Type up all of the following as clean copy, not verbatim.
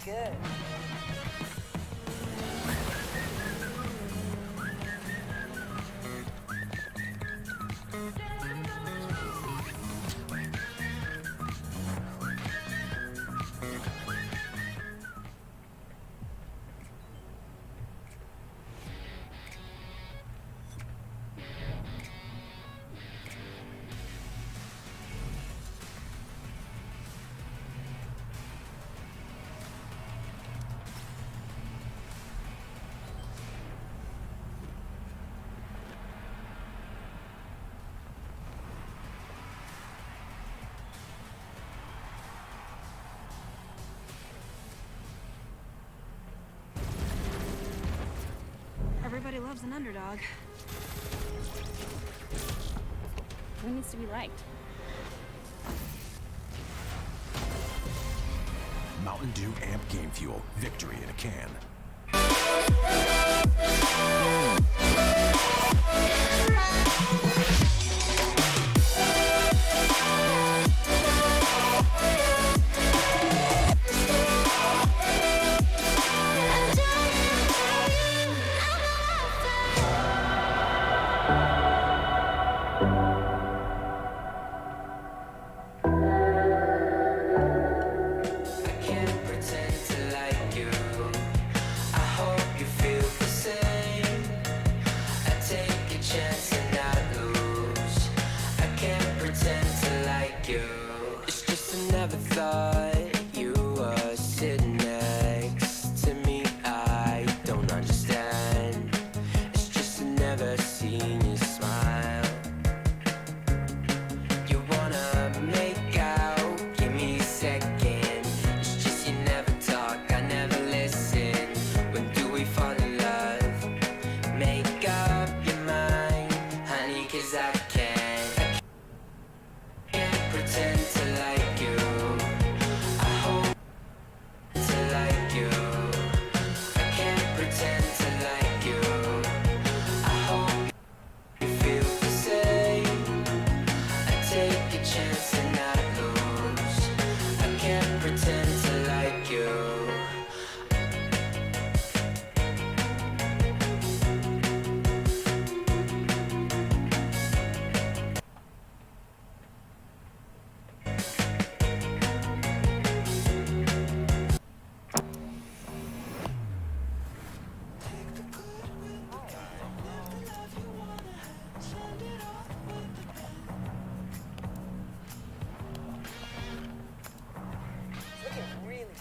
good. Everybody loves an underdog. Who needs to be liked? Mountain Dew Amp Game Fuel. Victory in a can.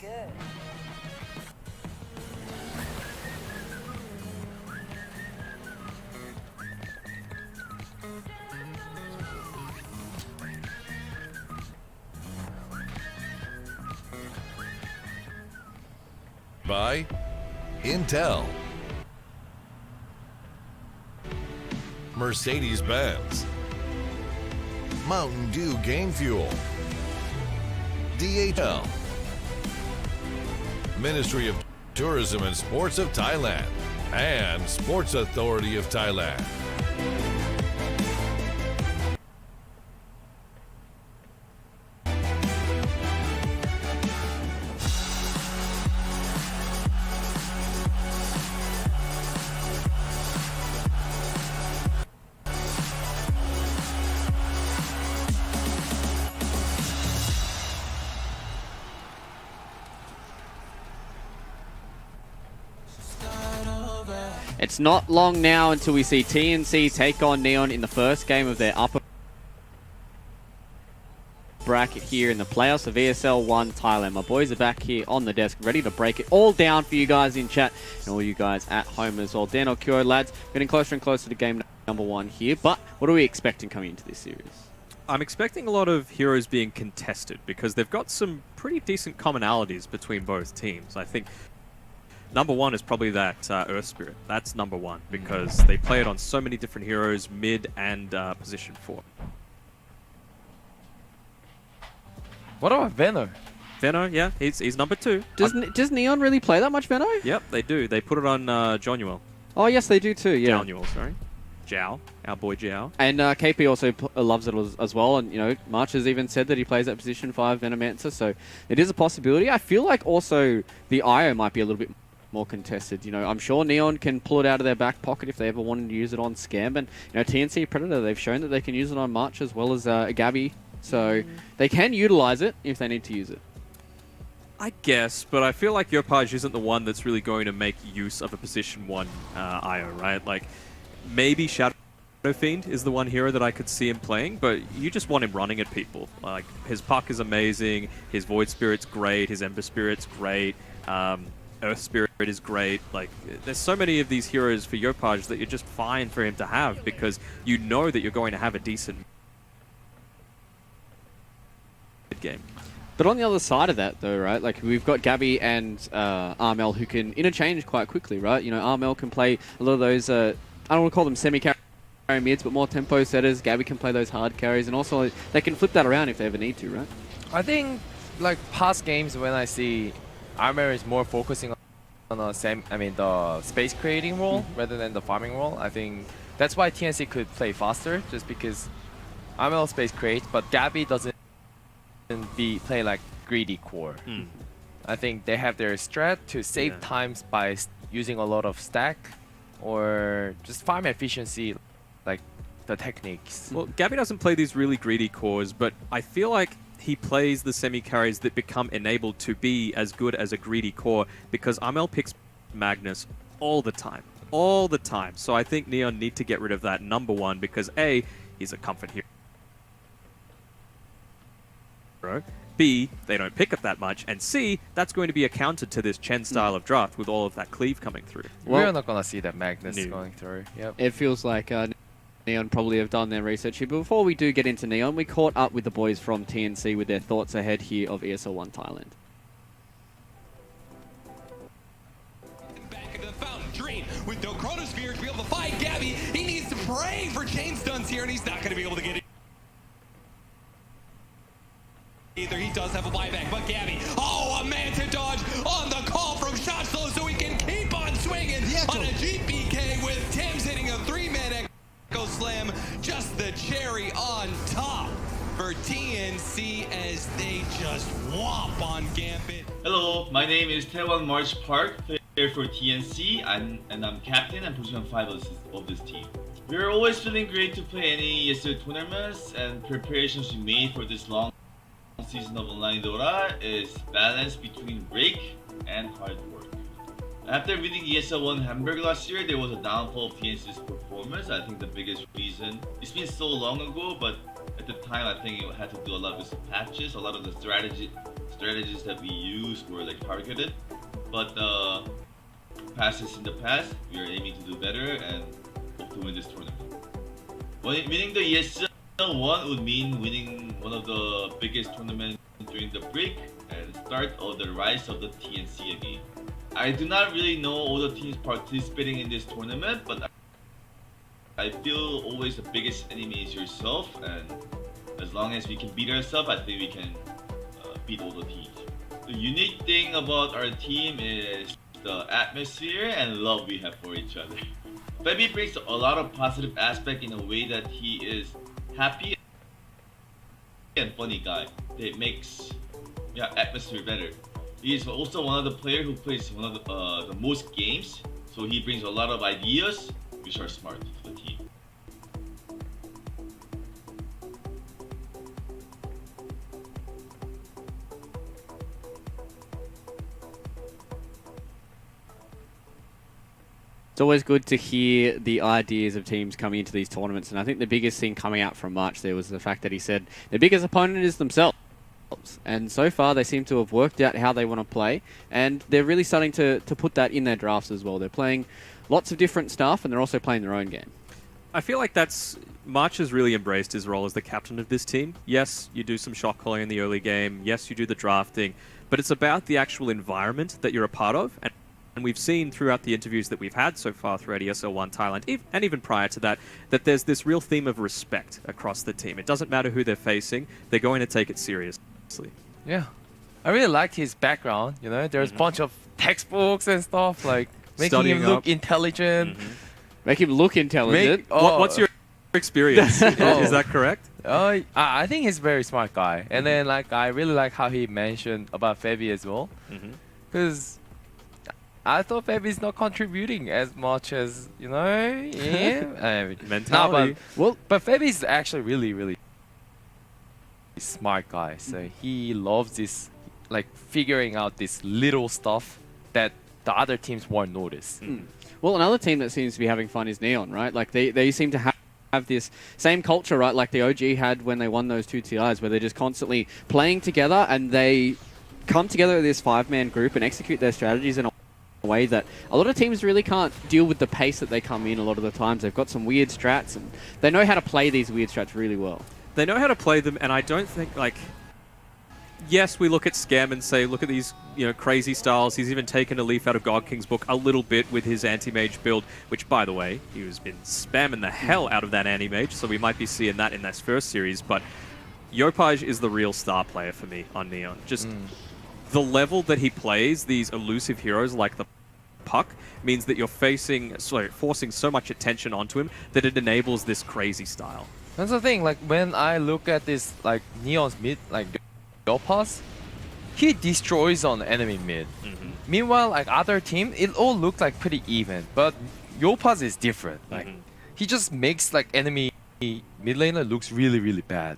Good. By Intel, Mercedes-Benz, Mountain Dew Game Fuel, DHL, Ministry of Tourism and Sports of Thailand, and Sports Authority of Thailand. It's not long now until we see TNC take on Neon in the first game of their upper bracket here in the playoffs of ESL 1 Thailand. My boys are back here on the desk, ready to break it all down for you guys in chat and all you guys at home as well. Dan Okuro, lads, getting closer and closer to game number 1 here, but what are we expecting coming into this series? I'm expecting a lot of heroes being contested because they've got some pretty decent commonalities between both teams. I think number 1 is probably that Earth Spirit. That's number 1 because they play it on so many different heroes, mid and position 4. What about Veno? Veno, yeah, he's number 2. Does Neon really play that much Veno? Yep, they do. They put it on Jonuel. Oh, yes, they do too, yeah. Jonuel, sorry. Zhao, our boy Zhao. And KP also loves it as well. And, you know, March has even said that he plays that position 5 Venomancer. So it is a possibility. I feel like also the IO might be a little bit more contested. You know, I'm sure Neon can pull it out of their back pocket if they ever wanted to use it on Scam. And, you know, TNC Predator, they've shown that they can use it on March as well as Gabby. So they can utilize it if they need to use it. I guess, but I feel like Yopaj isn't the one that's really going to make use of a position 1 IO, right? Like, maybe Shadow Fiend is the one hero that I could see him playing, but you just want him running at people. Like, his puck is amazing, his Void Spirit's great, his Ember Spirit's great, Earth Spirit is great. Like, there's so many of these heroes for Yopaj that you're just fine for him to have because you know that you're going to have a decent game. But on the other side of that, though, right, like we've got Gabby and Armel who can interchange quite quickly, right? You know, Armel can play a lot of those, I don't want to call them semi-carry mids, but more tempo setters. Gabby can play those hard carries, and also they can flip that around if they ever need to, right? I think, like, past games when I see Armor is more focusing on the space creating role rather than the farming role. I think that's why TNC could play faster, just because Armor space creates, but Gabby doesn't play like greedy core. I think they have their strat to save times by using a lot of stack or just farm efficiency, like the techniques. Well, Gabby doesn't play these really greedy cores, but I feel like he plays the semi-carries that become enabled to be as good as a greedy core because Armel picks Magnus all the time. All the time. So I think Neon need to get rid of that, number 1, because A, he's a comfort hero. B, they don't pick it that much, and C, that's going to be a counter to this Chen style of draft with all of that cleave coming through. Well, we're not gonna see that Magnus going through. Yep. It feels like Neon probably have done their research here. But before we do get into Neon, we caught up with the boys from TNC with their thoughts ahead here of ESL 1 Thailand. Back into the fountain, Dream with no Chronosphere to be able to fight Gabby. He needs to pray for chain stuns here, and he's not going to be able to get it. Either he does have a buyback, but Gabby, a man to dodge on the call from Shotslow so he can keep on swinging on a GPK with Tim's hitting a 3-man Echo Slam, just the cherry on top for TNC as they just whomp on Gambit. Hello, my name is Taewon March Park, player for TNC, and I'm captain and position 5 of this team. We're always feeling great to play any ESL tournaments, and preparations we made for this long season of online DOTA is balance between break and hard work. After winning ESL 1 Hamburg last year, there was a downfall of TNC's performance. I think the biggest reason, it's been so long ago, but at the time I think it had to do a lot with patches. A lot of the strategies that we used were like targeted, but passes in the past, we are aiming to do better and hope to win this tournament. Winning the ESL 1 would mean winning one of the biggest tournaments during the break and start of the rise of the TNC again. I do not really know all the teams participating in this tournament, but I feel always the biggest enemy is yourself, and as long as we can beat ourselves, I think we can beat all the teams. The unique thing about our team is the atmosphere and love we have for each other. Febby brings a lot of positive aspect in a way that he is happy and funny guy. It makes atmosphere better. He is also one of the players who plays one of the most games, so he brings a lot of ideas which are smart to the team. It's always good to hear the ideas of teams coming into these tournaments, and I think the biggest thing coming out from March there was the fact that he said their biggest opponent is themselves. And so far they seem to have worked out how they want to play, and they're really starting to put that in their drafts as well. They're playing lots of different stuff, and they're also playing their own game. I feel like March has really embraced his role as the captain of this team. Yes, you do some shot calling in the early game. Yes, you do the drafting, but it's about the actual environment that you're a part of. And we've seen throughout the interviews that we've had so far throughout ESL 1 Thailand, and even prior to that, that there's this real theme of respect across the team. It doesn't matter who they're facing, they're going to take it seriously. Yeah. I really liked his background, you know, there's a bunch of textbooks and stuff, like making Studying him look up. intelligent. Make him look intelligent. What's your experience? Is that correct? I think he's a very smart guy. And then like I really like how he mentioned about Fabi as well. Because I thought Fabi's not contributing as much as, you know, Mentality. But Fabi's actually really, really smart guy. So he loves this, like figuring out this little stuff that the other teams won't notice. Well, another team that seems to be having fun is Neon, right? Like they seem to have this same culture, right? Like the OG had when they won those 2 TIs, where they're just constantly playing together and they come together as this 5-man group and execute their strategies in a way that a lot of teams really can't deal with the pace that they come in a lot of the times. They've got some weird strats and they know how to play these weird strats really well. They know how to play them, and I don't think, like... Yes, we look at Scam and say, look at these, you know, crazy styles. He's even taken a leaf out of God King's book a little bit with his anti-mage build, which, by the way, he has been spamming the hell out of that anti-mage, so we might be seeing that in this first series, but Yopaj is the real star player for me on Neon. Just the level that he plays these elusive heroes like the Puck means that you're forcing so much attention onto him that it enables this crazy style. That's the thing, like when I look at this, like Neon's mid, like Yopaz, he destroys on enemy mid. Meanwhile, like other team, it all looked like pretty even, but Yopaz is different. Like he just makes like enemy mid laner looks really, really bad,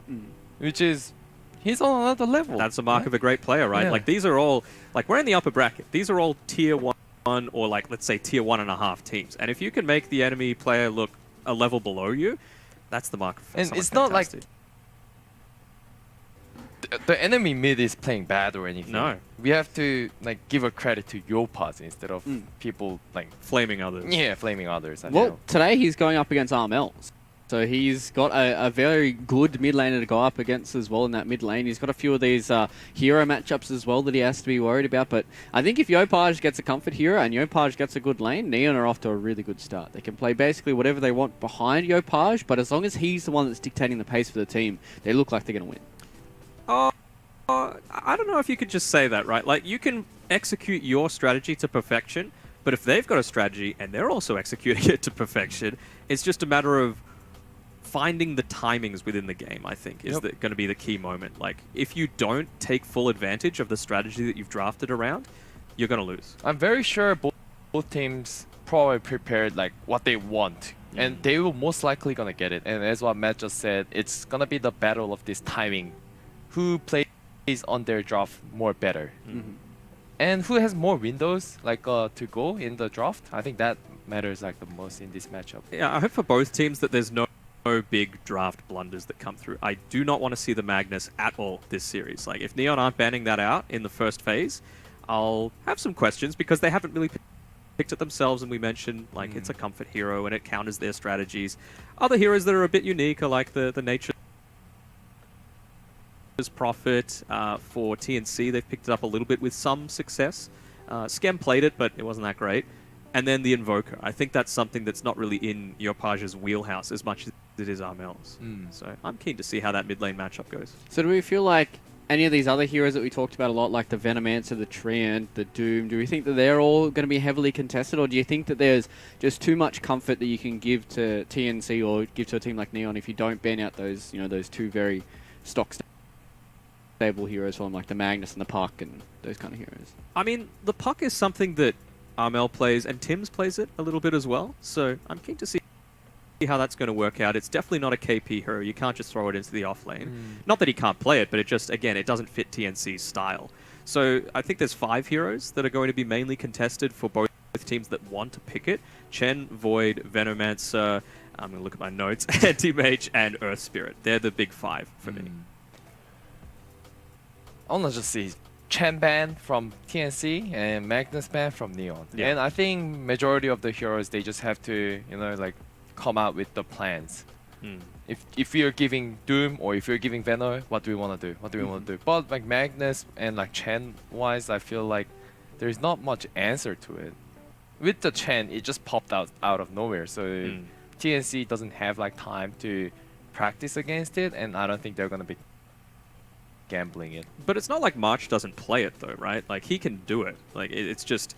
which is he's on another level. That's a mark of a great player, right? Yeah. Like these are all like we're in the upper bracket. These are all tier 1 or like let's say tier 1.5 teams, and if you can make the enemy player look a level below you, that's the mark. And it's not like the enemy mid is playing bad or anything. No. We have to like give a credit to Yopaz instead of people like flaming others. Yeah, flaming others. Well, today he's going up against Armel. So he's got a very good mid laner to go up against as well in that mid lane. He's got a few of these hero matchups as well that he has to be worried about. But I think if Yopaj gets a comfort hero and Yopaj gets a good lane, Neon are off to a really good start. They can play basically whatever they want behind Yopaj, but as long as he's the one that's dictating the pace for the team, they look like they're going to win. I don't know if you could just say that, right? Like, you can execute your strategy to perfection, but if they've got a strategy and they're also executing it to perfection, it's just a matter of finding the timings within the game, I think, is going to be the key moment. Like, if you don't take full advantage of the strategy that you've drafted around, you're going to lose. I'm very sure both teams probably prepared like what they want, and they will most likely going to get it. And as what Matt just said, it's going to be the battle of this timing. Who plays on their draft more better, and who has more windows like to go in the draft. I think that matters like the most in this matchup. Yeah, I hope for both teams that there's no big draft blunders that come through. I do not want to see the Magnus at all this series. Like, if Neon aren't banning that out in the first phase, I'll have some questions because they haven't really picked it themselves, and we mentioned like it's a comfort hero and it counters their strategies. Other heroes that are a bit unique are like the nature Prophet for TNC. They've picked it up a little bit with some success. Scam played it, but it wasn't that great. And then the Invoker. I think that's something that's not really in Yopaj's wheelhouse as much as it is Armel's. So I'm keen to see how that mid lane matchup goes. So do we feel like any of these other heroes that we talked about a lot, like the Venomancer, the Treant, the Doom, do we think that they're all going to be heavily contested, or do you think that there's just too much comfort that you can give to TNC or give to a team like Neon if you don't ban out those, you know, those two very stock stable heroes from like the Magnus and the Puck and those kind of heroes? I mean, the Puck is something that Armel plays and Tim's plays it a little bit as well, so I'm keen to see how that's going to work out. It's definitely not a KP hero. You can't just throw it into the off lane. Not that he can't play it, but it just, again, it doesn't fit TNC's style. So I think there's 5 heroes that are going to be mainly contested for both teams that want to pick it. Chen, Void, Venomancer, I'm going to look at my notes, Anti-Mage, and Earth Spirit. They're the big 5 for me. I want to just see Chen ban from TNC and Magnus ban from Neon. Yeah. And I think majority of the heroes, they just have to, you know, like come out with the plans. If you're giving Doom or if you're giving Veno, what do we want to do? What do we want to do? But like Magnus and like Chen wise, I feel like there's not much answer to it. With the Chen, it just popped out of nowhere. So TNC doesn't have like time to practice against it, and I don't think they're gonna be gambling it. But it's not like March doesn't play it though, right? Like, he can do it. Like, it's just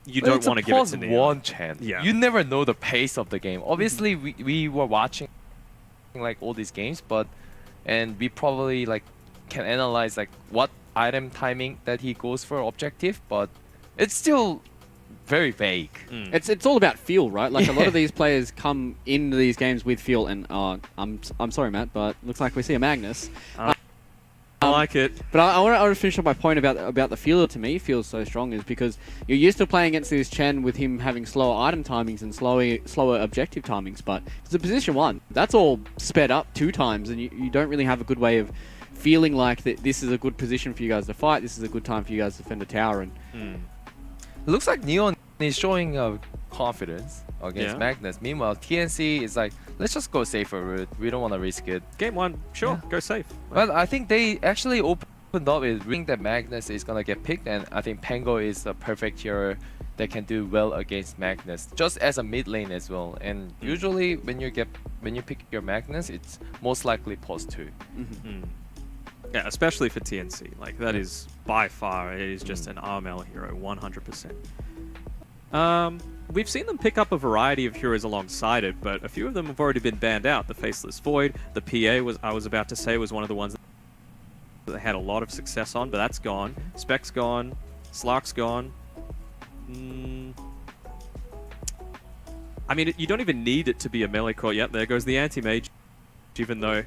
you Well, don't it's a want to give it to plus Neon. one chance. Yeah. You never know the pace of the game. Obviously, we were watching like all these games, and we probably like can analyze like what item timing that he goes for objective, but it's still very vague. It's all about feel, right? Like a lot of these players come into these games with feel, and I'm sorry, Matt, but looks like we see a Magnus. I like it. But I want to finish up my point about the feel. To me, feels so strong is because you're used to playing against this Chen with him having slower item timings and slower objective timings. But it's a position 1. That's all sped up 2 times, and you don't really have a good way of feeling like that. This is a good position for you guys to fight. This is a good time for you guys to defend a tower. And It looks like Neon is showing confidence against Magnus. Meanwhile, TNC is like, let's just go safer route. We don't want to risk it. Game 1, sure, go safe. Well, I think they actually opened up with ring that Magnus is gonna get picked, and I think Pango is the perfect hero that can do well against Magnus, just as a mid lane as well. And usually when you pick your Magnus, it's most likely post 2. Yeah, especially for TNC. Like that is by far, it is just an RML hero, 100%. We've seen them pick up a variety of heroes alongside it, but a few of them have already been banned out. The Faceless Void, the PA I was about to say was one of the ones that they had a lot of success on, but that's gone. Spec's gone. Slark's gone. I mean, you don't even need it to be a melee core yet. There goes the anti-mage, even though,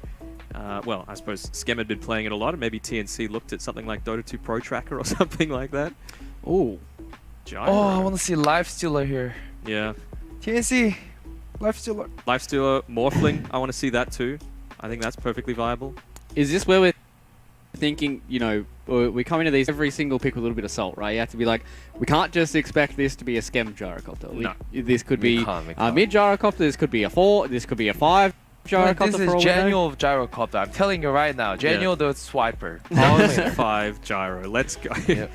well, I suppose Skem had been playing it a lot, and maybe TNC looked at something like Dota 2 Pro Tracker or something like that. ooh, Gyro. Oh, I want to see Lifestealer here. Yeah. TNC, Lifestealer. Lifestealer, Morphling, I want to see that too. I think that's perfectly viable. is this where we're thinking? You know, we come into these every single pick with a little bit of salt, right? You have to be like, we can't just expect this to be a Skem gyrocopter. No. This could We be can't. a mid gyrocopter. This could be a 4. This could be a 5 gyrocopter. This for is all we know. Daniel Gyrocopter. I'm telling you right now, Daniel the Swiper. Pause 5 Gyro, let's go. Yep.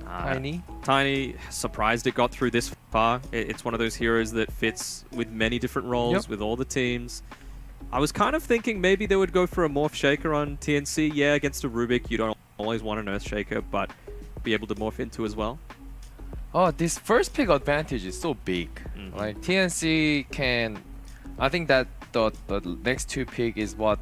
Tiny. Tiny, surprised it got through this far. It's one of those heroes that fits with many different roles, with all the teams. I was kind of thinking maybe they would go for a Morph Shaker on TNC. Yeah, against a Rubik, you don't always want an Earth Shaker, but be able to morph into as well. Oh, this first pick advantage is so big. Like TNC can, I think that the next 2 pick is what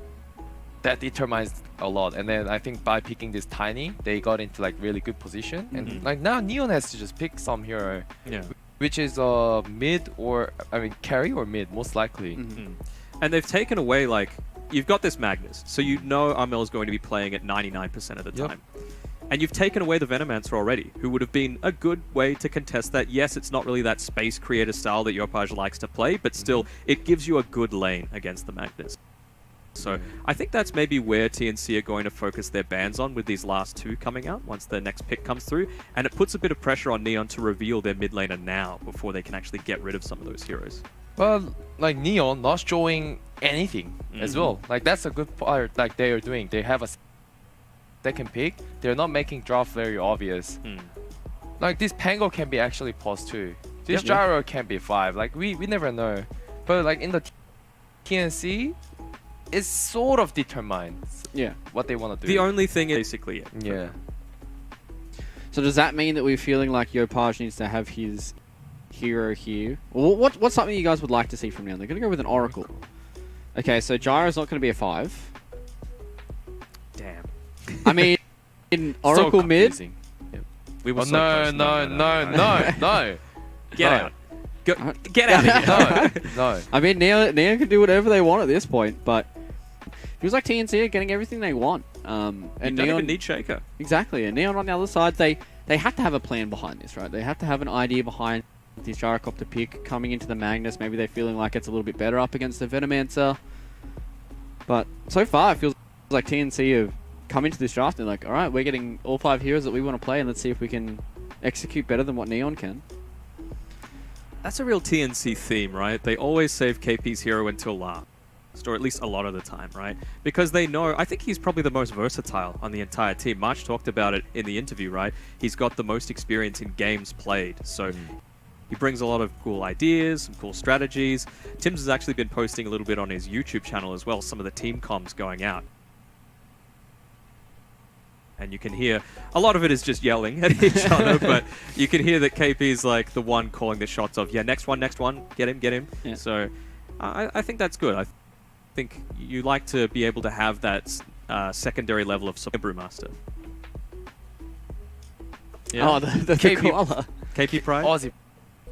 that determines a lot. And then I think by picking this Tiny, they got into like really good position. And like now Neon has to just pick some hero, which is mid or carry or mid most likely. And they've taken away, like, you've got this Magnus, so you know Armel is going to be playing at 99% of the time. And you've taken away the Venomancer already, who would have been a good way to contest that. Yes, it's not really that space creator style that Yopaj likes to play, but still, it gives you a good lane against the Magnus. So I think that's maybe where TNC are going to focus their bans on with these last 2 coming out once the next pick comes through. And it puts a bit of pressure on Neon to reveal their mid laner now before they can actually get rid of some of those heroes. Well, like Neon not showing anything as well. Like that's a good part. Like they are doing. They have a second pick. They're not making draft very obvious. Like this Pango can be actually post 2. This Gyro can be 5. Like we never know. But like in the TNC, it sort of determines what they want to do. The only thing is basically So does that mean that we're feeling like Yopaj needs to have his hero here? Or what's something you guys would like to see from Neon? They're going to go with an Oracle. Okay, so Gyro's not going to be a 5. Damn. I mean, in Oracle mid. We were no. Get out. Get out of here. No. I mean, Neon can do whatever they want at this point, but feels like TNC are getting everything they want. And you don't even need Shaker. Exactly. And Neon on the other side, they have to have a plan behind this, right? They have to have an idea behind this Gyrocopter pick coming into the Magnus. Maybe they're feeling like it's a little bit better up against the Venomancer. But so far, it feels like TNC have come into this draft and like, all right, we're getting all 5 heroes that we want to play, and let's see if we can execute better than what Neon can. That's a real TNC theme, right? They always save KP's hero until last, or at least a lot of the time, right? Because they know, I think he's probably the most versatile on the entire team. March talked about it in the interview, right? He's got the most experience in games played, so he brings a lot of cool ideas, some cool strategies. Tim's has actually been posting a little bit on his YouTube channel as well, some of the team comms going out. and you can hear a lot of it is just yelling at each other, but you can hear that KP is like the one calling the shots of, yeah, next one, get him. Yeah. So I think that's good. I think you like to be able to have that secondary level of Brewmaster. Yeah. Oh, the koala. KP Pride? Aussie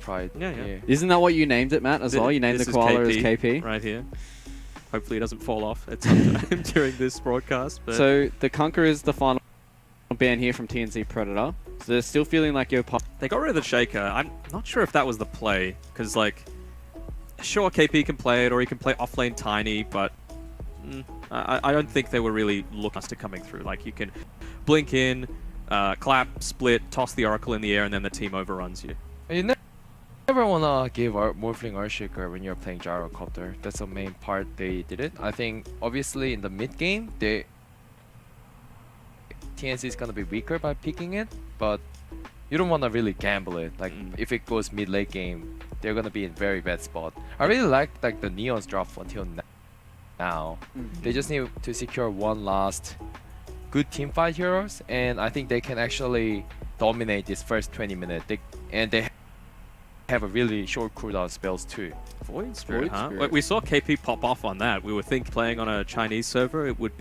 Pride. Yeah. Isn't that what you named it, Matt, as well? You named This the is koala as KP? right here. Hopefully it doesn't fall off at some time during this broadcast. But So the Conqueror is the final ban here from TNC Predator. So they're still feeling like you're... they got rid of the Shaker. I'm not sure if that was the play, because, like, sure, KP can play it, or he can play offlane Tiny, but I don't think they were really looking to coming through. Like, you can blink in, clap, split, toss the Oracle in the air, and then the team overruns you. You never wanna give Morphling Earthshaker when you're playing Gyrocopter. That's the main part they did it. I think obviously in the mid game, TNC is gonna be weaker by picking it, but you don't wanna really gamble it. Like if it goes mid late game, they're gonna be in very bad spot. I really like the Neon's drop until now. They just need to secure one last good team fight heroes, and I think they can actually dominate this first 20 minutes. They have a really short cooldown spells too. Void Spirit, huh? Like, we saw KP pop off on that. We were playing on a Chinese server, it would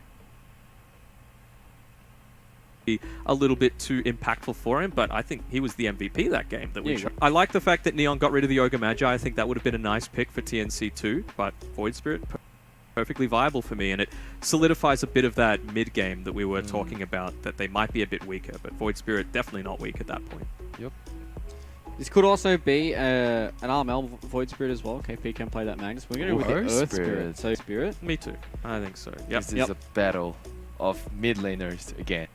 be a little bit too impactful for him, but I think he was the MVP that game that we showed. I like the fact that Neon got rid of the Ogre Magi. I think that would have been a nice pick for TNC too, but Void Spirit, perfectly viable for me, and it solidifies a bit of that mid game that we were talking about, that they might be a bit weaker, but Void Spirit definitely not weak at that point. Yep. This could also be an RML Void Spirit as well. KP can play that Magnus. We're going to go with the Earth Spirit. So Spirit? Me too. I think so. Yep. This is a battle of mid laners again.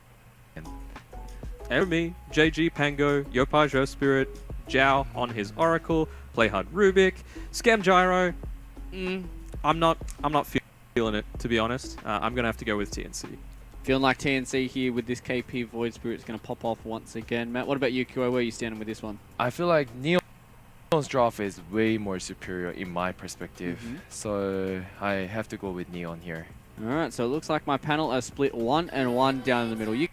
Me, JG, Pango, Yopaj Earth Spirit, Zhao on his Oracle, Playhard Rubik, Scam Gyro. I'm not feeling it, to be honest. I'm going to have to go with TNC. Feeling like TNC here with this KP Void Spirit is going to pop off once again. Matt, what about you, QO? Where are you standing with this one? I feel like Neon's drop is way more superior in my perspective. So I have to go with Neon here. Alright, so it looks like my panel are split 1-1 down in the middle. You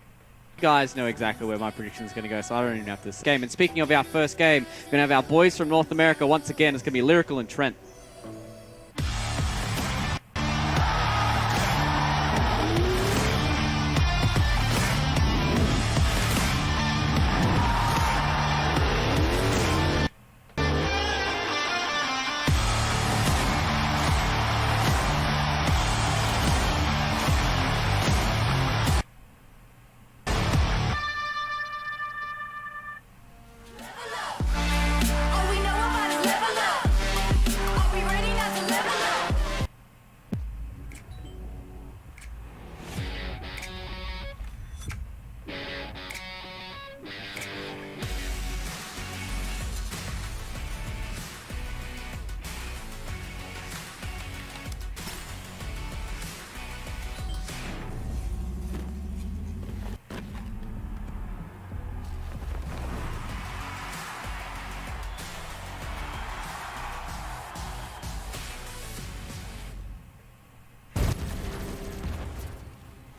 guys know exactly where my prediction is going to go, so I don't even have to game. And speaking of our first game, we're going to have our boys from North America once again. It's going to be Lyrical and Trent.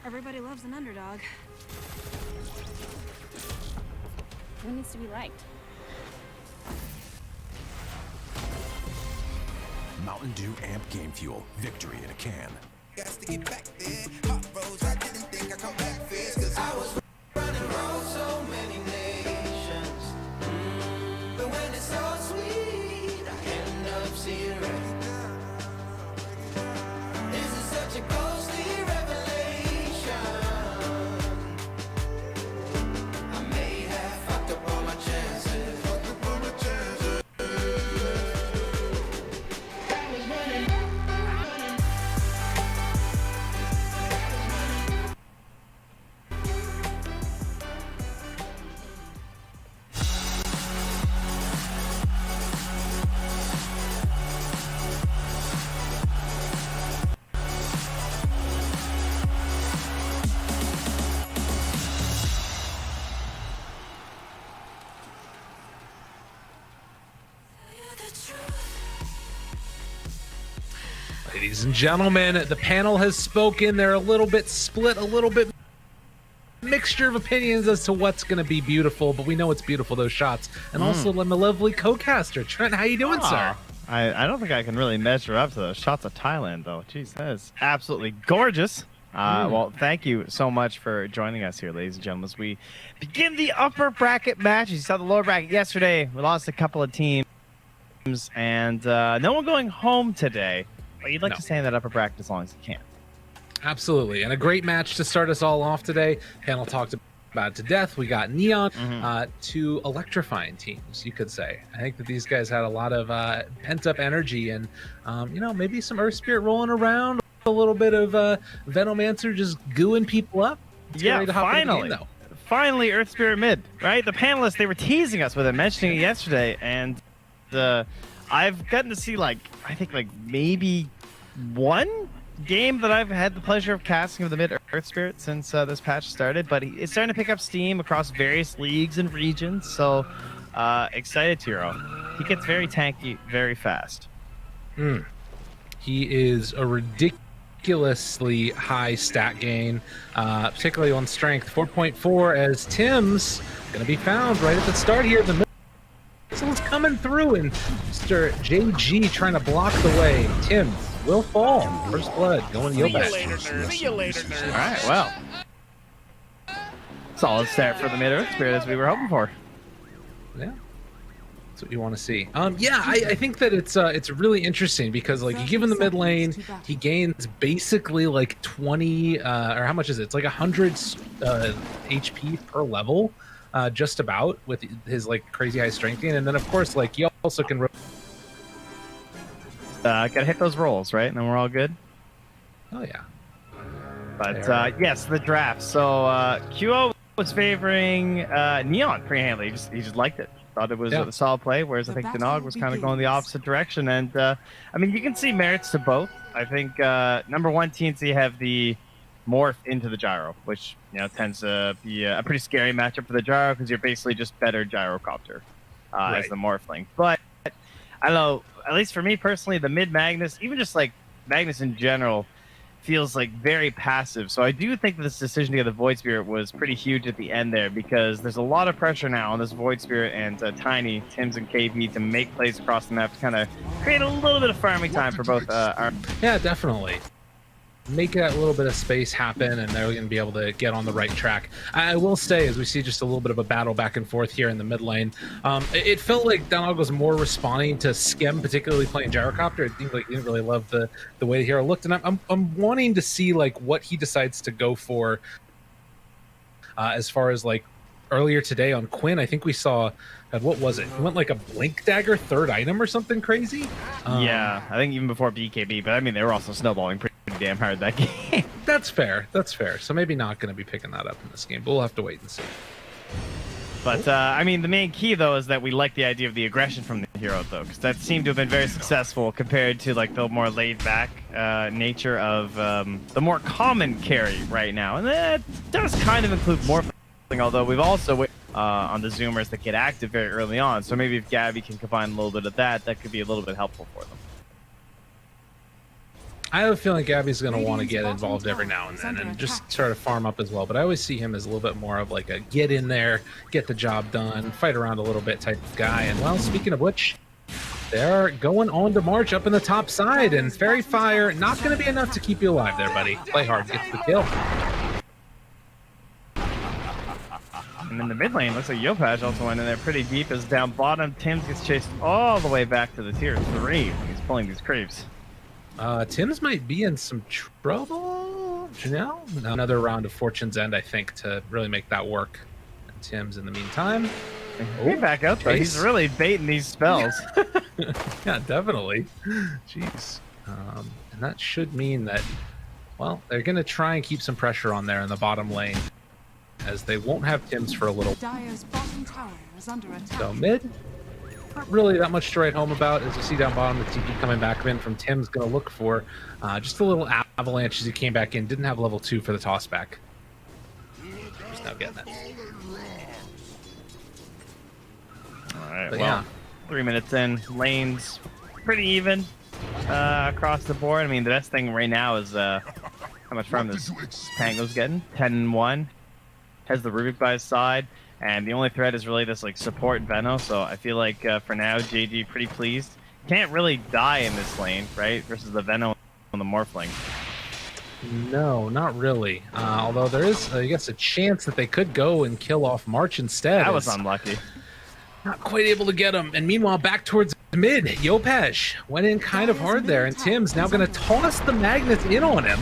Everybody loves an underdog. Who needs to be liked? Mountain Dew Amp Game Fuel. Victory in a can. Ladies and gentlemen, the panel has spoken. They're a little bit split, a little bit mixed. mixture of opinions as to what's going to be beautiful, but we know it's beautiful, those shots. And also, my lovely co-caster, Trent, how you doing, sir? I don't think I can really measure up to those shots of Thailand, though. Jeez, that is absolutely gorgeous. Well, thank you so much for joining us here, ladies and gentlemen, as we begin the upper bracket matches. You saw the lower bracket yesterday. We lost a couple of teams, and no one going home today. But you'd like to stay in that upper bracket as long as you can. Absolutely. And a great match to start us all off today. Panel talked about it to death. We got Neon, two electrifying teams, you could say. I think that these guys had a lot of pent-up energy and, maybe some Earth Spirit rolling around. A little bit of Venomancer just gooing people up. Yeah, finally Earth Spirit mid, right? The panelists, they were teasing us with it, mentioning it yesterday, and I've gotten to see I think maybe one game that I've had the pleasure of casting of the mid Earth Spirit since this patch started, but it's starting to pick up steam across various leagues and regions, so excited, Tiro. He gets very tanky very fast. He is a ridiculously high stat gain, particularly on strength, 4.4, as Tim's going to be found right at the start here. The missile's coming through, and Mr. JG trying to block the way. Tim will fall. First blood going Yobash. See you later, nerd. All right, well. Solid start for the mid-Earth Spirit as we were hoping for. Yeah. That's what you want to see. I think that it's really interesting because you give him the mid lane, he gains basically 20 or how much is it? It's 100 HP per level, just about, with his crazy high strength gain, and then of course you also can gotta hit those rolls, right? And then we're all good. Oh yeah. But yes, the draft. So QO was favoring Neon pretty handily. He just liked it. Thought it was a solid play, whereas I think Denog was kind of going the opposite direction. And you can see merits to both. I think number one, TNC have the morph into the gyro, which tends to be a pretty scary matchup for the gyro because you're basically just better gyrocopter as the morphling. But I don't know, at least for me personally, the mid Magnus, even just Magnus in general, feels very passive. So I do think that this decision to get the Void Spirit was pretty huge at the end there, because there's a lot of pressure now on this Void Spirit and Tiny, Tims, and KB to make plays across the map to kind of create a little bit of farming time for both our... Yeah, definitely. Make that little bit of space happen, and they're going to be able to get on the right track. I will say, as we see just a little bit of a battle back and forth here in the mid lane, it felt like Donog was more responding to Skem, particularly playing Gyrocopter. I think he didn't really love the way the hero looked, and I'm wanting to see what he decides to go for as far as earlier today on Quinn. I think we saw what was it? He went a Blink Dagger third item or something crazy. Yeah, I think even before BKB, but they were also snowballing pretty damn hard that game. That's fair. So maybe not going to be picking that up in this game, but we'll have to wait and see. But the main key though is that we like the idea of the aggression from the hero though, because that seemed to have been very successful compared to the more laid back nature of the more common carry right now, and that does kind of include morphling. Although we've also on the Zoomers that get active very early on, so maybe if Gabby can combine a little bit of that could be a little bit helpful for them. I have a feeling Gabby's going to want to get involved every now and then and just sort of farm up as well, but I always see him as a little bit more of a get in there, get the job done, fight around a little bit type of guy. And well, speaking of which, they're going on to March up in the top side, and Fairy Fire not going to be enough to keep you alive there, buddy. Play hard, gets the kill. And in the mid lane, looks like Yopash also went in there pretty deep, as down bottom, Tims gets chased all the way back to the tier 3 when he's pulling these creeps. Tims might be in some trouble. Another round of Fortune's End, I think, to really make that work. And Tims, in the meantime, back out though. He's really baiting these spells. Yeah, definitely. Jeez. And that should mean that, well, they're going to try and keep some pressure on there in the bottom lane, as they won't have Tims for a little. Dire's bottom tower is under attack. So mid, not really that much to write home about. As you see down bottom, the TP coming back in from Tim's going to look for just a little avalanche as he came back in. Didn't have level 2 for the toss back. Just now getting it. All right, well, 3 minutes in, lanes pretty even across the board. The best thing right now is how much farm this Tango's getting. 10-1. has the Rubik by his side, and the only threat is really this like support Veno. So I feel like for now, JG pretty pleased. Can't really die in this lane, right? Versus the Veno on the Morphling. No, not really. Although there is, I guess, a chance that they could go and kill off March instead. That was unlucky. Not quite able to get him. And meanwhile, back towards mid, Yopaj went in kind of hard there. And Tim's now going to toss the magnets in on him.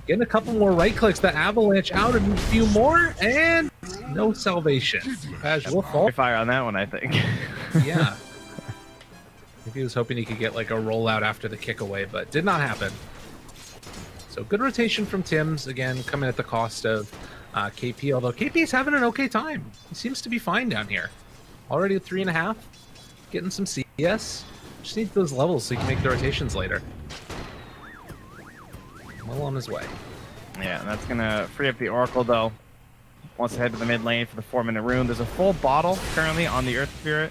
Getting a couple more right clicks. The avalanche out and a few more. And no salvation. Yopaj will fall. Fire on that one, I think. Yeah. Maybe he was hoping he could get like a rollout after the kick away, but did not happen. So good rotation from Tim's, again, coming at the cost of KP, although KP's having an okay time. He seems to be fine down here. Already at 3.5, getting some CS. Just needs those levels so he can make the rotations later. Well on his way. Yeah, and that's going to free up the Oracle, though. Wants to head to the mid lane for the 4-minute rune. There's a full bottle currently on the Earth Spirit.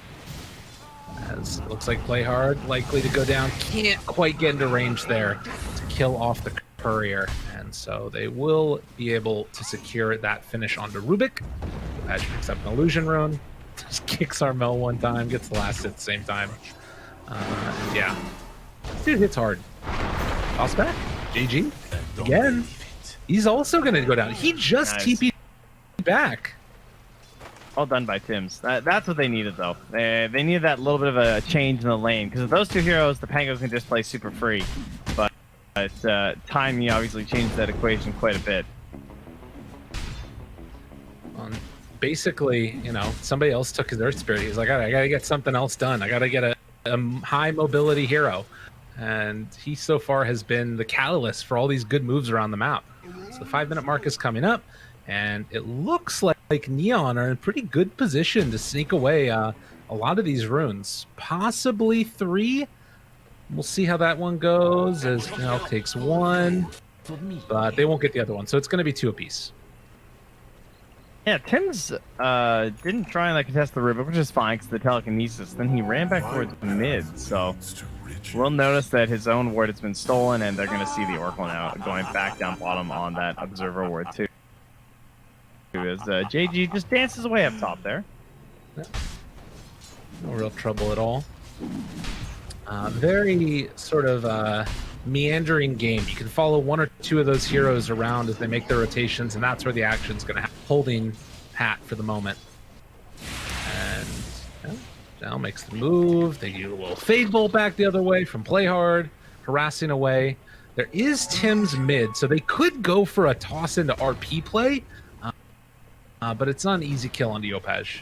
As it looks like Play Hard likely to go down. Can't quite get into range there to kill off the Courier, and so they will be able to secure that finish onto Rubik. Patch picks up an illusion rune, just kicks Armel one time, gets the last at the same time. Yeah, dude hits hard. Toss back, GG again. He's also going to go down. He just TP'd back. Well done by Tims. That's what they needed, though. They needed that little bit of a change in the lane, because with those two heroes, the Pangos can just play super free. But Tiny obviously changed that equation quite a bit. Basically, you know, somebody else took his Earth Spirit. He's like, all right, I got to get something else done. I got to get a high mobility hero. And he so far has been the catalyst for all these good moves around the map. So the 5-minute mark is coming up, and it looks like Neon are in pretty good position to sneak away a lot of these runes. Possibly 3. We'll see how that one goes, as Janelle takes 1, but they won't get the other one, so it's going to be 2 apiece. Yeah, Tim's didn't try and contest the Rubik, which is fine because the telekinesis. Then he ran back towards mid, so we'll notice that his own ward has been stolen, and they're going to see the Oracle now going back down bottom on that Observer ward too. As JG just dances away up top there. No real trouble at all. Very sort of meandering game. You can follow 1 or 2 of those heroes around as they make their rotations, and that's where the action's going to happen. Holding pat for the moment. And Dal makes the move. They do a little fade bowl back the other way from Play Hard, harassing away. There is Tim's mid, so they could go for a toss into RP play, but it's not an easy kill on Yopaj.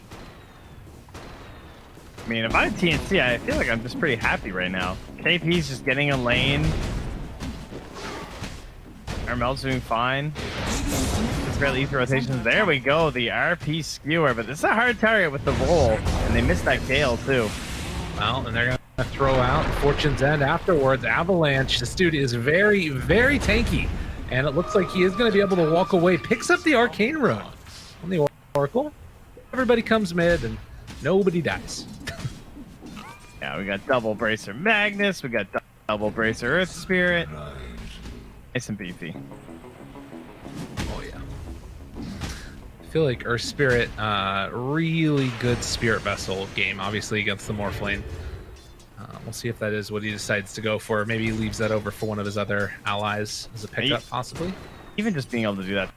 I mean, if I'm TNC, I feel like I'm just pretty happy right now. KP's just getting a lane. Armel's doing fine. Just fairly easy rotations. There we go, the RP skewer. But this is a hard target with the roll, and they missed that Gale too. Well, and they're going to throw out Fortune's End afterwards. Avalanche, this dude is very, very tanky. And it looks like he is going to be able to walk away. Picks up the Arcane Rune on the Oracle. Everybody comes mid, and nobody dies. Yeah, we got double Bracer Magnus, we got double Bracer Earth Spirit. Nice and beefy. Oh yeah. I feel like Earth Spirit, really good Spirit Vessel game, obviously against the Morphlane. We'll see if that is what he decides to go for. Maybe he leaves that over for one of his other allies as a pickup, possibly. Even just being able to do that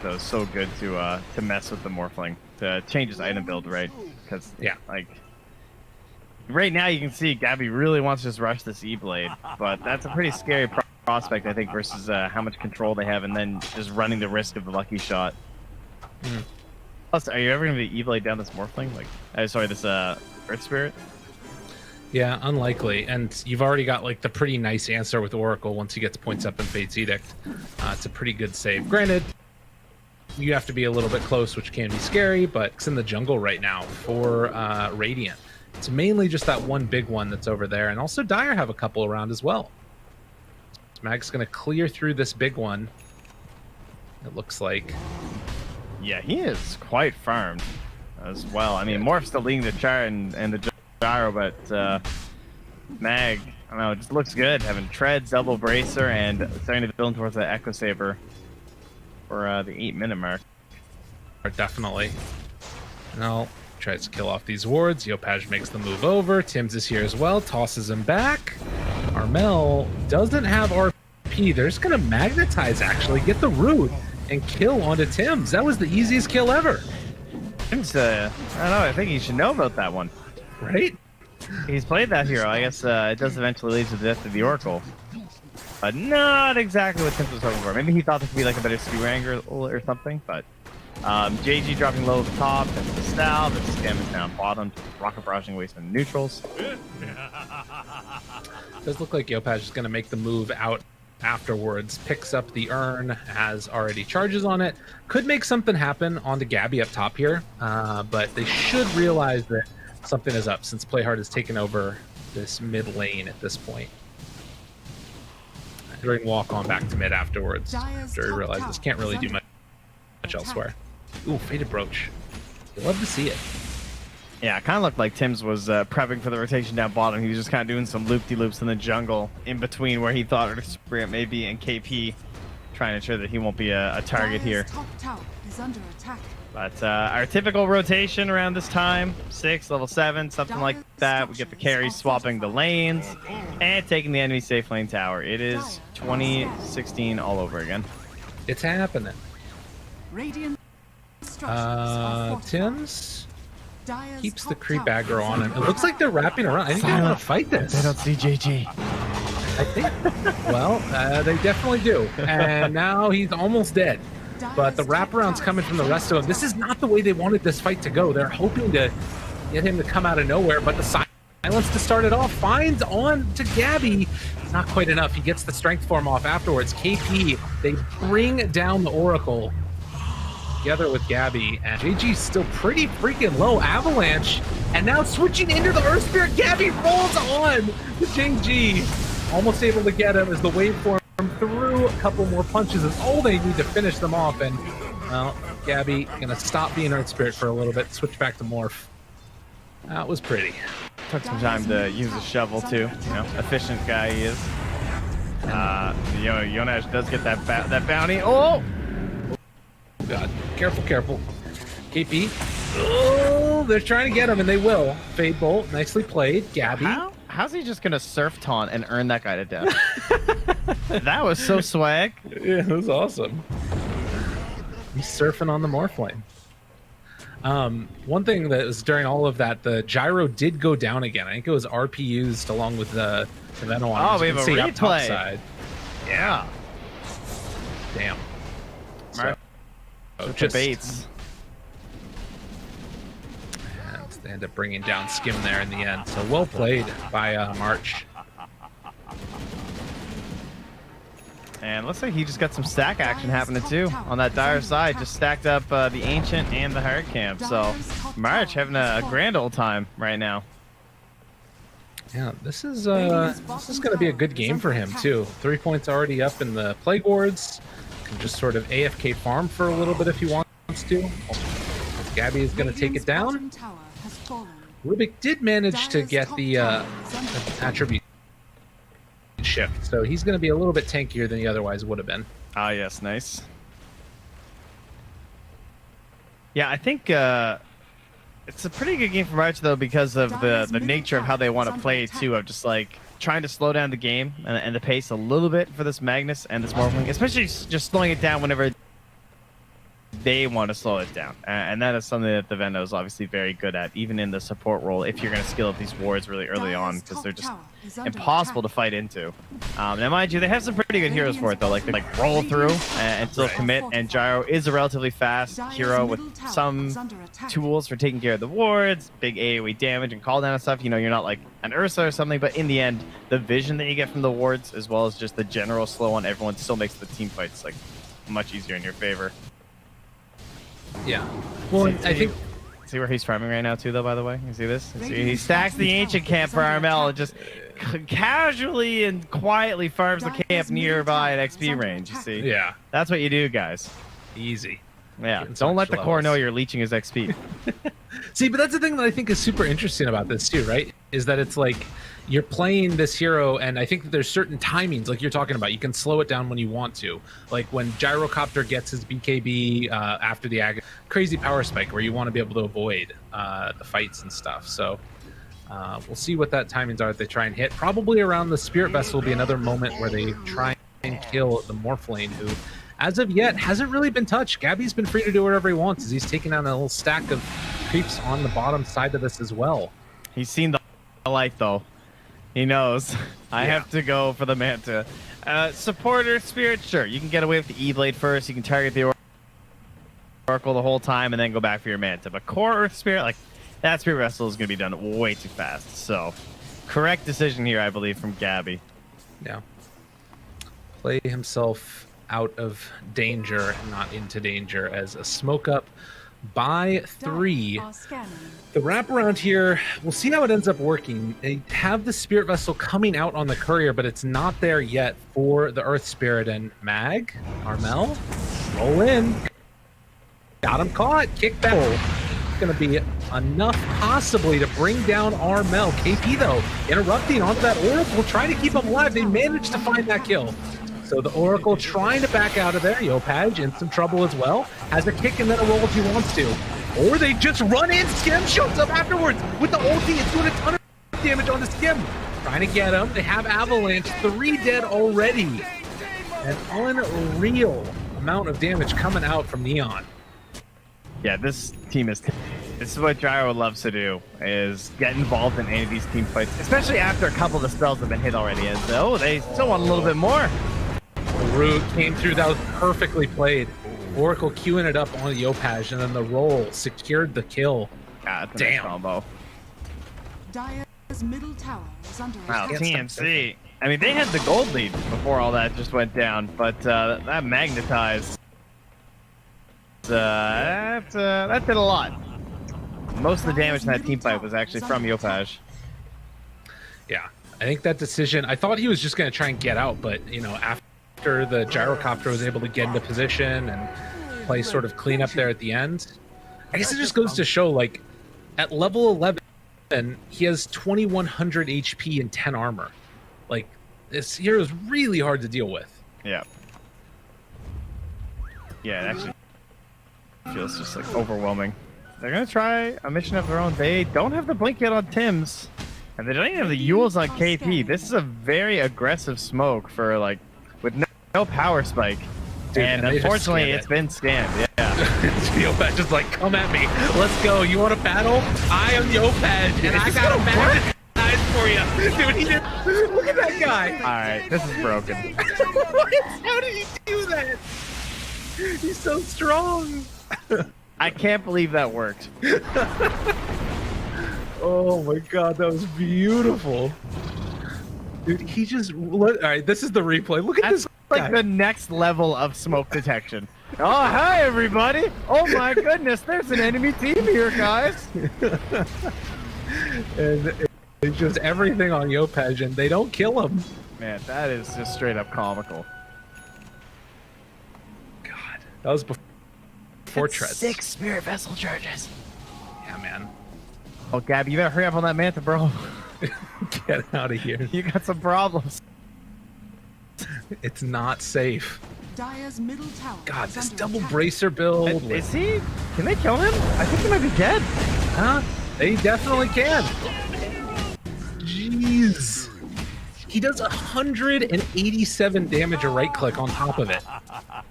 was so good to mess with the Morphling, to change his item build, right? Because right now you can see Gabby really wants to just rush this E-Blade, but that's a pretty scary prospect, I think, versus how much control they have, and then just running the risk of the lucky shot. Plus, are you ever going to be E-Blade down this Morphling? Sorry, this Earth Spirit? Yeah, unlikely. And you've already got the pretty nice answer with Oracle once he gets points up in Fate's Edict. It's a pretty good save. Granted, you have to be a little bit close, which can be scary, but it's in the jungle right now for Radiant. It's mainly just that one big one that's over there, and also Dire have a couple around as well. Mag's going to clear through this big one, it looks like. Yeah, he is quite farmed as well. I mean, Morph's still leading the chart and the gyro, but Mag, I don't know, it just looks good. Having treads, double bracer, and starting to build towards that Echo Saber. for the 8-minute mark. Definitely. Now tries to kill off these wards. Yopaj makes the move over. Tim's is here as well. Tosses him back. Armel doesn't have RP. They're just going to magnetize, actually. Get the root and kill onto Tim's. That was the easiest kill ever. Tim's, I don't know. I think he should know about that one. Right? He's played that hero. I guess it does eventually lead to the death of the Oracle. But not exactly what Tim was hoping for. Maybe he thought this would be like a better speed angle or something, but JG dropping low at the top, and the Stal, the Scam is down bottom, rocket barraging away some neutrals. Does look like Yopaj is going to make the move out afterwards, picks up the urn, has already charges on it, could make something happen onto Gabby up top here, but they should realize that something is up since Playhard has taken over this mid lane at this point. They're going to walk on back to mid afterwards after he realizes this can't really do much elsewhere. Ooh, Faded Brooch. You love to see it. Yeah, it kind of looked like Tim's was prepping for the rotation down bottom. He was just kind of doing some loop-de-loops in the jungle in between where he thought Spirit may be and KP, trying to ensure that he won't be a target here. Top tower is under attack. But our typical rotation around this time, 6, level 7, something like that. We get the carries swapping the lanes and taking the enemy safe lane tower. It is 2016 all over again. It's happening. Radiant Tim's keeps the creep aggro on him. It looks like they're wrapping around. I think they want to fight this. They don't see JG. I think. Well, they definitely do. And now he's almost dead. But the wraparound's coming from the rest of them. This is not the way they wanted this fight to go. They're hoping to get him to come out of nowhere, but the silence to start it off finds on to Gabby. Not quite enough. He gets the strength form off afterwards. KP, they bring down the Oracle together with Gabby, and JG's still pretty freaking low. Avalanche, and now switching into the Earth Spirit. Gabby rolls on to JG. Almost able to get him as the waveform through a couple more punches is all they need to finish them off, and well, Gabby gonna stop being Earth Spirit for a little bit, switch back to Morph. That was pretty. Took some time to use a shovel too, you know, efficient guy he is. Jonas does get that bounty. Oh! God, careful. KP. Oh, they're trying to get him, and they will. Fade Bolt, nicely played. Gabby. How's he just gonna surf taunt and earn that guy to death? That was so swag. Yeah, it was awesome. He's surfing on the Morph lane. One thing that was during all of that, the gyro did go down again. I think it was RP used along with the Venom. Oh, we have a replay. Side. Yeah. Damn. So debates. And they end up bringing down Skim there in the end. So well played by March. And looks like he just got some stack action happening too on that Dire side. Just stacked up the Ancient and the Hard Camp. So March having a grand old time right now. Yeah, this is going to be a good game for him too. 3 points already up in the Plague Wards. Can just sort of AFK farm for a little bit if he wants to. Gabby is going to take it down. Rubik did manage to get the attribute shift, so he's going to be a little bit tankier than he otherwise would have been. Ah, yes, nice. Yeah, I think it's a pretty good game for March though because of the nature of how they want to play too, of just like trying to slow down the game and the pace a little bit for this Magnus and this Morphling, especially just slowing it down whenever they want to slow it down. And that is something that the Vendo is obviously very good at, even in the support role, if you're going to skill up these wards really early on, because they're just impossible to fight into. Now, mind you, they have some pretty good heroes for it, though, like roll through and still commit, and Gyro is a relatively fast hero with some tools for taking care of the wards, big AoE damage and call down and stuff. You know, you're not like an Ursa or something, but in the end, the vision that you get from the wards, as well as just the general slow on everyone, still makes the team fights like much easier in your favor. Yeah. Well, I think... See where he's farming right now, too, though, by the way? You see this? See, he stacks the Ancient Camp for Armel and just casually and quietly farms the camp nearby at XP range, you see? Yeah. That's what you do, guys. Easy. Yeah. Don't let the core know you're leeching his XP. See, but that's the thing that I think is super interesting about this too, right? Is that it's like you're playing this hero, and I think that there's certain timings, like you're talking about. You can slow it down when you want to, like when Gyrocopter gets his BKB after the crazy power spike, where you want to be able to avoid the fights and stuff. So we'll see what that timings are that they try and hit. Probably around the Spirit Vessel will be another moment where they try and kill the Morphlane, who, as of yet, hasn't really been touched. Gabby's been free to do whatever he wants, as he's taking down a little stack of creeps on the bottom side of this as well. He's seen the light, though. He knows. I have to go for the Manta. Supporter Spirit, sure. You can get away with the E-Blade first. You can target the Oracle the whole time and then go back for your Manta. But core Earth Spirit, like, that Spirit Vessel is going to be done way too fast. So, correct decision here, I believe, from Gabby. Yeah. Play himself out of danger and not into danger as a smoke up by 3. The wraparound here, we'll see how it ends up working. They have the Spirit Vessel coming out on the courier, but it's not there yet for the Earth Spirit. And Mag, Armel, roll in. Got him caught. Kick back. It's going to be enough possibly to bring down Armel. KP, though, interrupting onto that Oracle, trying to keep him alive. They managed to find that kill. So the Oracle trying to back out of there. Yopaj in some trouble as well. Has a kick and then a roll if he wants to. Or they just run in. Skim shows up afterwards with the ulti. It's doing a ton of damage on the Skim. Trying to get him. They have Avalanche. 3 dead already. An unreal amount of damage coming out from Neon. Yeah, this team is... This is what Gyro loves to do, is get involved in any of these team fights, especially after a couple of the spells have been hit already. As though they still want a little bit more. Root came through. That was perfectly played. Oracle queuing it up on Yopaj, and then the roll secured the kill. God, that's a nice combo. Dire's middle tower is under Wow, attack. TNC. I mean, they had the gold lead before all that just went down, but that magnetized. That did a lot. Most of the damage in that team fight was actually from Yopaj. Yeah, I think that decision, I thought he was just going to try and get out, but, you know, after the Gyrocopter was able to get into position and play sort of clean up there at the end, I guess it just goes to show, like, at level 11, he has 2100 HP and 10 armor. Like, this hero is really hard to deal with. Yeah. Yeah, it actually feels just, like, overwhelming. They're going to try a mission of their own. They don't have the blink yet on Tim's, and they don't even have the Yules on KP. This is a very aggressive smoke for, like, with no power spike. Dude, and unfortunately, it's been scanned. Yeah. Yopaj is like, come at me. Let's go. You want to battle? I am Yopaj, and I got a magnetize for you. Dude, he did. Look at that guy. All right, this is broken. How did he do that? He's so strong. I can't believe that worked. Oh my god, that was beautiful. Dude, he just... All right, this is the replay. Look at this like guy. the next level of smoke detection. Oh, hi, everybody. Oh, my goodness. There's an enemy team here, guys. And it's just everything on Yopaj, and they don't kill him. Man, that is just straight up comical. God, that was before Treads. 6 Spirit Vessel charges. Yeah, man. Oh, Gabby, you better hurry up on that Manta, bro. Get out of here. You got some problems. It's not safe. Dire's middle tower. God, is this under double attack. bracer build. Is he? Can they kill him? I think he might be dead. Huh? They definitely can. Jeez. He does 187 damage a right click on top of it.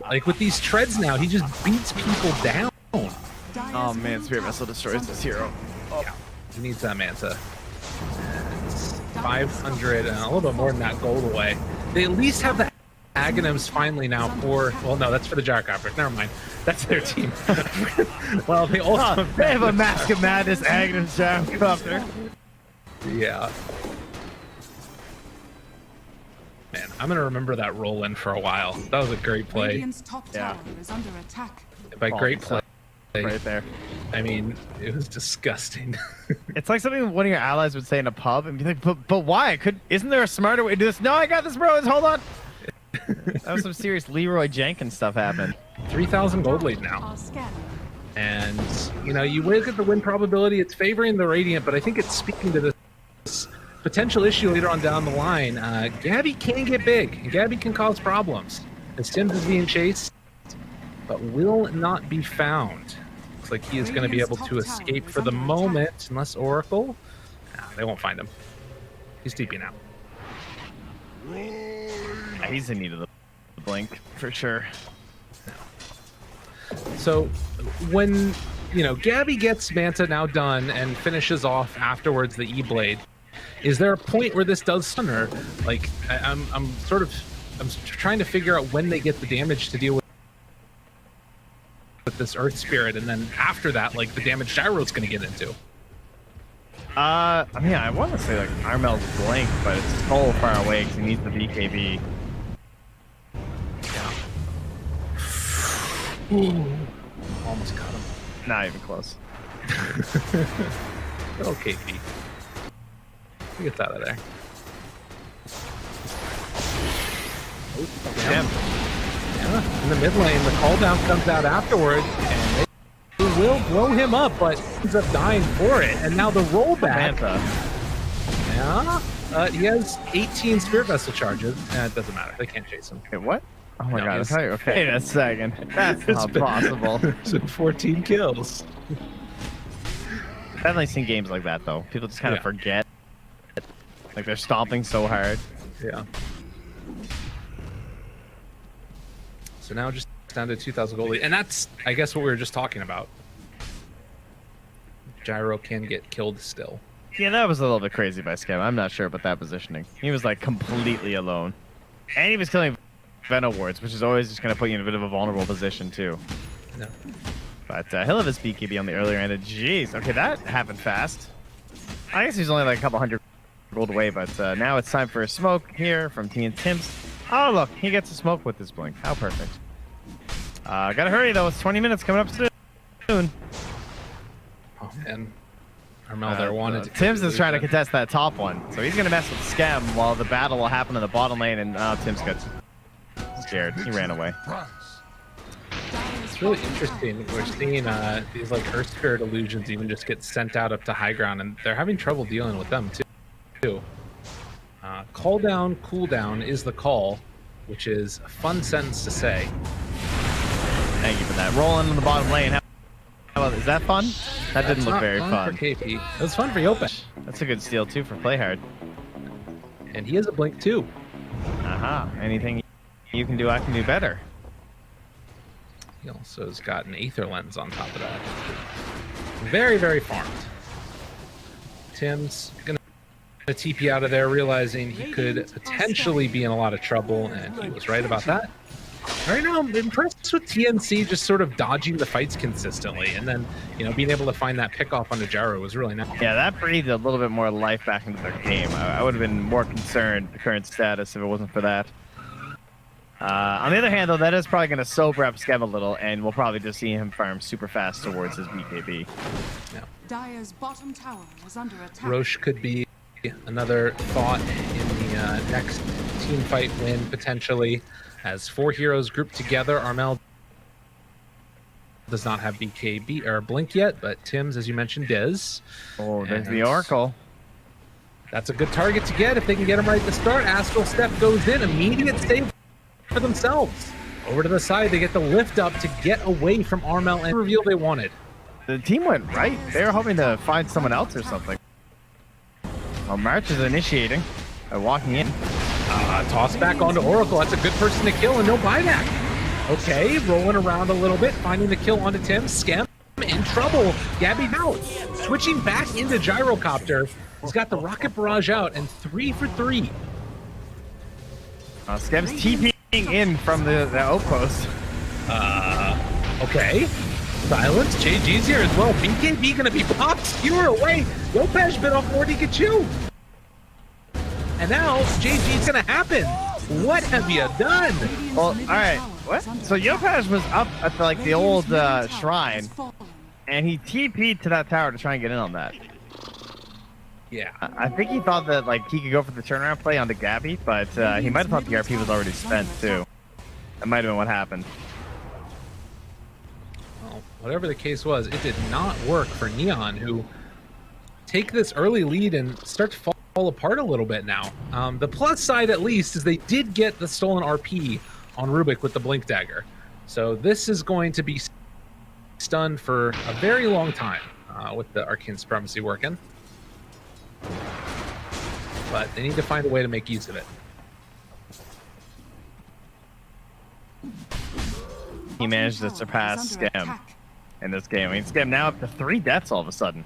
Like with these treads now, he just beats people down. Oh man, Spirit Vessel destroys this hero. Oh. Yeah, he needs that Manta. 500 and a little bit more than that gold away. They at least have the Aghanims finally now for... Well, no, that's for the Gyrocopter. Never mind. That's their team. Well, they also they have a Mask of Madness Aghanims Gyrocopter. Yeah. Man, I'm going to remember that roll-in for a while. That was a great play. Radiant's top tower is under attack. By great play, right there. I mean, it was disgusting. It's like something one of your allies would say in a pub and be like, but why? Isn't there a smarter way to do this? No, I got this, bros. Hold on. That was some serious Leroy Jenkins stuff happened. 3,000 gold lead now. Are scanning. And, you know, you look at the win probability, it's favoring the Radiant, but I think it's speaking to this potential issue later on down the line. Gabby can get big, and Gabby can cause problems. As Tims is being chased, but will not be found. Looks like he is going to be able to escape for the moment, unless Oracle. Nah, they won't find him. He's TPing out. Yeah, he's in need of the blink, for sure. So when, you know, Gabby gets Manta now done and finishes off afterwards the E-Blade, is there a point where this does stun her? Like, I'm trying to figure out when they get the damage to deal with this Earth Spirit, and then after that, like, the damage Gyro's going to get into. I mean, I want to say, like, Armel's blink, but it's so far away because he needs the BKB. Ooh, almost got him. Not even close. Okay, Pete. Get out of there. Oh, yeah. In the mid lane, the call down comes out afterwards, and they will blow him up, but ends up dying for it. And now the rollback. Yeah. He has 18 Spirit Vessel charges. It doesn't matter. They can't chase him. Okay, what? Oh my god, okay, wait a second. That's not possible. It's been 14 kills. I've definitely seen games like that, though. People just kind of forget. Like, they're stomping so hard. Yeah. So now just down to 2,000 gold. And that's, I guess, what we were just talking about. Gyro can get killed still. Yeah, that was a little bit crazy by Scam. I'm not sure about that positioning. He was, like, completely alone. And he was killing Venom wards, which is always just going to put you in a bit of a vulnerable position, too. No. But he'll have his BKB on the earlier end. Jeez, okay, that happened fast. I guess he's only like a couple hundred gold away, but now it's time for a smoke here from TNC. Oh, look, he gets a smoke with this blink. How perfect. Gotta hurry, though. It's 20 minutes coming up soon. Oh, man. Armel there wanted to... Tims is trying to contest that top one, so he's going to mess with Scam while the battle will happen in the bottom lane, and Tims gets scared. He ran away. It's really interesting. We're seeing these like Earth Spirit illusions even just get sent out up to high ground, and they're having trouble dealing with them too. Call down, cool down is the call, which is a fun sentence to say. Thank you for that. Rolling in the bottom lane. Is that fun? That didn't look very fun. For KP. It was fun for Yopesh. That's a good steal too for Playhard. And he has a blink too. Anything you can do, I can do better. He also has got an Aether Lens on top of that. Very, very farmed. Tim's gonna TP out of there, realizing he could potentially be in a lot of trouble, and he was right about that. Right now, I'm impressed with TNC just sort of dodging the fights consistently, and then, you know, being able to find that pickoff on the Gyro was really nice. Yeah, that breathed a little bit more life back into their game. I would have been more concerned the current status if it wasn't for that. On the other hand, though, that is probably going to sober up Skev a little, and we'll probably just see him farm super fast towards his BKB. Yeah. Dire's bottom tower is under attack. Roche could be another thought in the next team fight win, potentially. As 4 heroes grouped together, Armel does not have BKB or Blink yet, but Tims, as you mentioned, does. Oh, there's the Oracle. That's a good target to get if they can get him right at the start. Astral Step goes in, immediate save for themselves. Over to the side, they get the lift up to get away from Armel and reveal they wanted. The team went right. They were hoping to find someone else or something. Well, March is initiating by walking in. Toss back onto Oracle. That's a good person to kill and no buyback. Okay, rolling around a little bit, finding the kill onto Tim. Scam in trouble. Gabby out. Switching back into Gyrocopter. He's got the Rocket Barrage out and 3 for 3. Scam's TPing in from the outpost. Okay. Silence. JG's here as well. BKB gonna be popped. Skewer away. Yopesh bit off more Pikachu. And now JG's gonna happen. What have you done? Well, all right. What? So Yopesh was up at the old shrine, and he TP'd to that tower to try and get in on that. Yeah. I think he thought that he could go for the turnaround play onto Gabby, but he might have thought the RP was already spent too. That might have been what happened. Well, Well, whatever the case was, it did not work for Neon, who take this early lead and start to fall apart a little bit now. The plus side, at least, is they did get the stolen RP on Rubik with the Blink Dagger. So this is going to be stunned for a very long time with the Arcane Supremacy working. But they need to find a way to make use of it. He managed to surpass Scam in this game. I mean, Scam now up to 3 deaths all of a sudden.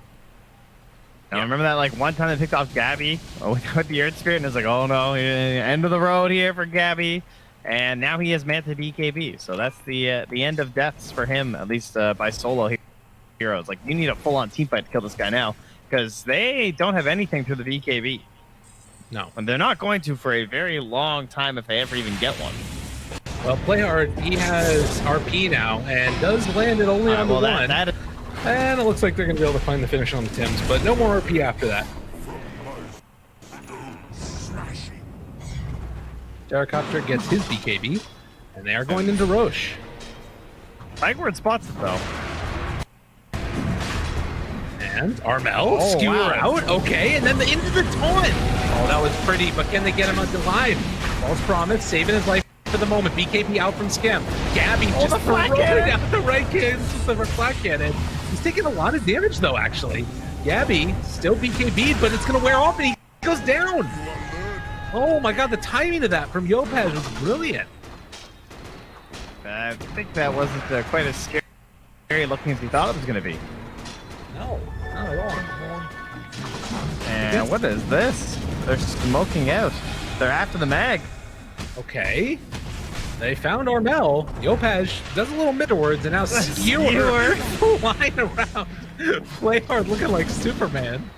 Now, remember that like one time they picked off Gabby with the Earth Spirit, and it's like, oh no, end of the road here for Gabby. And now he has Manta BKB, so that's the end of deaths for him, at least by solo heroes. Like, you need a full-on team fight to kill this guy now, because they don't have anything through the BKB. No. And they're not going to for a very long time if they ever even get one. Well, Playhard, he has RP now, and does land it only on the one. And it looks like they're going to be able to find the finish on the Tims, but no more RP after that. Gyrocopter gets his BKB, and they are going into Roche. Backward spots it, though. And Armel, skewer out. Okay, and then into the taunt. Oh, that was pretty, but can they get him alive? False promise, saving his life for the moment. BKB out from Scam. Gabby just throwing out the right cannon with the flat cannon. He's taking a lot of damage, though, actually. Gabby still BKB'd, but it's going to wear off, and he goes down. Oh my god, the timing of that from Yopaj was brilliant. I think that wasn't quite as scary looking as we thought it was going to be. No, not at all. And what is this? They're smoking out. They're after the mag. Okay. They found Armel. Yopaj does a little midwards, and now Skewer flying around. Playhard looking like Superman.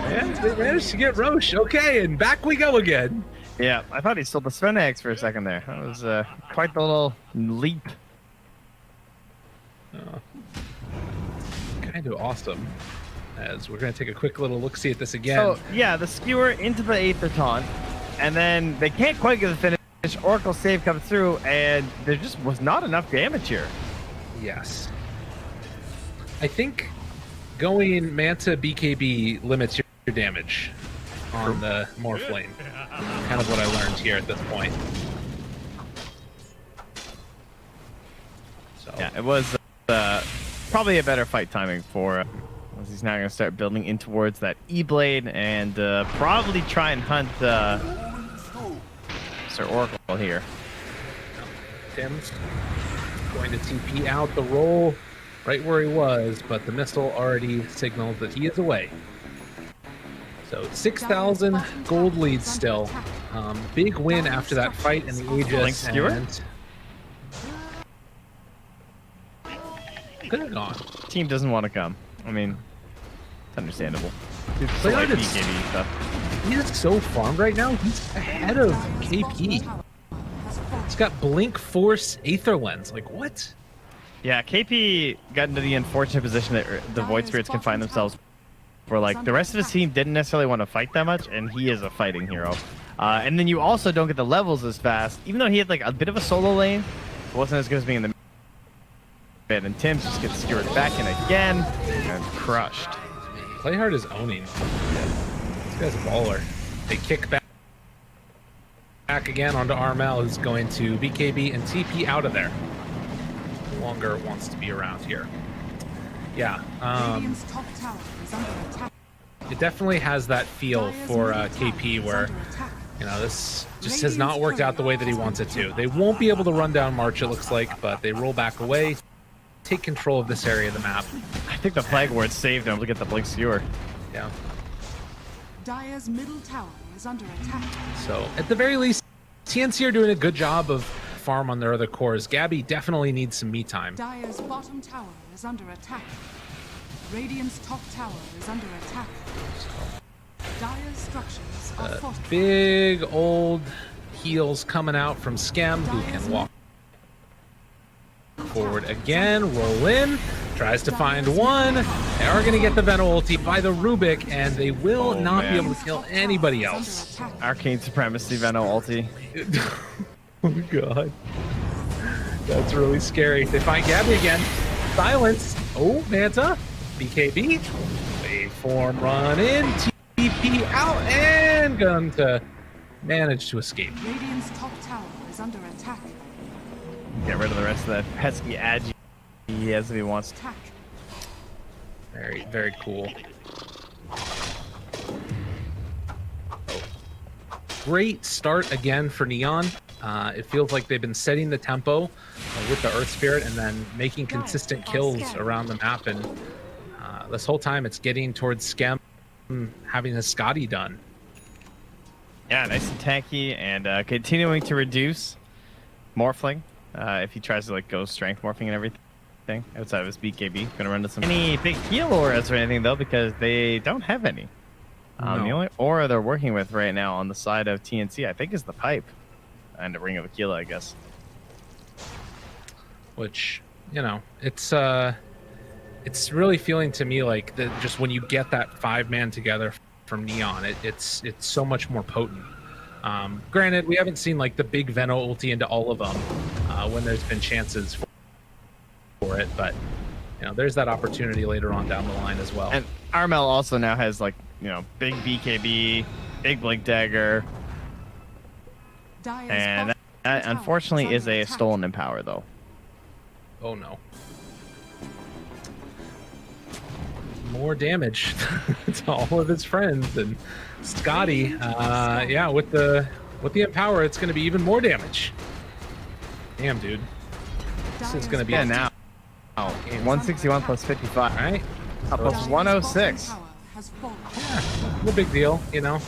And they managed to get Roche. Okay, and back we go again. Yeah, I thought he stole the Svenax for a second there. That was quite the little leap. Kind of awesome. As we're going to take a quick little look-see at this again. So, yeah, the Skewer into the Aether Taunt, and then they can't quite get the finish. Oracle save comes through, and there just was not enough damage here. Yes. I think going Manta BKB limits your damage on the Morph lane. Kind of what I learned here at this point. So. Yeah, it was probably a better fight timing for as he's now going to start building in towards that E-Blade and probably try and hunt Sir Oracle here. Tim's going to TP out the roll right where he was, but the missile already signaled that he is away. So 6,000 gold lead still. Big win after that fight in the Aegis. Could have gone. Team doesn't want to come. I mean, it's understandable. He is so farmed right now. He's ahead of KP. He's got Blink, Force, Aether Lens. Like, what? Yeah, KP got into the unfortunate position that the Void Spirits can find themselves where, like, the rest of his team didn't necessarily want to fight that much, and he is a fighting hero. And then you also don't get the levels as fast. Even though he had, like, a bit of a solo lane, it wasn't as good as being in the mid. And Tim just gets skewered back in again and crushed. Playhard is owning. This guy's a baller. They kick back again onto Armel, who's going to BKB and TP out of there. No longer wants to be around here. Yeah. It definitely has that feel for KP where, you know, this just has not worked out the way that he wants it to. They won't be able to run down March, it looks like, but they roll back away, take control of this area of the map. I think the flag ward saved him. Look at the Blink Skewer. Yeah. Dire's middle tower is under attack. So, at the very least, TNC are doing a good job of farm on their other cores. Gabby definitely needs some me time. Dire's bottom tower is under attack. Radiant's top tower is under attack. Dire's structures are fortified. Big old heals coming out from Scam, who can walk forward again, roll in, tries to find one. They are going to get the Venom ulti by the Rubik, and they will not be able to kill anybody else. Arcane Supremacy Venom ulti. Oh god. That's really scary. They find Gabby again. Silence. Oh, Manta. BKB. Waveform run in. TP out and going to manage to escape. Radiant's top tower is under attack. Get rid of the rest of that pesky agi he has if he wants. Attack. Very, very cool. Great start again for Neon. It feels like they've been setting the tempo with the Earth Spirit and then making consistent kills around the map. And this whole time it's getting towards Skem having his Scotty done. Yeah, nice and tanky and continuing to reduce Morphling. If he tries to like go strength morphing and everything outside of his BKB. Gonna run to some any big heal auras or anything though because they don't have any. No. The only aura they're working with right now on the side of TNC, I think, is the pipe and the Ring of Aquila, I guess. Which, you know, it's really feeling to me like that. Just when you get that 5-man together from Neon, it's so much more potent. Granted, we haven't seen like the big Veno ulti into all of them when there's been chances for it, but you know, there's that opportunity later on down the line as well. And Armel also now has like, you know, big BKB, big Blink Dagger, and that unfortunately is a stolen Empower though. Oh no. More damage to all of his friends, and Scotty, yeah, with the Empower, it's going to be even more damage. Damn, dude, this is going to be now. 161 plus 55, all right? Plus 106. Yeah, no big deal, you know.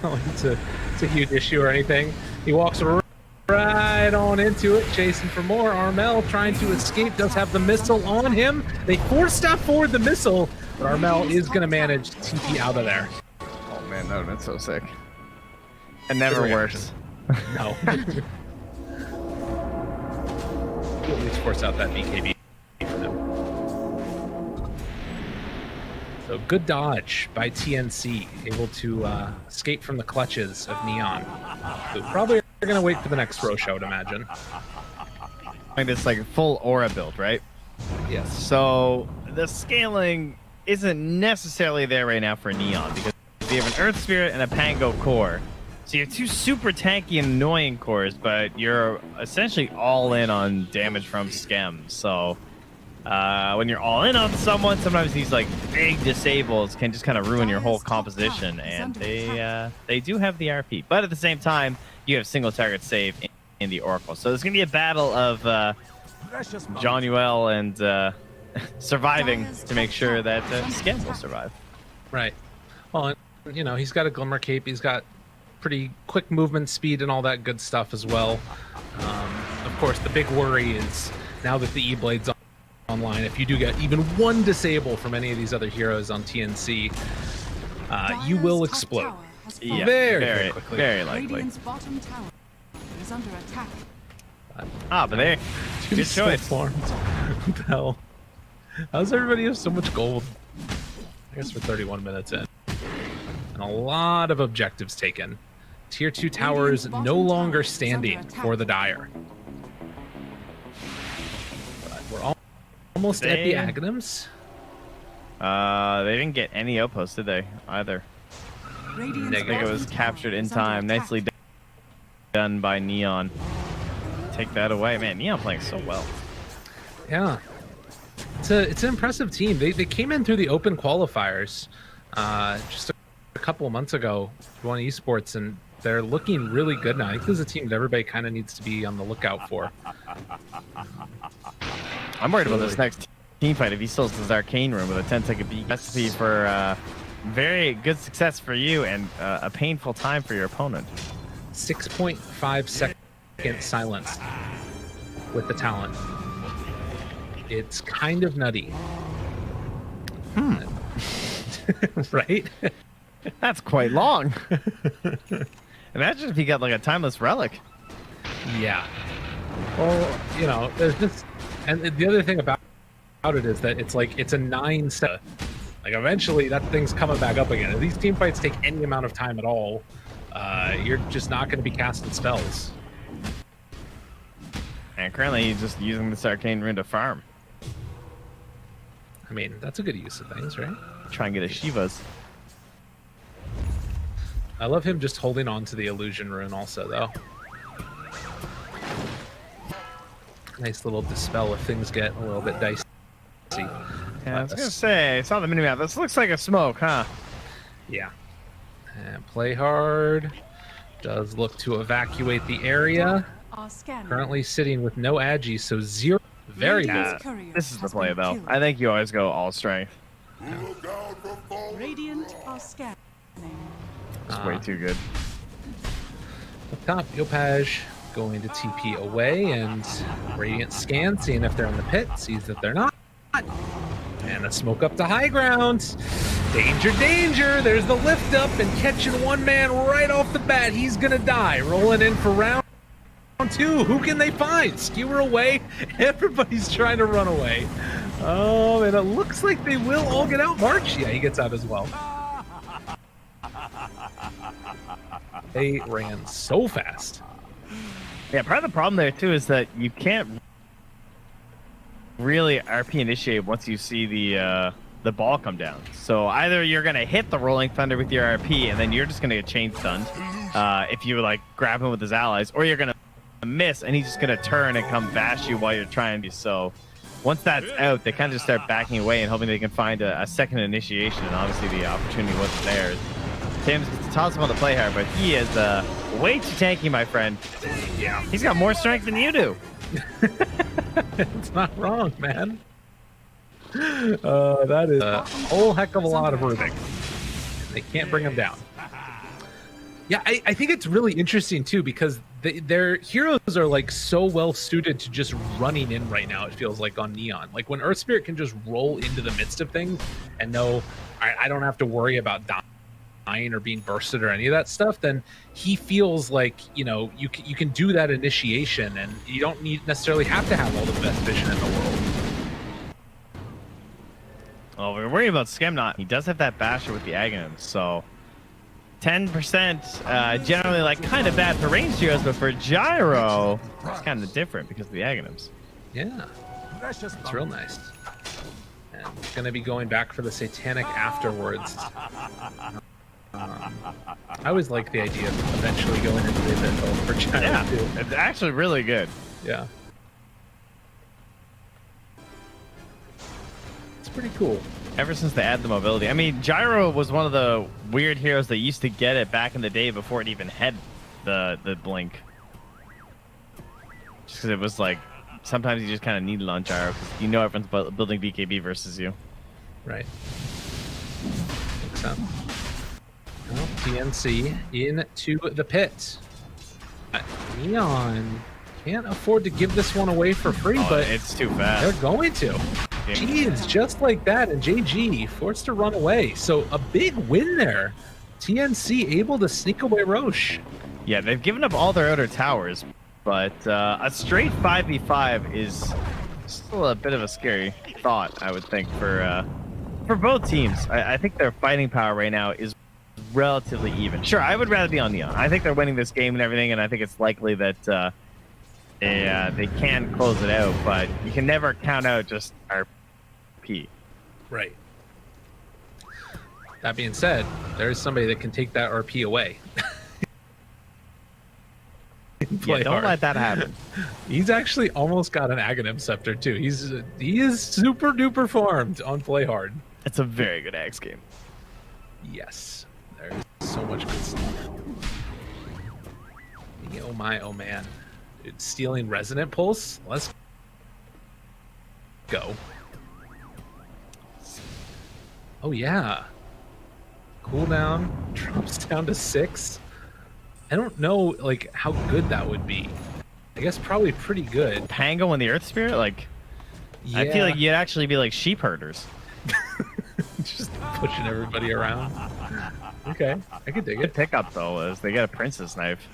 It's a huge issue or anything. He walks right on into it, chasing for more. Armel trying to escape, does have the missile on him. They force-step forward the missile, but Armel is going to manage to TP out of there. Oh man, no, that's so sick. It never works. No. At least force out that BKB for them. So good dodge by TNC, able to escape from the clutches of Neon. So probably are going to wait for the next Rosh, I would imagine. Like this like full aura build, right? Yes. So the scaling isn't necessarily there right now for Neon because you have an Earth Spirit and a Pango core. So you have two super tanky and annoying cores, but you're essentially all in on damage from Skem. So when you're all in on someone, sometimes these like big disables can just kind of ruin your whole composition, and they do have the RP. But at the same time, you have single target save in the Oracle. So there's going to be a battle of Johnuel and surviving to make sure that Skem will survive. Right. Well, you know, he's got a Glimmer Cape. He's got pretty quick movement speed and all that good stuff as well. Of course, the big worry is now that the E-Blade's online, if you do get even one disable from any of these other heroes on TNC, you will explode. Yeah, very quickly. Very likely. Radiant's bottom tower is under attack. But there, good choice. What the hell? How's everybody have so much gold? I guess we're 31 minutes in. And a lot of objectives taken. Tier 2 towers no longer standing for the Dire. But we're almost at the Aghanims. They didn't get any outposts, did they? Either. I think it was captured in time. Nicely done by Neon. Take that away. Man, Neon playing so well. Yeah. It's an impressive team. They came in through the open qualifiers just a couple of months ago, won esports, and they're looking really good now. I think this is a team that everybody kind of needs to be on the lookout for. I'm worried about this next team fight if he still has his arcane room with a 10-second beat recipe for very good success for you and a painful time for your opponent. 6.5 second silence with the talent. It's kind of nutty. Right? That's quite long. Imagine if he got like a timeless relic. Yeah. Well, you know, there's just, and the other thing about it is that it's like it's a 9 set. Like eventually that thing's coming back up again. If these team fights take any amount of time at all, you're just not going to be casting spells. And currently he's just using this arcane rune to farm. I mean, that's a good use of things, right? Try and get a Shivas. I love him just holding on to the illusion rune also, though. Nice little dispel if things get a little bit dicey. Yeah, I was gonna say, I saw the minimap. This looks like a smoke, huh? Yeah. And play hard. Does look to evacuate the area. Currently sitting with no agi, so 0. Very good. This is the play, though. I think you always go all strength. Radiant are scanning. It's way too good. Up top, Yopaj going to TP away, and Radiant scan, seeing if they're in the pit, sees that they're not. And a smoke up to high ground. Danger, danger! There's the lift up and catching one man right off the bat. He's gonna die. Rolling in for round 2. Who can they find? Skewer away. Everybody's trying to run away. Oh, and it looks like they will all get out. March, yeah, he gets out as well. They ran so fast. Yeah, part of the problem there too is that you can't really RP initiate once you see the ball come down. So either you're gonna hit the Rolling Thunder with your RP, and then you're just gonna get chain stunned if you like grab him with his allies, or you're gonna miss and he's just gonna turn and come bash you while you're trying to. So once that's out, they kind of just start backing away and hoping they can find a second initiation. And obviously the opportunity wasn't there. Tim's toss him on the play hard, but he is way too tanky, my friend. Yeah, he's got more strength than you do. It's not wrong, man. That is a whole heck of a lot of rooting. They can't bring him down. Yeah, I think it's really interesting too, because their heroes are like so well suited to just running in right now. It feels like on Neon, like when Earth Spirit can just roll into the midst of things and know I don't have to worry about dying or being bursted or any of that stuff, then he feels like, you know, you can do that initiation and you don't necessarily have to have all the best vision in the world. Well, we're worried about Skemnot. He does have that basher with the Aghanim, so 10% generally like kind of bad for ranged heroes, but for Gyro it's kind of different because of the Aghanims. Yeah, it's real nice. And it's going to be going back for the Satanic afterwards. I always like the idea of eventually going into the event for Gyro. Yeah, too. It's actually really good. Yeah, it's pretty cool. Ever since they added the mobility. I mean, Gyro was one of the weird heroes that used to get it back in the day before it even had the blink. Just because it was like, sometimes you just kind of need it on Gyro because you know everyone's building BKB versus you. Right. Makes sense. Well, TNC into the pit. Neon can't afford to give this one away for free, but it's too fast. They're going to. Jeez, just like that, and JG forced to run away. So a big win there. TNC able to sneak away Roche. Yeah, they've given up all their outer towers, but a straight 5v5 is still a bit of a scary thought, I would think, for both teams. I think their fighting power right now is relatively even. Sure, I would rather be on Neon. I think they're winning this game and everything, and I think it's likely that they can close it out, but you can never count out just RP. Right. That being said, there is somebody that can take that RP away. Yeah, don't let that happen. He's actually almost got an Aghanim Scepter too. He is super duper farmed on Play Hard. It's a very good Axe game. Yes, there's so much good stuff. Oh my, oh man. Dude, stealing Resonant Pulse? Let's go. Oh yeah. Cooldown drops down to 6. I don't know like how good that would be. I guess probably pretty good. Pango and the Earth Spirit? Like, yeah. I feel like you'd actually be like sheep herders. Just pushing everybody around. Okay, I could dig it. Good pickup though is they get a Princess Knife.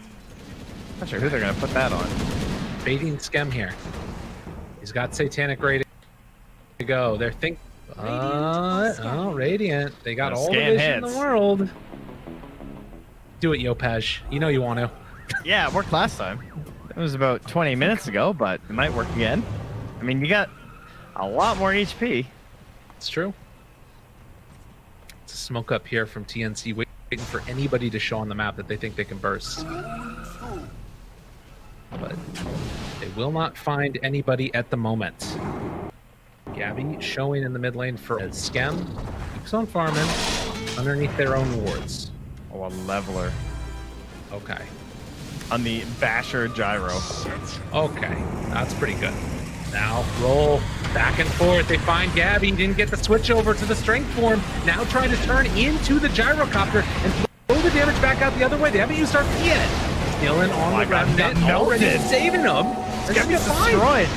Not sure who they're gonna put that on. Baiting Skem here. He's got Satanic ready to go. They're Radiant. They got all the vision in the world. Do it, Yopaj. You know you want to. Yeah, it worked last time. It was about 20 minutes ago, but it might work again. I mean, you got a lot more HP. It's true. It's a smoke up here from TNC, waiting for anybody to show on the map that they think they can burst. But they will not find anybody at the moment. Gabby showing in the mid lane for a Skem. Keeps on farming underneath their own wards. Oh, a leveler. Okay. On the Basher gyro. Okay, that's pretty good. Now roll back and forth. They find Gabby. Didn't get the switch over to the strength form. Now trying to turn into the gyrocopter and throw the damage back out the other way. They haven't used RP yet. Dylan on the remnant, already saving them. Gabby's destroyed.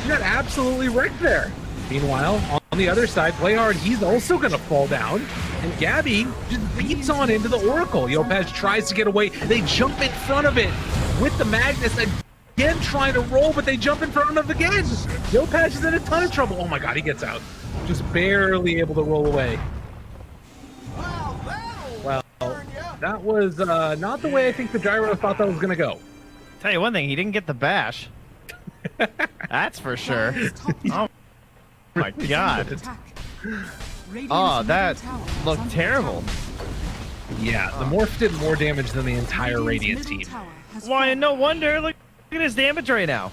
He got absolutely wrecked there. Meanwhile, on the other side, Play Hard, he's also going to fall down. And Gabby just beats on into the Oracle. Yopaj tries to get away. They jump in front of it with the Magnus again trying to roll, but they jump in front of it again. Yopaj is in a ton of trouble. Oh my god, he gets out. Just barely able to roll away. Well, that was not the way I think the gyro thought that was going to go. Tell you one thing, he didn't get the bash. That's for sure. Oh my god. Oh, that looked terrible. Yeah, the Morph did more damage than the entire Radiant team. Why, no wonder. Look at his damage right now.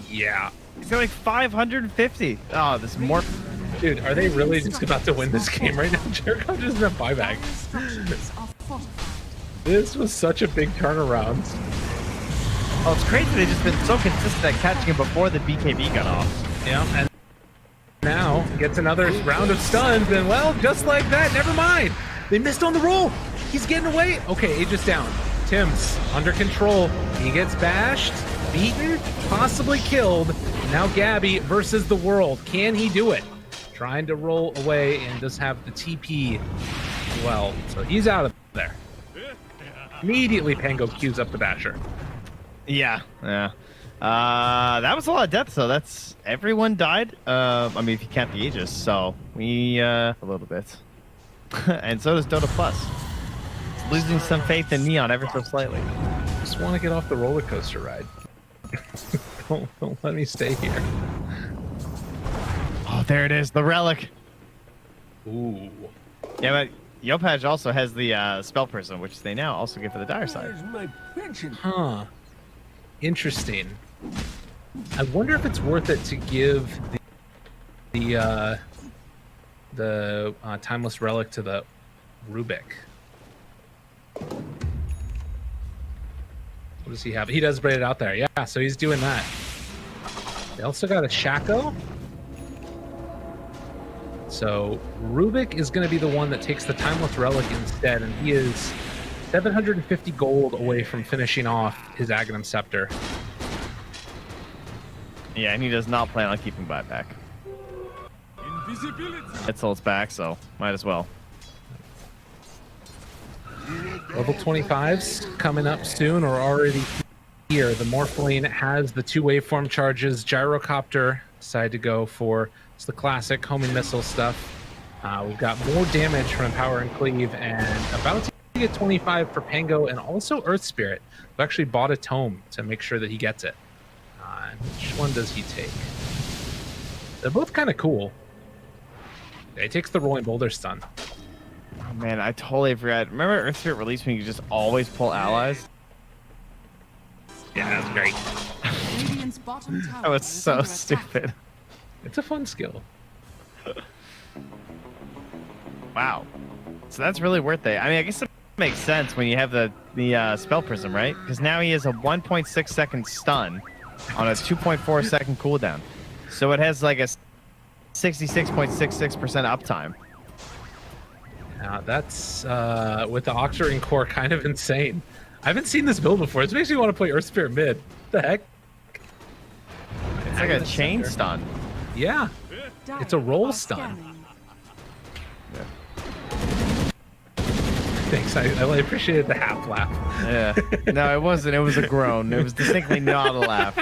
Yeah. He's got like 550. Oh, this Morph. Dude, are they really just about to win this game right now? Jericho just in a buyback. This was such a big turnaround. Oh, it's crazy they've just been so consistent at catching him before the BKB got off. Yeah, and now gets another round of stuns, and well, just like that, never mind. They missed on the roll. He's getting away. Okay, Aegis down. Tim's under control. He gets bashed, beaten, possibly killed. Now Gabby versus the world. Can he do it? Trying to roll away and does have the TP as well. So he's out of there. Immediately Pango queues up the Basher. Yeah. That was a lot of deaths, though. That's everyone died. I mean, if you count the Aegis, so we a little bit, and so does DOTA Plus. It's losing some faith in Neon ever so slightly. Just want to get off the roller coaster ride. don't let me stay here. Oh, there it is, the relic. Ooh. Yeah, but Yopaj also has the Spell Prism, which they now also get for the dire side. Huh. Interesting. I wonder if it's worth it to give the Timeless Relic to the Rubik. What does he have? He does braid it out there. Yeah, so he's doing that. They also got a Shaco. So Rubik is going to be the one that takes the Timeless Relic instead, and he is 750 gold away from finishing off his Aghanim Scepter. Yeah, and he does not plan on keeping buyback. It's all back, so might as well. Level 25s coming up soon or already here. The Morphling has the 2 waveform charges. Gyrocopter decided to go for the classic homing missile stuff. We've got more damage from Empower and Cleave and about to get 25 for Pango and also Earth Spirit, who actually bought a tome to make sure that he gets it. Which one does he take? They're both kind of cool. He takes the Rolling Boulder stun. Oh, man, I totally forgot. Remember Earth Spirit release when you could just always pull allies? Yeah, that's great. That was so stupid. It's a fun skill. Wow. So that's really worth it. I mean, I guess it makes sense when you have the Spell Prism, right? Because now he has a 1.6 second stun on a 2.4 second cooldown. So it has like a 66.66% uptime. That's, with the Octarine Core, kind of insane. I haven't seen this build before. This makes me want to play Earth Spirit mid. What the heck? It's like a chain stun. Yeah. It's a roll stun. Yeah. Thanks. I appreciated the half laugh. Yeah. No, it wasn't. It was a groan. It was distinctly not a laugh.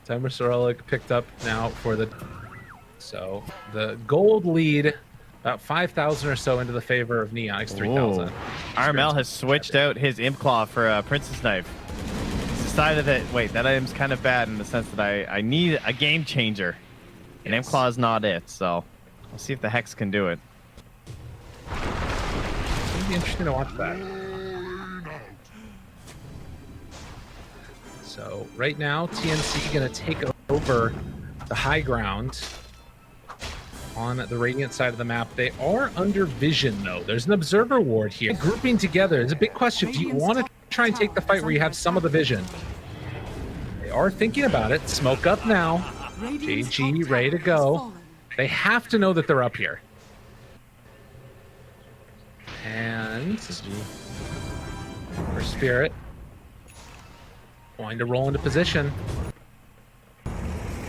Timeless Relic picked up now for the... So the gold lead About 5,000 or so into the favor of Neonix 3,000. Armel has switched out his Imp Claw for a Princess Knife. He's decided that, wait, that item's kind of bad in the sense that I need a game changer. And Imp Claw is not it, so we'll see if the Hex can do it. It'll be interesting to watch that. So right now, TNC going to take over the high ground on the Radiant side of the map. They are under vision, though. There's an observer ward here. Grouping together is a big question. Do you want to try and take the fight where you have some of the vision? They are thinking about it. Smoke up now. JG ready to go. They have to know that they're up here. And for Spirit going to roll into position.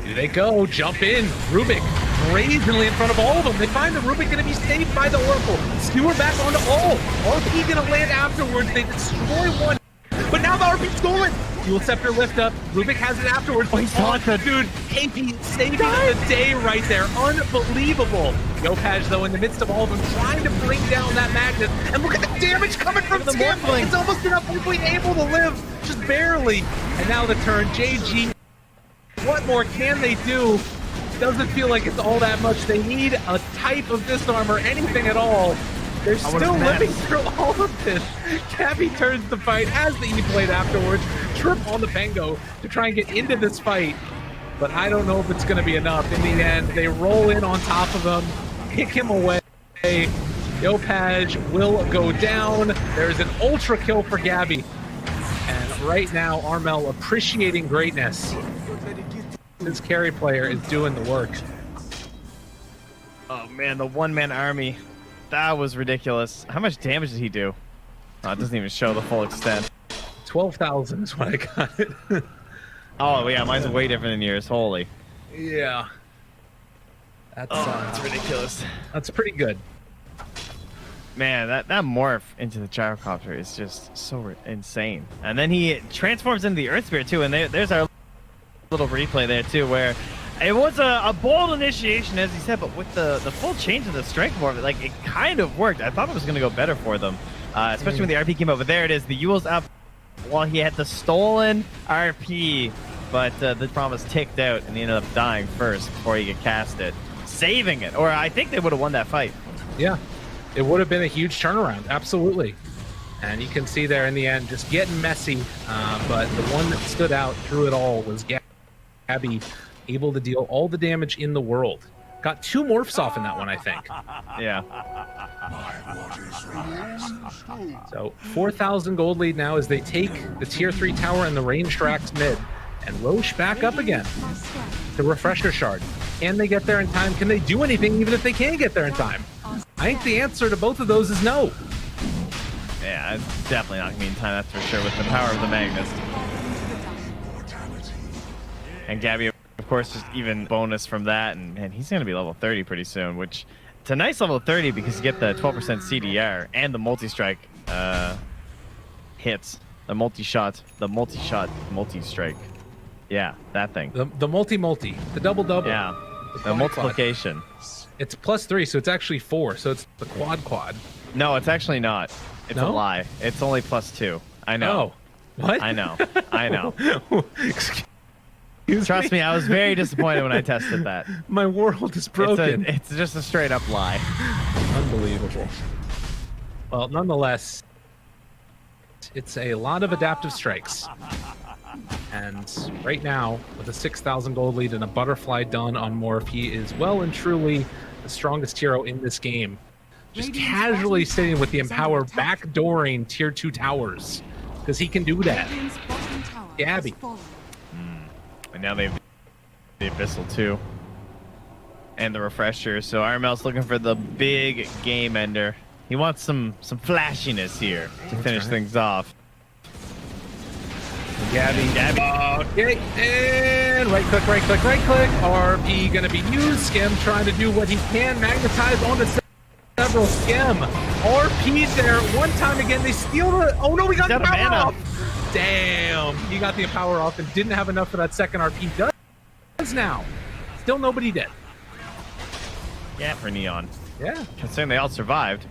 Here they go. Jump in. Rubik brazenly in front of all of them. They find the Rubik going to be saved by the Oracle. Skewer back onto all. RP going to land afterwards. They destroy one. But now the RP's stolen. Dual Scepter lift up. Rubik has it afterwards. Oh, he's taunted. Dude, AP saving the day right there. Unbelievable. Yopaj, though, in the midst of all of them, trying to bring down that magnet. And look at the damage coming from the Morphling. It's almost enough to be able to live. Just barely. And now the turn. JG. What more can they do? Doesn't feel like it's all that much. They need a type of disarm or anything at all. They're still living through all of this. Cabby turns the fight, has the E-Blade afterwards. Trip on the Pango to try and get into this fight. But I don't know if it's going to be enough. In the end, they roll in on top of him, kick him away. Yopaj will go down. There's an ultra kill for Gabby. And right now, Armel appreciating greatness. This carry player is doing the work. Oh man, the one-man army. That was ridiculous. How much damage did he do? Oh, it doesn't even show the full extent. 12,000 is what I got. Oh yeah, mine's way different than yours. Holy. Yeah. That's ridiculous. That's pretty good. Man, that morph into the gyrocopter is just so insane. And then he transforms into the Earth Spirit too, and there's our little replay there too, where it was a bold initiation, as he said, but with the full change of the strength morph, like, it kind of worked. I thought it was going to go better for them, especially when the RP came out. But there it is. The Yule's up while he had the stolen RP, but the promise ticked out, and he ended up dying first before he could cast it, saving it. Or I think they would have won that fight. Yeah, it would have been a huge turnaround. Absolutely. And you can see there in the end, just getting messy. But the one that stood out through it all was Gabby, able to deal all the damage in the world. Got 2 morphs off in that one, I think. Yeah. So 4,000 gold lead now as they take the tier 3 tower and the ranged racks mid. And Roche back up again. The refresher shard. Can they get there in time? Can they do anything even if they can't get there in time? I think the answer to both of those is no. Yeah, it's definitely not going to be in time, that's for sure, with the power of the Magnus. And Gabby, of course, just even bonus from that, and he's going to be level 30 pretty soon, which it's a nice level 30 because you get the 12% CDR and the multi-strike hits. The multi-shot, multi-strike. Yeah, that thing. The multi-multi, the double-double. Yeah, the multiplication. It's +3, so it's actually 4, so it's the quad. No, it's actually not. It's a lie. It's only +2. I know. Oh, what? I know. Trust me, I was very disappointed when I tested that. My world is broken. It's just a straight up lie. Unbelievable. Well, nonetheless, it's a lot of adaptive strikes. And right now, with a 6,000 gold lead and a butterfly done on Morph, he is well and truly the strongest hero in this game. Just casually sitting with the Empower backdooring tier 2 towers. Because he can do that. Gabby. And now they have the Abyssal too. And the Refresher. So Armel's looking for the big game ender. He wants some flashiness here to finish things off. Gabby. Okay, and right click. RP gonna be used. Skim trying to do what he can. Magnetize onto several. Skim. RP there one time again. They steal the. Oh no, we got the power off. Damn, he got the power off and didn't have enough for that second RP. Does now. Still nobody did. Yeah, for Neon. Yeah. Considering they all survived.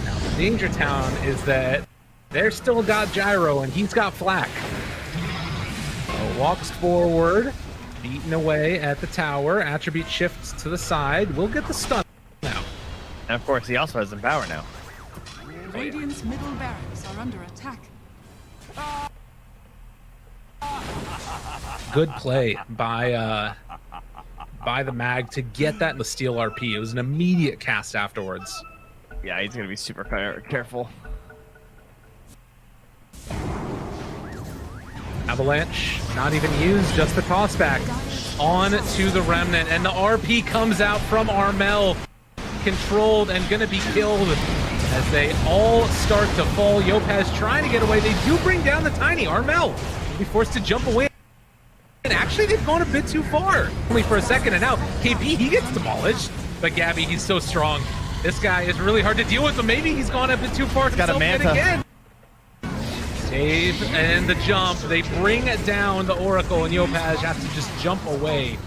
Now, the Danger Town is that they're still got Gyro and he's got Flak. Walks forward, beaten away at the tower. Attribute shifts to the side. We'll get the stun now. And of course, he also has Empower now. Radiant's middle barracks are under attack. Good play by the Mag to get that in the steal RP. It was an immediate cast afterwards. Yeah, he's gonna be super careful. Avalanche, not even used, just the tossback. On to the Remnant, and the RP comes out from Armel. Controlled and gonna be killed as they all start to fall. Yopaj trying to get away. They do bring down the Tiny. Armel will be forced to jump away. And actually, they've gone a bit too far. Only for a second, and now KP, he gets demolished. But Gabby, he's so strong. This guy is really hard to deal with, but maybe he's gone a bit too far himself yet again. Save and the jump. They bring down the Oracle, and Yopaj has to just jump away.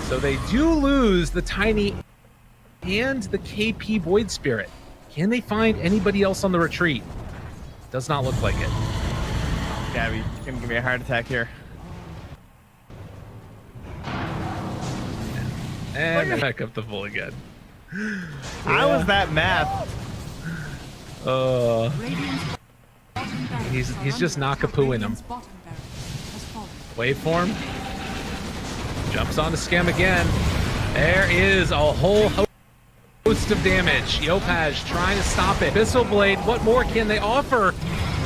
So they do lose the Tiny and the KP Void Spirit. Can they find anybody else on the retreat? Does not look like it. Gabby, you're gonna give me a heart attack here. And back up the full again. How was that math? He's just Nakapooing him. Waveform. Jumps onto Scam again. There is a whole host of damage. Yopaj trying to stop it. Abyssal Blade, what more can they offer?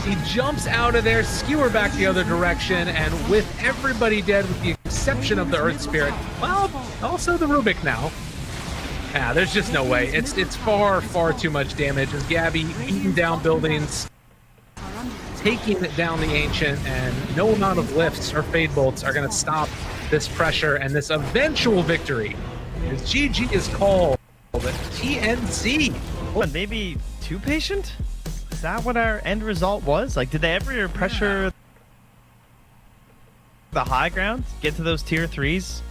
He jumps out of there, skewer back the other direction, and with everybody dead with the exception of the Earth Spirit, well, also the Rubik now. Yeah, there's just no way. It's far, far too much damage as Gabby beating down buildings, taking down the Ancient, and no amount of lifts or Fade Bolts are going to stop this pressure and this eventual victory. As GG is called TNC. What, maybe too patient? Is that what our end result was? Like, did they ever pressure the high ground, get to those tier 3s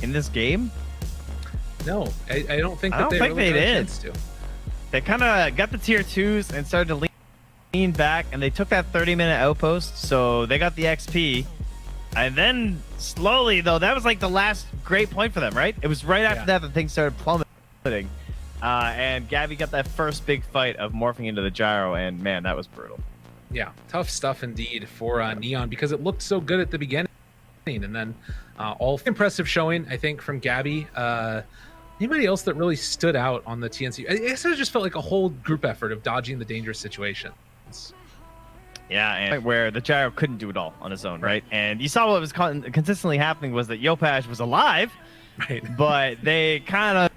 in this game? No, I don't think I don't that think really they got a did. chance to. They kind of got the tier 2s and started to lean back, and they took that 30-minute outpost, so they got the XP. And then slowly, though, that was like the last great point for them, right? It was right after that things started plummeting. And Gabby got that first big fight of morphing into the Gyro, and man, that was brutal. Yeah, tough stuff indeed for Neon because it looked so good at the beginning. And then all impressive showing, I think, from Gabby. Anybody else that really stood out on the TNC? I guess it just felt like a whole group effort of dodging the dangerous situations. Yeah, and where the Gyro couldn't do it all on his own, right? And you saw what was consistently happening was that Yopaj was alive, but they kind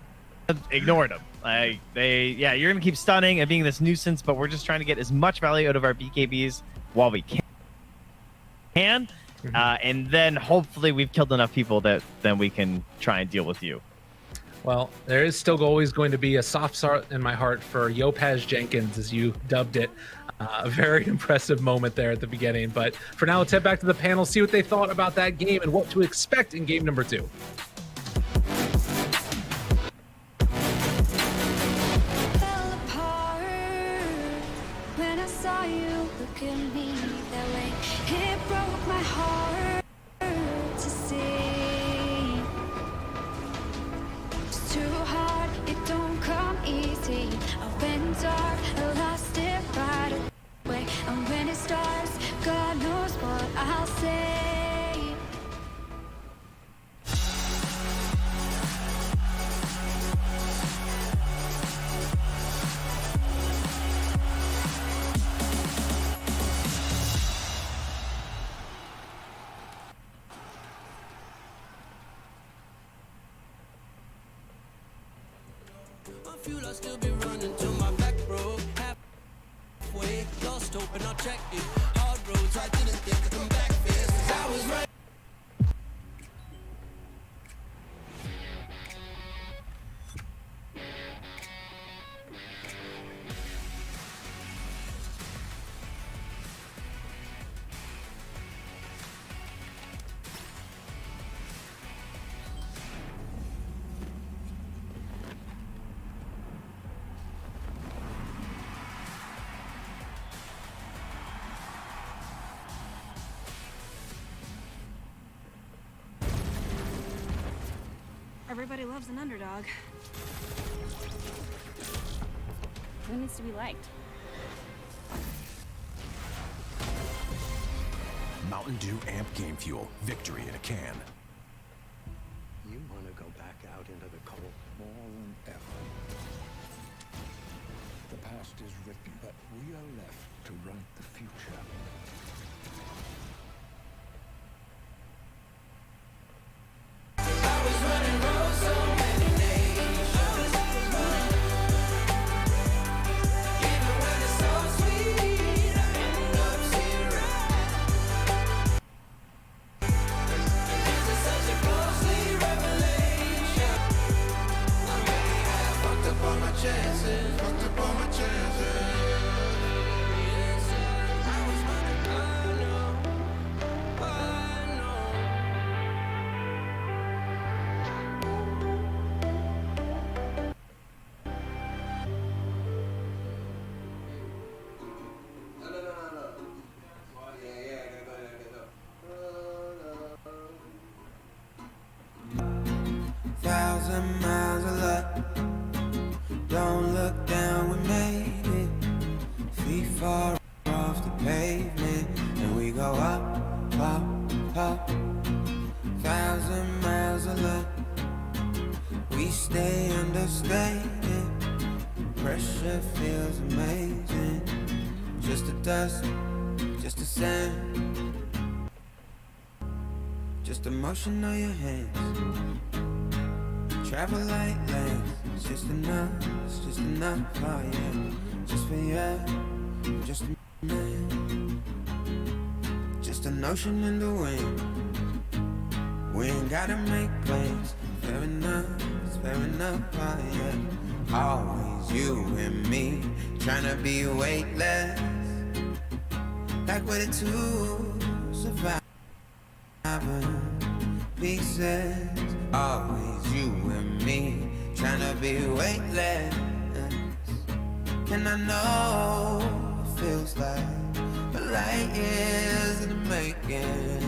of ignored him. Like, you're going to keep stunning and being this nuisance, but we're just trying to get as much value out of our BKBs while we can. And then hopefully we've killed enough people that then we can try and deal with you. Well, there is still always going to be a soft spot in my heart for Yopaj Jenkins, as you dubbed it. A very impressive moment there at the beginning. But for now, let's head back to the panel, see what they thought about that game and what to expect in game number 2. When I saw you look at me that way, it broke my heart to see. It's too hard, it don't come easy. I went dark, I lost it right away. And when it starts, God knows what I'll say. I'll still be running till my back broke. Halfway lost hope and I'll check it. Hard roads, I didn't think I'd come back fast. 'Cause I was right. Everybody loves an underdog. Who needs to be liked? Mountain Dew Amp Game Fuel. Victory in a can. You want to go back out into the cold more than ever. The past is written, but we are left to write the future. Thousand miles of luck. Don't look down, we made it. Feet far off the pavement, and we go up, up, up. Thousand miles of luck. We stay understated. Pressure feels amazing. Just a dust, just a sand, just the motion of your hands. Travel like lands, it's just enough, oh yeah. Just for you, just a man. Just an ocean in the wind. We ain't gotta make plans, fair enough, oh yeah. Always you and me, tryna be weightless. Like we're the two surviving pieces. Always you and me, tryna be weightless. And I know it feels like a light years in the making.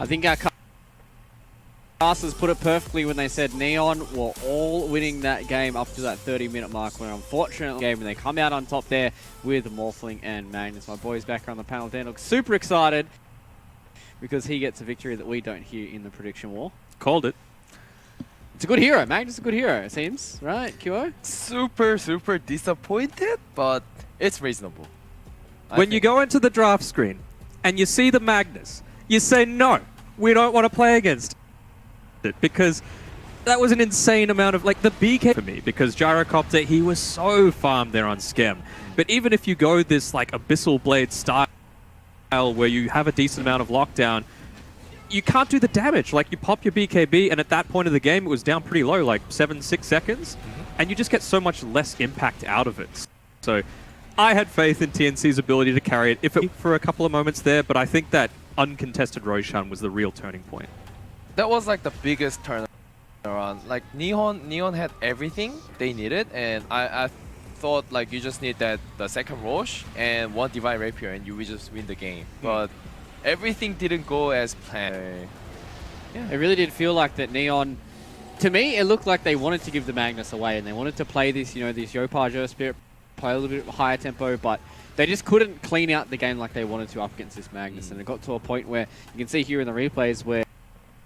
I think our casters put it perfectly when they said Neon were all winning that game up to that 30-minute mark, when unfortunately game, and they come out on top there with Morphling and Magnus. My boys back on the panel, Dan looks super excited because he gets a victory that we don't hear in the prediction war. Called it. It's a good hero. Magnus is a good hero, it seems, right, QO? Super disappointed, but it's reasonable. When you go into the draft screen and you see the Magnus, you say, no, we don't want to play against it, because that was an insane amount of, like, the BK for me, because Gyrocopter, he was so farmed there on Skem. But even if you go this, like, Abyssal Blade style where you have a decent amount of lockdown, you can't do the damage. Like, you pop your BKB, and at that point of the game, it was down pretty low, like 7-6 seconds, and you just get so much less impact out of it. So I had faith in TNC's ability to carry it, if it for a couple of moments there, but I think that uncontested Roshan was the real turning point. That was like the biggest turnaround. Like Neon had everything they needed, and I thought like you just need the second Rosh and one Divine Rapier and you will just win the game. But everything didn't go as planned. Yeah. It really did feel like that Neon, to me, it looked like they wanted to give the Magnus away and they wanted to play this, you know, this Yopar Spirit, play a little bit higher tempo, but they just couldn't clean out the game like they wanted to up against this Magnus. And it got to a point where you can see here in the replays where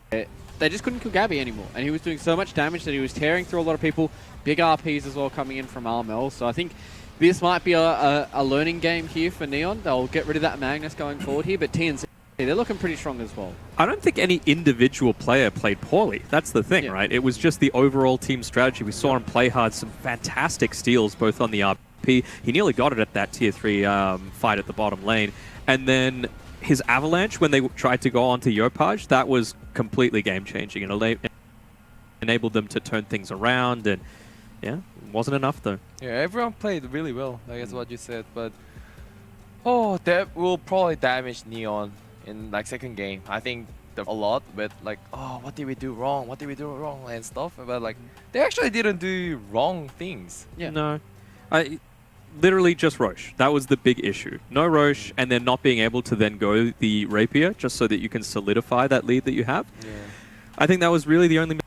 they just couldn't kill Gabby anymore. And he was doing so much damage that he was tearing through a lot of people. Big RPs as well coming in from Armel. So I think this might be a learning game here for Neon. They'll get rid of that Magnus going forward here. But TNC, they're looking pretty strong as well. I don't think any individual player played poorly. That's the thing, right? It was just the overall team strategy. We saw him play hard, some fantastic steals, both on the RP. He nearly got it at that Tier 3 fight at the bottom lane. And then his avalanche, when they tried to go onto Yopaj, that was completely game-changing and enabled them to turn things around. And yeah, it wasn't enough, though. Yeah, everyone played really well, I guess what you said. But, oh, that will probably damage Neon in like second game. I think a lot with like, oh, what did we do wrong? What did we do wrong? And stuff. But like, they actually didn't do wrong things. Yeah. No. Literally just Roche. That was the big issue. No Roche, and then not being able to then go the Rapier just so that you can solidify that lead that you have. Yeah. I think that was really the only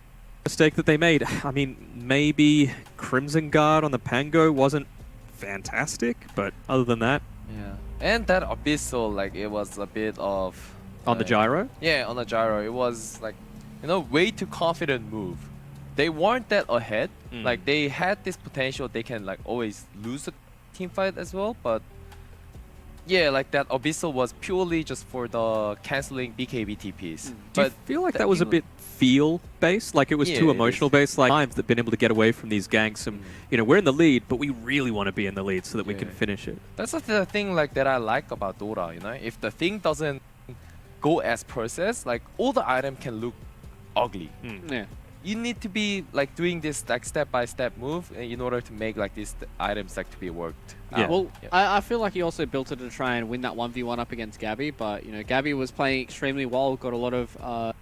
mistake that they made. I mean, maybe Crimson Guard on the Pango wasn't fantastic, but other than that... Yeah. And that Abyssal, like, it was a bit of... On the gyro? Yeah, on the gyro. It was, like, you know, way too confident move. They weren't that ahead. Like, they had this potential. They can, like, always lose the team fight as well, but... Yeah, like, that Abyssal was purely just for the cancelling BKB TPs. Do you feel like that was a bit feel-based? Like, it was too emotional-based? Like, times that been able to get away from these ganks and, you know, we're in the lead, but we really want to be in the lead so that we can finish it. That's the thing, like, that I like about Dota, you know? If the thing doesn't go as processed, like, all the item can look ugly. Yeah. You need to be like doing this like step-by-step move in order to make like these items like to be worked. Yeah. Well, I feel like he also built it to try and win that 1v1 up against Gabby, but you know, Gabby was playing extremely well, got a lot of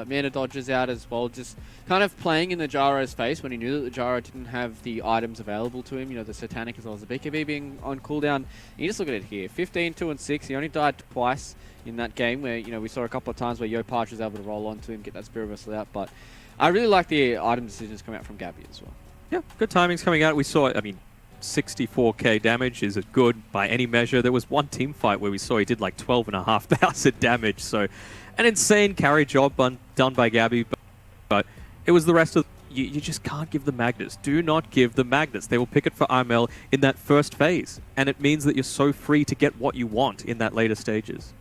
mana dodges out as well, just kind of playing in the Gyro's face when he knew that the Gyro didn't have the items available to him, you know, the Satanic as well as the BKB being on cooldown. You just look at it here, 15, 2 and 6, he only died twice in that game where, you know, we saw a couple of times where Yopaj was able to roll onto him, get that Spirit Vessel out, but I really like the item decisions coming out from Gabby as well. Yeah, good timings coming out. We saw, I mean, 64k damage is good by any measure. There was one team fight where we saw he did like 12,500 damage, so an insane carry job done by Gabby, but it was the rest of... You just can't give the Magnus. Do not give the Magnus. They will pick it for IML in that first phase, and it means that you're so free to get what you want in that later stages.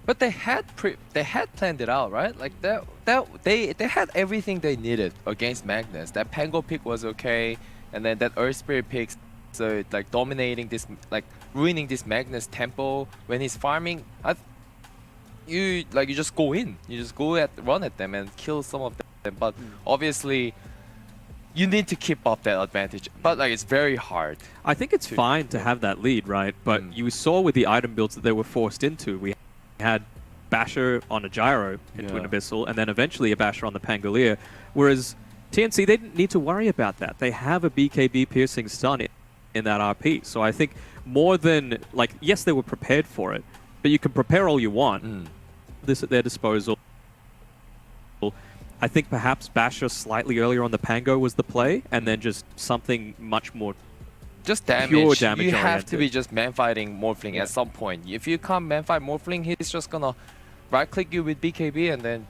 But they had planned it out, right? Like they had everything they needed against Magnus. That Pango pick was okay, and then that Earth Spirit pick, so like dominating this, like ruining this Magnus tempo when he's farming. You just go in, you just run at them and kill some of them. But obviously, you need to keep up that advantage. But like it's very hard. I think it's fine to have that lead, right? But you saw with the item builds that they were forced into. We had Basher on a Gyro into an Abyssal, and then eventually a Basher on the Pangolier. Whereas TNC, they didn't need to worry about that. They have a BKB piercing stun in that RP. So I think more than, like, yes, they were prepared for it, but you can prepare all you want. This at their disposal. I think perhaps Basher slightly earlier on the Pango was the play, and then just something much more just damage. Pure damage you have oriented. to be just man-fighting Morphling at some point. If you can't man-fight Morphling, he's just gonna right-click you with BKB and then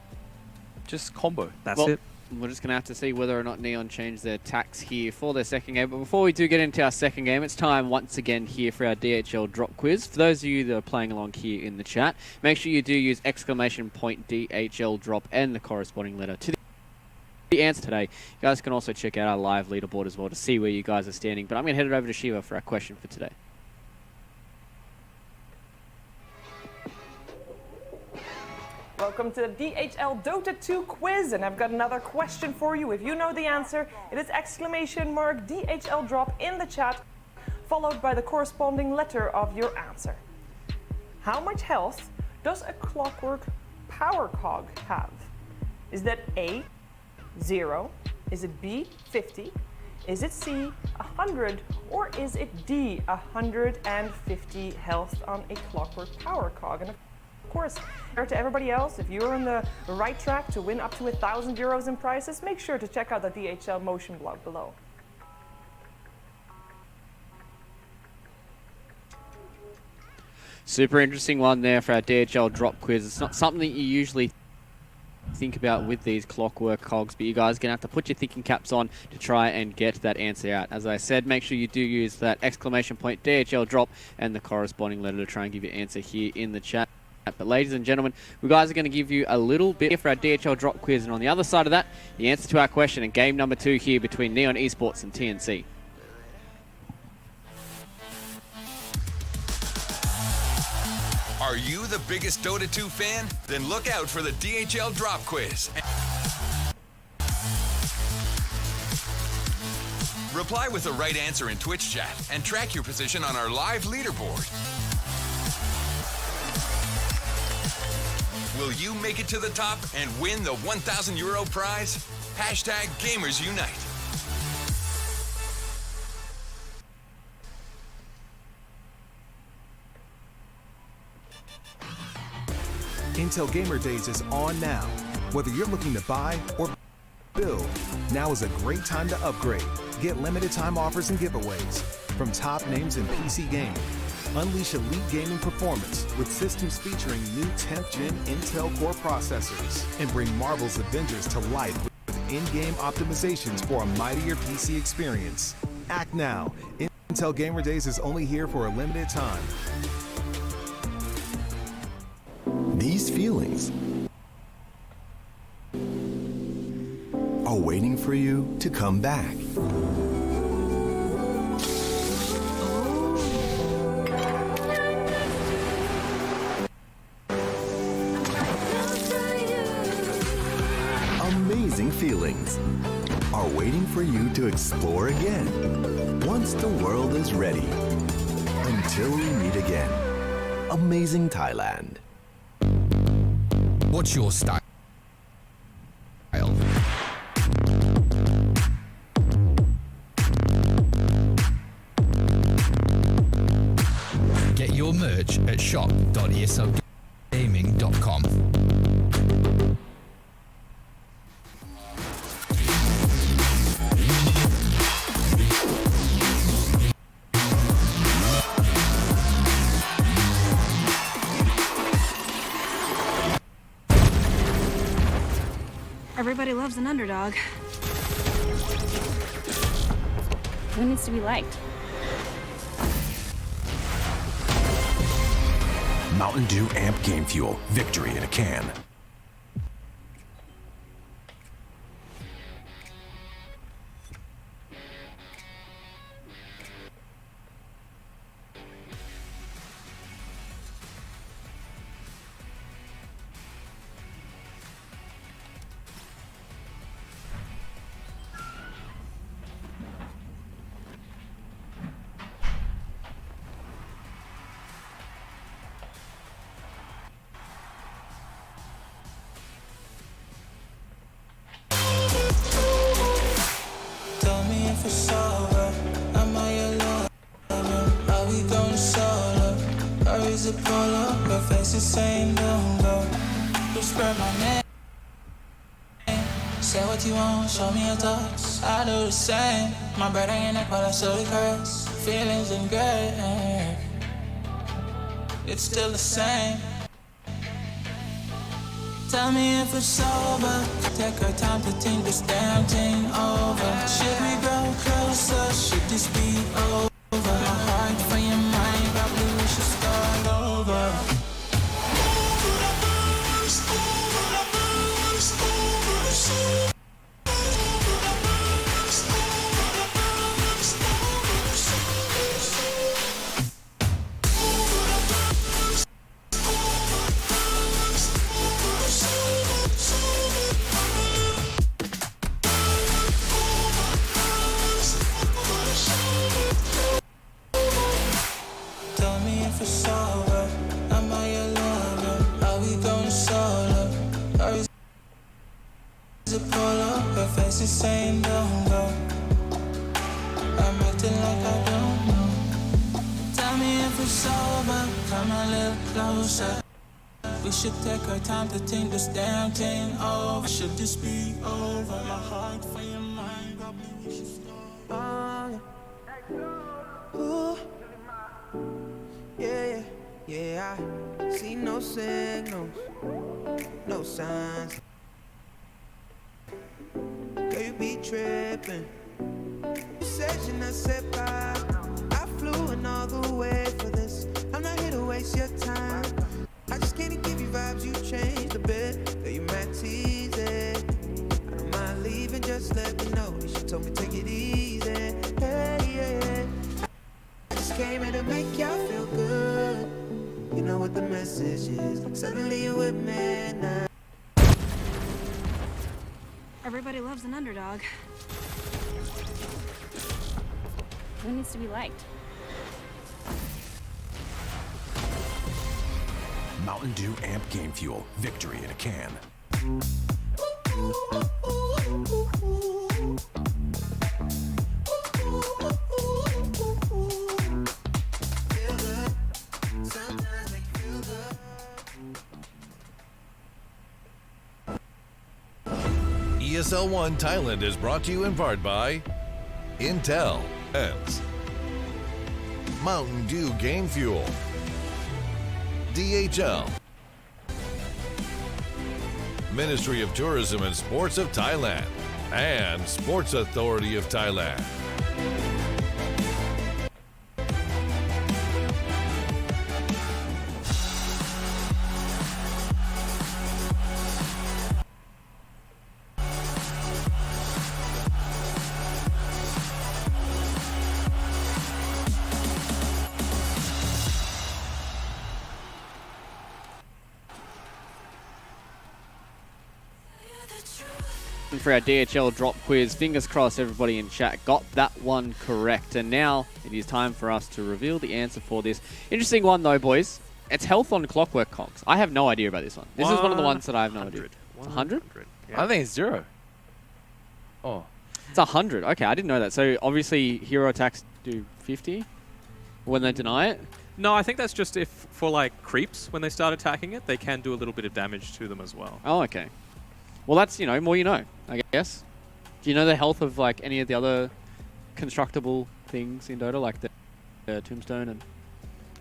just combo. That's it. We're just going to have to see whether or not Neon change their tacks here for their second game. But before we do get into our second game, it's time once again here for our DHL drop quiz. For those of you that are playing along here in the chat, make sure you do use !DHL drop and the corresponding letter to the answer today. You guys can also check out our live leaderboard as well to see where you guys are standing. But I'm going to head it over to Shiva for our question for today. Welcome to the DHL Dota 2 quiz, and I've got another question for you. If you know the answer, it is !DHL drop in the chat, followed by the corresponding letter of your answer. How much health does a Clockwork Power Cog have? Is that A, 0? Is it B, 50? Is it C, 100? Or is it D, 150 health on a Clockwork Power Cog? And of course, to everybody else, if you're on the right track to win up to €1,000 in prizes, make sure to check out the DHL Motion blog below. Super interesting one there for our DHL drop quiz. It's not something that you usually think about with these Clockwork cogs, but you guys are going to have to put your thinking caps on to try and get that answer out. As I said, make sure you do use that !DHL drop and the corresponding letter to try and give your answer here in the chat. But ladies and gentlemen, we guys are going to give you a little bit here for our DHL drop quiz, and on the other side of that, the answer to our question in game number 2 here between Neon Esports and TNC. Are you the biggest Dota 2 fan? Then look out for the DHL drop quiz. Reply with the right answer in Twitch chat and track your position on our live leaderboard. Will you make it to the top and win the €1,000 prize? Hashtag Gamers Unite. Intel Gamer Days is on now. Whether you're looking to buy or build, now is a great time to upgrade. Get limited time offers and giveaways from top names in PC gaming. Unleash elite gaming performance with systems featuring new 10th gen Intel Core processors and bring Marvel's Avengers to life with in-game optimizations for a mightier PC experience. Act now. Intel Gamer Days is only here for a limited time. These feelings are waiting for you to come back. Amazing feelings are waiting for you to explore again once the world is ready. Until we meet again. Amazing Thailand. What's your style? Get your merch at shop.eslgaming.com. Everybody loves an underdog. Who needs to be liked? Mountain Dew Amp Game Fuel. Victory in a can. Tell me if it's over. Am I alone? Are we going solo? Or is it polo? Your face is saying don't go. Whisper my name. Say what you want, show me your thoughts. I do the same. My bread ain't neck, but I slowly curse. Feelings in gray. It's still the same. Tell me if it's over. Take our time to think this damn thing over. Should we grow closer? Should this be over? My heart for your mind, probably we should start over. Tell me if it's over. Am I your lover? Are we going solo? Or is it polo? Your face is saying don't go. I'm acting like I don't know. Tell me if it's over. Come a little closer. We should take our time to think this damn thing over. Should this be over? My heart for your mind, probably we should start. Ooh. Yeah, yeah, I see no signals, no signs. Girl, you be tripping. You said you're not set by. I flew in all the way for this. I'm not here to waste your time. I just can't positions. Suddenly you're with me now. Everybody loves an underdog. Who needs to be liked? Mountain Dew Amp Game Fuel. Victory in a can. ESL 1 Thailand is brought to you in part by Intel and Mountain Dew Game Fuel, DHL, Ministry of Tourism and Sports of Thailand, and Sports Authority of Thailand. For our DHL drop quiz, fingers crossed everybody in chat got that one correct. And now it is time for us to reveal the answer for this. Interesting one though, boys. It's health on Clockwork Conks. I have no idea about this one. This is one of the ones that I have no idea. It's 100? I think it's 0. Oh. It's 100. Okay, I didn't know that. So obviously hero attacks do 50 when they deny it? No, I think that's just if for like creeps, when they start attacking it, they can do a little bit of damage to them as well. Oh, okay. Well, that's, you know, more you know, I guess. Do you know the health of, like, any of the other constructible things in Dota, like the Tombstone and...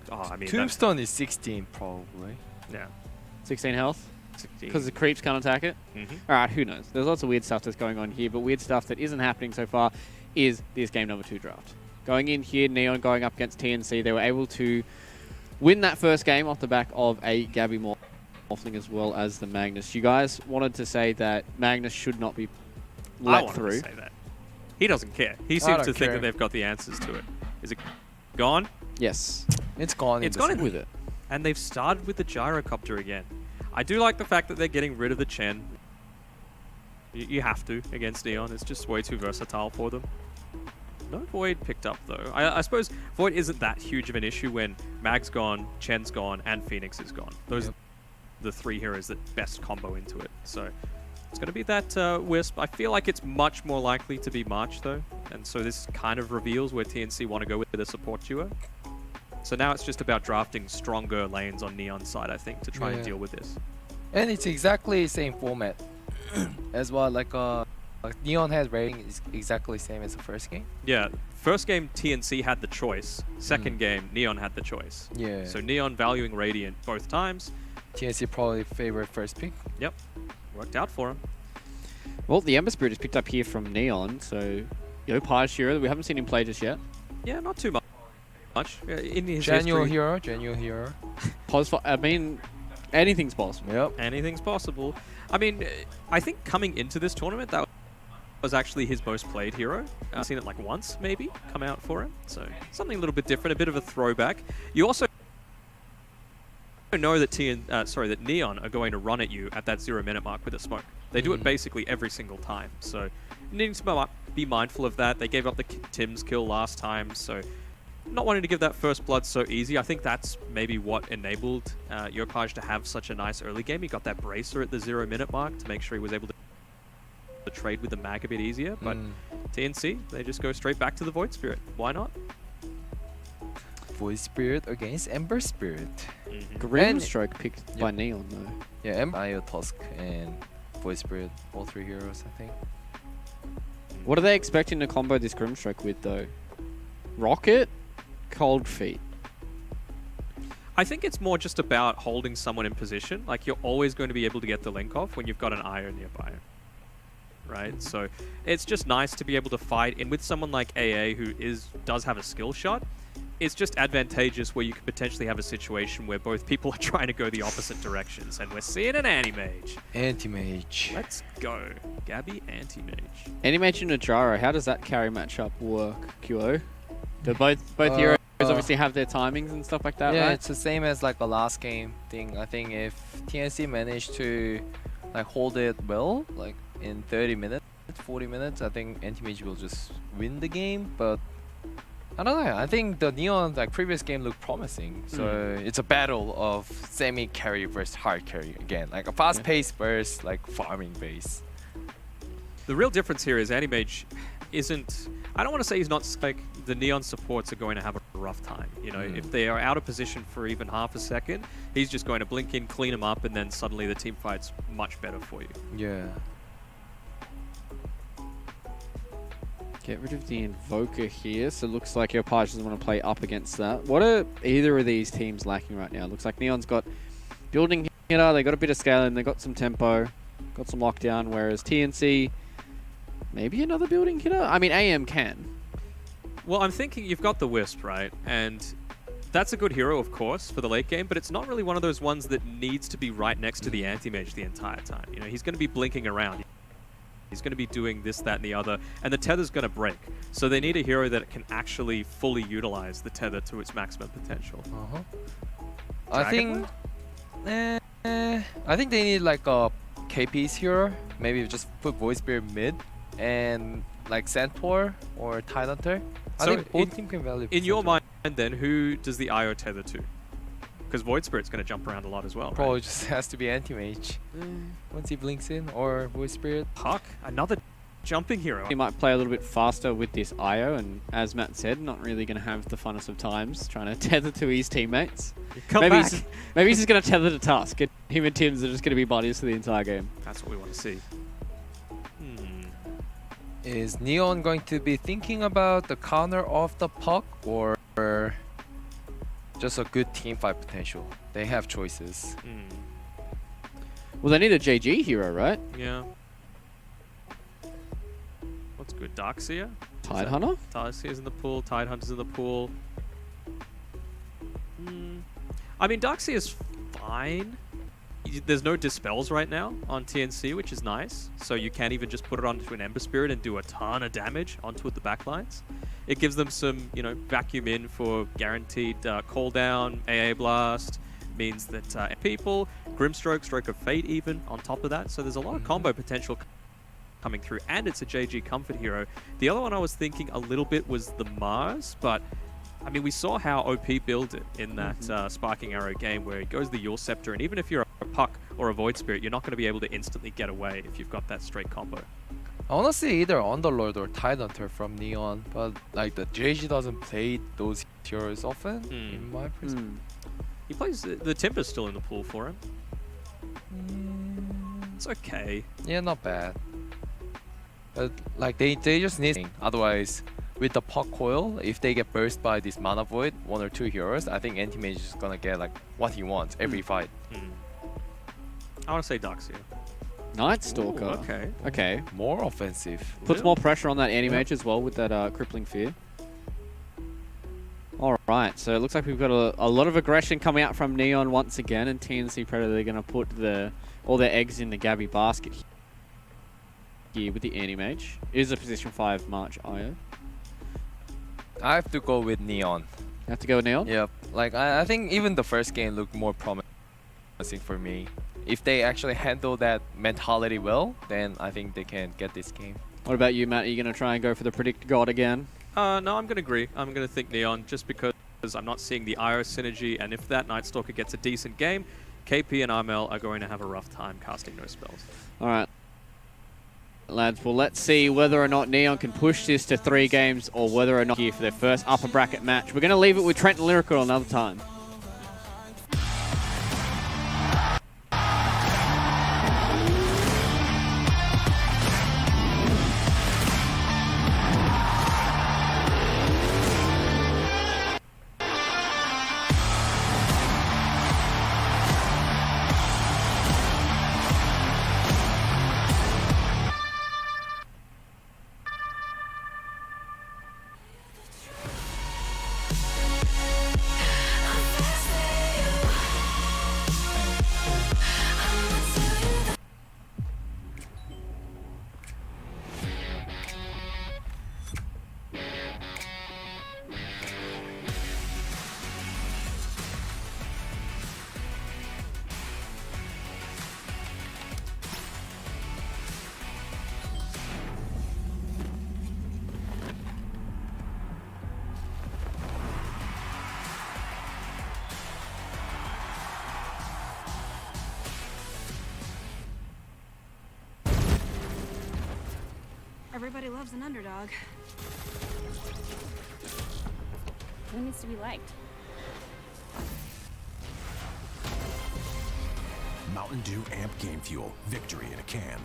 Oh, I mean... Tombstone is 16, probably. Yeah. 16 health? 16. Because the creeps can't attack it? Alright, who knows? There's lots of weird stuff that's going on here, but weird stuff that isn't happening so far is this game number 2 draft. Going in here, Neon going up against TNC, they were able to win that first game off the back of a Gabby Morphling as well as the Magnus. You guys wanted to say that Magnus should not be let through. To say that. He doesn't care. He seems to think that they've got the answers to it. Is it gone? Yes. It's gone. It's gone with it. And they've started with the gyrocopter again. I do like the fact that they're getting rid of the Chen. You have to against Neon. It's just way too versatile for them. No Void picked up though. I suppose Void isn't that huge of an issue when Mag's gone, Chen's gone, and Phoenix is gone. Those are the 3 heroes that best combo into it. So it's going to be that Wisp. I feel like it's much more likely to be March though. And so this kind of reveals where TNC want to go with a support duo. So now it's just about drafting stronger lanes on Neon's side, I think, to try and deal with this. And it's exactly the same format as well. Like Neon has rating is exactly the same as the first game. Yeah, first game TNC had the choice. Second game Neon had the choice. Yeah. So Neon valuing Radiant both times. TNC probably favorite first pick. Yep, worked out for him. Well, the Ember Spirit is picked up here from Neon, so Page hero, we haven't seen him play just yet. Yeah, not too much. In his Genuine history. hero. I mean, anything's possible. Yep. Anything's possible. I mean, I think coming into this tournament, that was actually his most played hero. I've seen it like once, maybe, come out for him. So something a little bit different, a bit of a throwback. You also know that that Neon are going to run at you at that 0-minute mark with a smoke. They do it basically every single time. So you need to be mindful of that. They gave up the Tim's kill last time, so not wanting to give that first blood so easy. I think that's maybe what enabled Yopaj to have such a nice early game. He got that bracer at the 0-minute mark to make sure he was able to trade with the mag a bit easier. But TNC, they just go straight back to the Void Spirit. Why not? Void Spirit against Ember Spirit. Grimstroke picked by Neon though. Yeah, Ember, Io, Tusk, and Void Spirit, all 3 heroes, I think. What are they expecting to combo this Grimstroke with though? Rocket? Cold Feet? I think it's more just about holding someone in position. Like, you're always going to be able to get the link off when you've got an Io nearby. Right? So it's just nice to be able to fight. And with someone like AA who does have a skill shot, it's just advantageous where you could potentially have a situation where both people are trying to go the opposite directions. And we're seeing an anti-mage. Anti-mage. Let's go. Gabby anti-mage. Anti-mage and Najaro, how does that carry matchup work, QO? Do both heroes obviously have their timings and stuff like that, yeah, right? it's the same as like the last game thing. I think if TNC managed to like hold it well, like in 30 minutes, 40 minutes, I think Anti-Mage will just win the game. But I don't know. I think the Neon like previous game looked promising. So it's a battle of semi carry versus hard carry again, like a fast pace versus like farming base. The real difference here is Anti-Mage isn't... I don't want to say he's not... Like, the Neon supports are going to have a rough time. You know, if they are out of position for even half a second, he's just going to blink in, clean them up, and then suddenly the team fight's much better for you. Yeah. Get rid of the Invoker here, so it looks like your Page doesn't want to play up against that. What are either of these teams lacking right now? Looks like Neon's got building hitter, they got a bit of scaling, they got some tempo, got some lockdown, whereas TNC... Maybe another building hitter? I mean, AM can. Well, I'm thinking you've got the Wisp, right? And that's a good hero, of course, for the late game, but it's not really one of those ones that needs to be right next to the Anti-Mage the entire time. You know, he's going to be blinking around. He's going to be doing this, that, and the other, and the tether's going to break. So they need a hero that can actually fully utilize the tether to its maximum potential. I think they need like a KP's hero. Maybe just put Void Spirit mid and like Centaur or Tidehunter. I think both teams can value. In your mind, then, who does the IO tether to? Because Void Spirit's going to jump around a lot as well. Probably right? just has to be Anti-Mage. Once he blinks in, or Void Spirit. Huck, another jumping hero. He might play a little bit faster with this IO, and as Matt said, not really going to have the funnest of times trying to tether to his teammates. Maybe he's just going to tether to Tusk, and him and Tim's are just going to be buddies for the entire game. That's what we want to see. Is Neon going to be thinking about the counter of the puck, or just a good team fight potential? They have choices. Well, they need a JG hero, right? Yeah. What's good? Darkseer? Tidehunter? Darkseer's in the pool. Tidehunter's in the pool. I mean, Darkseer's fine. There's no dispels right now on TNC, which is nice. So you can even just put it onto an Ember Spirit and do a ton of damage onto the backlines. It gives them some, you know, vacuum in for guaranteed cooldown, AA Blast. Means that people, Grimstroke, Stroke of Fate even on top of that. So there's a lot of combo potential coming through, and it's a JG comfort hero. The other one I was thinking a little bit was the Mars, but I mean, we saw how OP built it in that Sparking Arrow game where it goes the Yule Scepter, and even if you're a Puck or a Void Spirit, you're not going to be able to instantly get away if you've got that straight combo. I want to see either Underlord or Tidehunter from Neon, but like the JG doesn't play those heroes often, in my perspective. He plays... The Timber's still in the pool for him. It's okay. Yeah, not bad. But like they just need... Otherwise, with the Puck Coil, if they get burst by this Mana Void, 1 or 2 heroes, I think Anti-Mage is gonna get like what he wants every fight. I want to say Darkseer. Night Stalker. Ooh, okay. Okay. More offensive. Puts more pressure on that Anti-Mage as well with that Crippling Fear. Alright, so it looks like we've got a lot of aggression coming out from Neon once again, and TNC Predator, they're going to put all their eggs in the Gabby basket here with the Anti-Mage. It is a position 5 March IO. I have to go with Neon. You have to go with Neon? Yep. Like, I think even the first game looked more promising for me. If they actually handle that mentality well, then I think they can get this game. What about you, Matt? Are you going to try and go for the Predict God again? No, I'm going to agree. I'm going to think Neon just because I'm not seeing the IO synergy, and if that Night Stalker gets a decent game, KP and Armel are going to have a rough time casting no spells. Alright. Lads, well, let's see whether or not Neon can push this to 3 games or whether or not here for their first upper bracket match. We're going to leave it with Trent and Lyrical another time. Everybody loves an underdog. Who needs to be liked? Mountain Dew Amp Game Fuel. Victory in a can.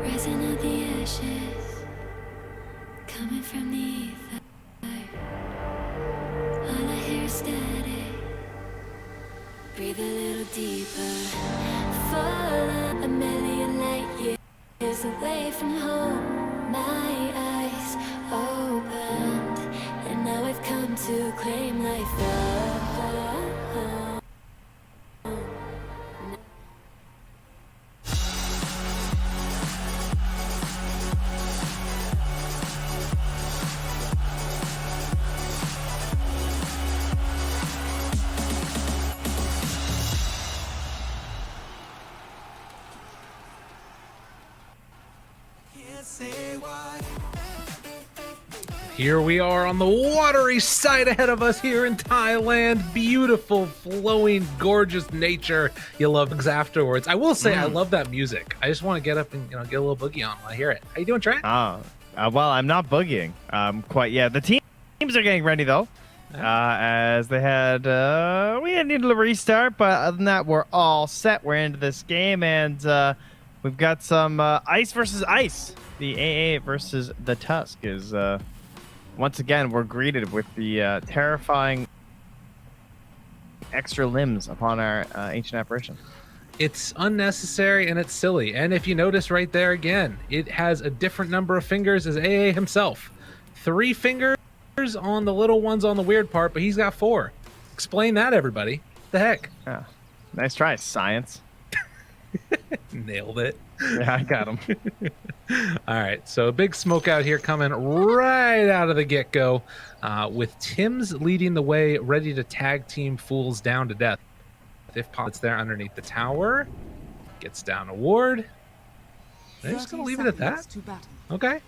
Rising of the ashes, coming from the ether. All I hear is static. Breathe a little deeper. Fall a million light years away from home. My eyes opened, and now I've come to claim life. Here we are on the watery side ahead of us here in Thailand. Beautiful, flowing, gorgeous nature. You love afterwards. I will say, I love that music. I just want to get up and get a little boogie on when I hear it. How you doing, Trent? Well, I'm not boogieing. Quite yet. The teams are getting ready though, as they had we needed a restart, but other than that, we're all set. We're into this game, and we've got some ice versus ice. The AA versus the Tusk is. Once again, we're greeted with the terrifying extra limbs upon our ancient apparition. It's unnecessary and it's silly. And if you notice right there again, it has a different number of fingers as AA himself. 3 fingers on the little ones on the weird part, but he's got 4. Explain that, everybody. The heck? Yeah. Nice try, science. Nailed it. Yeah, I got him. All right, so a big smoke out here coming right out of the get-go with Tim's leading the way, ready to tag team Fools down to death. If Pot's there underneath the tower, gets down a ward. They're just going to leave it at that. Okay.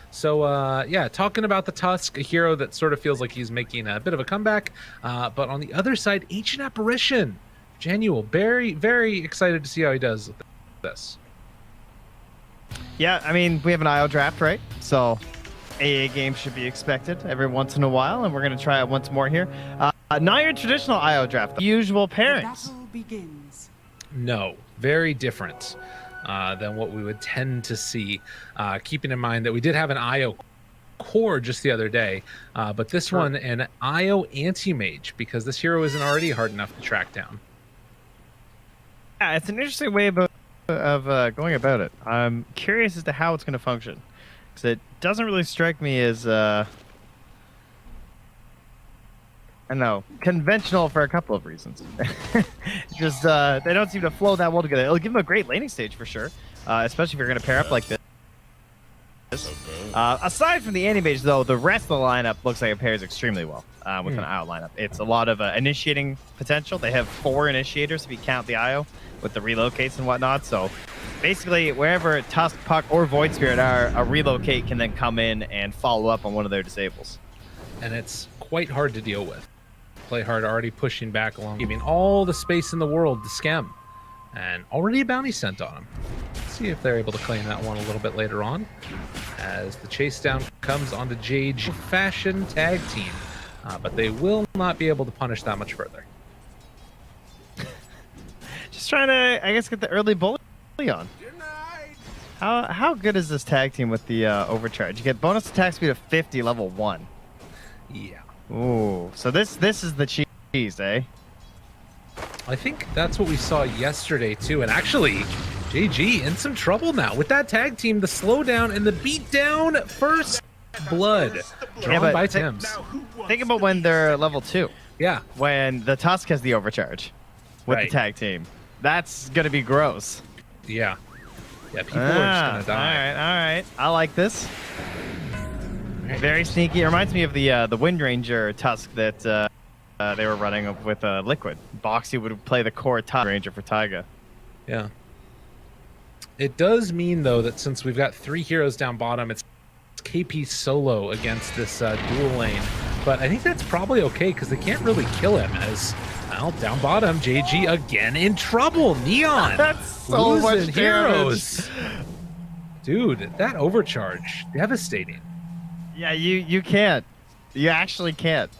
So, yeah, talking about the Tusk, a hero that sort of feels like he's making a bit of a comeback. But on the other side, Ancient Apparition. Genuel, very, very excited to see how he does with this. Yeah, I mean, we have an IO draft, right? So AA games should be expected every once in a while, and we're going to try it once more here. Not your traditional IO draft, the usual pairings. Begins. No, very different than what we would tend to see, keeping in mind that we did have an IO core just the other day, but this one an IO anti-mage, because this hero isn't already hard enough to track down. Yeah, it's an interesting way of going about it. I'm curious as to how it's going to function, because it doesn't really strike me as I don't know, conventional for a couple of reasons. Just they don't seem to flow that well together. It'll give them a great laning stage for sure, especially if you're going to pair up like this. Aside from the anti-mage, though, the rest of the lineup looks like it pairs extremely well with an IO lineup. It's a lot of initiating potential. They have 4 initiators if you count the IO with the relocates and whatnot. So basically, wherever Tusk, Puck, or Void Spirit are, a relocate can then come in and follow up on one of their disables. And it's quite hard to deal with. Playhard already pushing back along, giving all the space in the world to Skem. And already a bounty sent on him. Let's see if they're able to claim that one a little bit later on, as the chase down comes onto JG Fashion Tag Team. But they will not be able to punish that much further. Just trying to, I guess, get the early bully on. How good is this tag team with the overcharge? You get bonus attack speed of 50, level 1. Yeah. Ooh, so this is the cheese, eh? I think that's what we saw yesterday too, and actually, JG in some trouble now with that tag team. The slowdown and the beatdown, first blood drawn by Tims. Think about when they're level 2. Yeah. When the Tusk has the overcharge with the tag team. That's gonna be gross. Yeah. Yeah, people are just gonna die. All right. I like this. Very sneaky. It reminds me of the Wind Ranger Tusk that they were running with Liquid. Boxy would play the core Tusk Ranger for Taiga. Yeah. It does mean, though, that since we've got 3 heroes down bottom, it's KP solo against this dual lane but I think that's probably okay because they can't really kill him as, well, down bottom, JG again in trouble. Neon That's so losing much heroes. Dude, that overcharge, devastating. Yeah, you can't. You actually can't.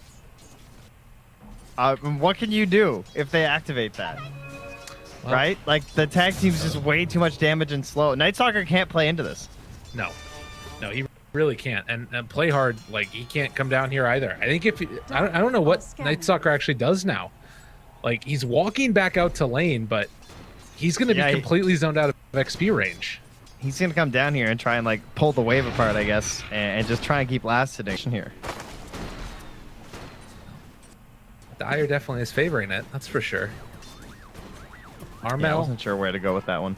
What can you do if they activate that? Well, right? Like, the tag team's just way too much damage and slow. Night Stalker can't play into this. No, he really can't. And play hard, like, he can't come down here either. I think I don't know what Night Stalker actually does now. Like, he's walking back out to lane, but he's going to be completely zoned out of XP range. He's going to come down here and try and, like, pull the wave apart, I guess, and just try and keep last sedation here. Dyer definitely is favoring it, that's for sure. Armel. Yeah, I wasn't sure where to go with that one.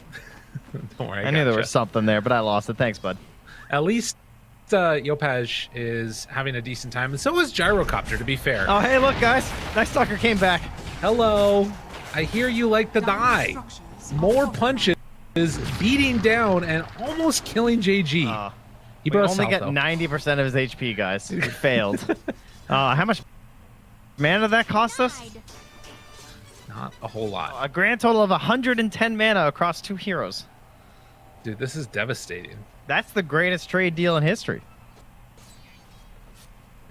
Don't worry, I knew there was something there, but I lost it. Thanks, bud. At least Yopaj is having a decent time, and so is Gyrocopter, to be fair. Oh, hey, look, guys. Night Stalker came back. Hello. I hear you like to die. More punches, beating down and almost killing JG. He only got 90% of his HP, guys. He failed. How much mana did that cost us? Not a whole lot. A grand total of 110 mana across 2 heroes. Dude, this is devastating. That's the greatest trade deal in history.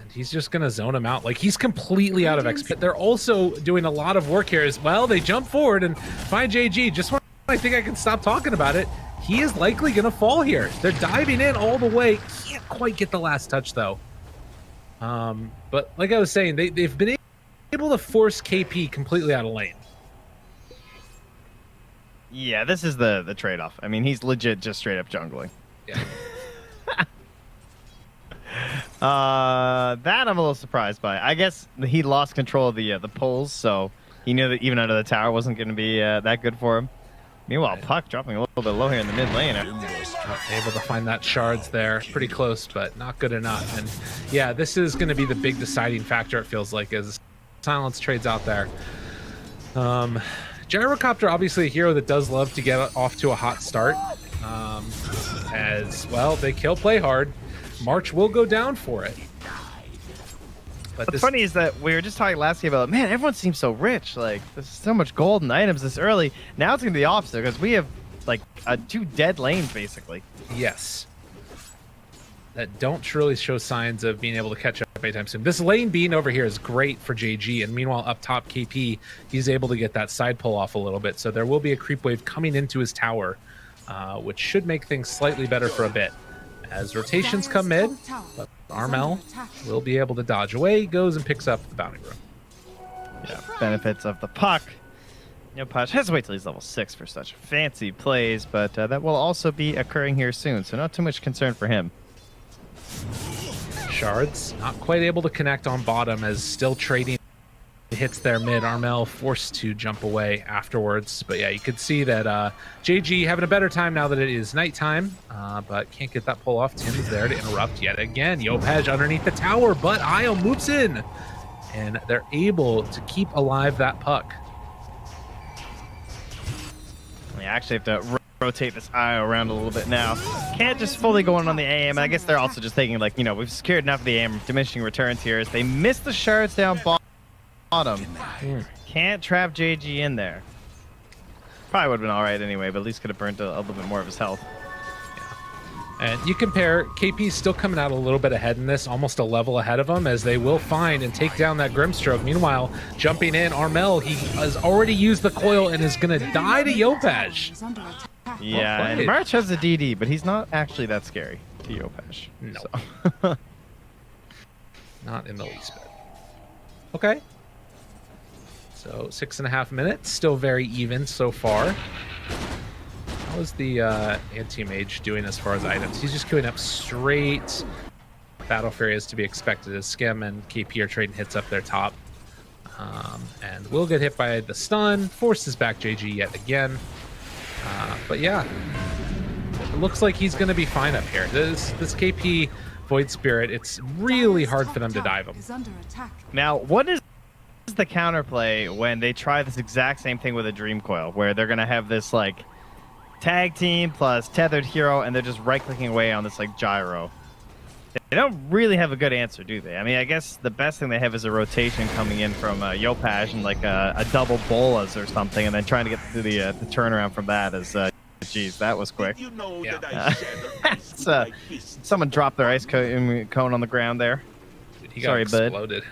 And he's just going to zone him out. Like, he's completely out of XP. They're also doing a lot of work here as well. They jump forward and find JG. Just when I think I can stop talking about it, he is likely going to fall here. They're diving in all the way. Can't quite get the last touch, though. But like I was saying, they've been able to force KP completely out of lane. Yeah, this is the trade-off. I mean, he's legit just straight up jungling. Yeah. That I'm a little surprised by. I guess he lost control of the pulls, so he knew that even under the tower wasn't going to be that good for him. Meanwhile, Puck dropping a little bit low here in the mid lane. Able to find that shards there. Pretty close, but not good enough. And yeah, this is going to be the big deciding factor, it feels like, as Silence trades out there. Gyrocopter, obviously a hero that does love to get off to a hot start. As well, they kill play hard. March will go down for it. But what's funny is that we were just talking last game about, man, everyone seems so rich. Like, there's so much gold and items this early. Now it's going to be the opposite because we have, like, 2 dead lanes, basically. Yes. That don't truly show signs of being able to catch up anytime soon. This lane being over here is great for JG, and meanwhile, up top, KP, he's able to get that side pull off a little bit. So there will be a creep wave coming into his tower, which should make things slightly better for a bit. As rotations come mid, but Armel will be able to dodge away. He goes and picks up the bounty room. Yeah, benefits of the Puck. Yopaj has to wait till he's level 6 for such fancy plays, but that will also be occurring here soon, so not too much concern for him. Shards not quite able to connect on bottom as still trading hits there mid. Armel forced to jump away afterwards. But yeah, you could see that JG having a better time now that it is nighttime, but can't get that pull off. Tim's there to interrupt yet again. Yopaj underneath the tower, but Io moves in, and they're able to keep alive that Puck. We actually have to rotate this Io around a little bit now. Can't just fully go in on the AM. I guess they're also just thinking, like, we've secured enough of the AM, diminishing returns here as they miss the shards down bottom. Can't trap JG in there. Probably would have been all right anyway, but at least could have burnt a little bit more of his health. And you compare, KP's still coming out a little bit ahead in this, almost a level ahead of them, as they will find and take down that Grimstroke. Meanwhile, jumping in, Armel, he has already used the coil and is going to die to Yopaj. Yeah, and March has a DD, but he's not actually that scary to Yopaj. No. So. Not in the least bit. Okay. So 6.5 minutes, still very even so far. How is the anti-mage doing as far as items? He's just queuing up straight Battle Fury as to be expected as Skim and KP are trading hits up their top. And will get hit by the stun, forces back JG yet again. But yeah, it looks like he's going to be fine up here. This KP Void Spirit, it's really hard for them to dive him. Now, what is the counterplay when they try this exact same thing with a Dream Coil, where they're going to have this, like, tag team plus tethered hero, and they're just right-clicking away on this, like, gyro? They don't really have a good answer, do they? I mean, I guess the best thing they have is a rotation coming in from Yopaj and like a double bolas or something, and then trying to get through the turnaround from that is, geez, that was quick. Someone dropped their ice cone on the ground there. He got exploded.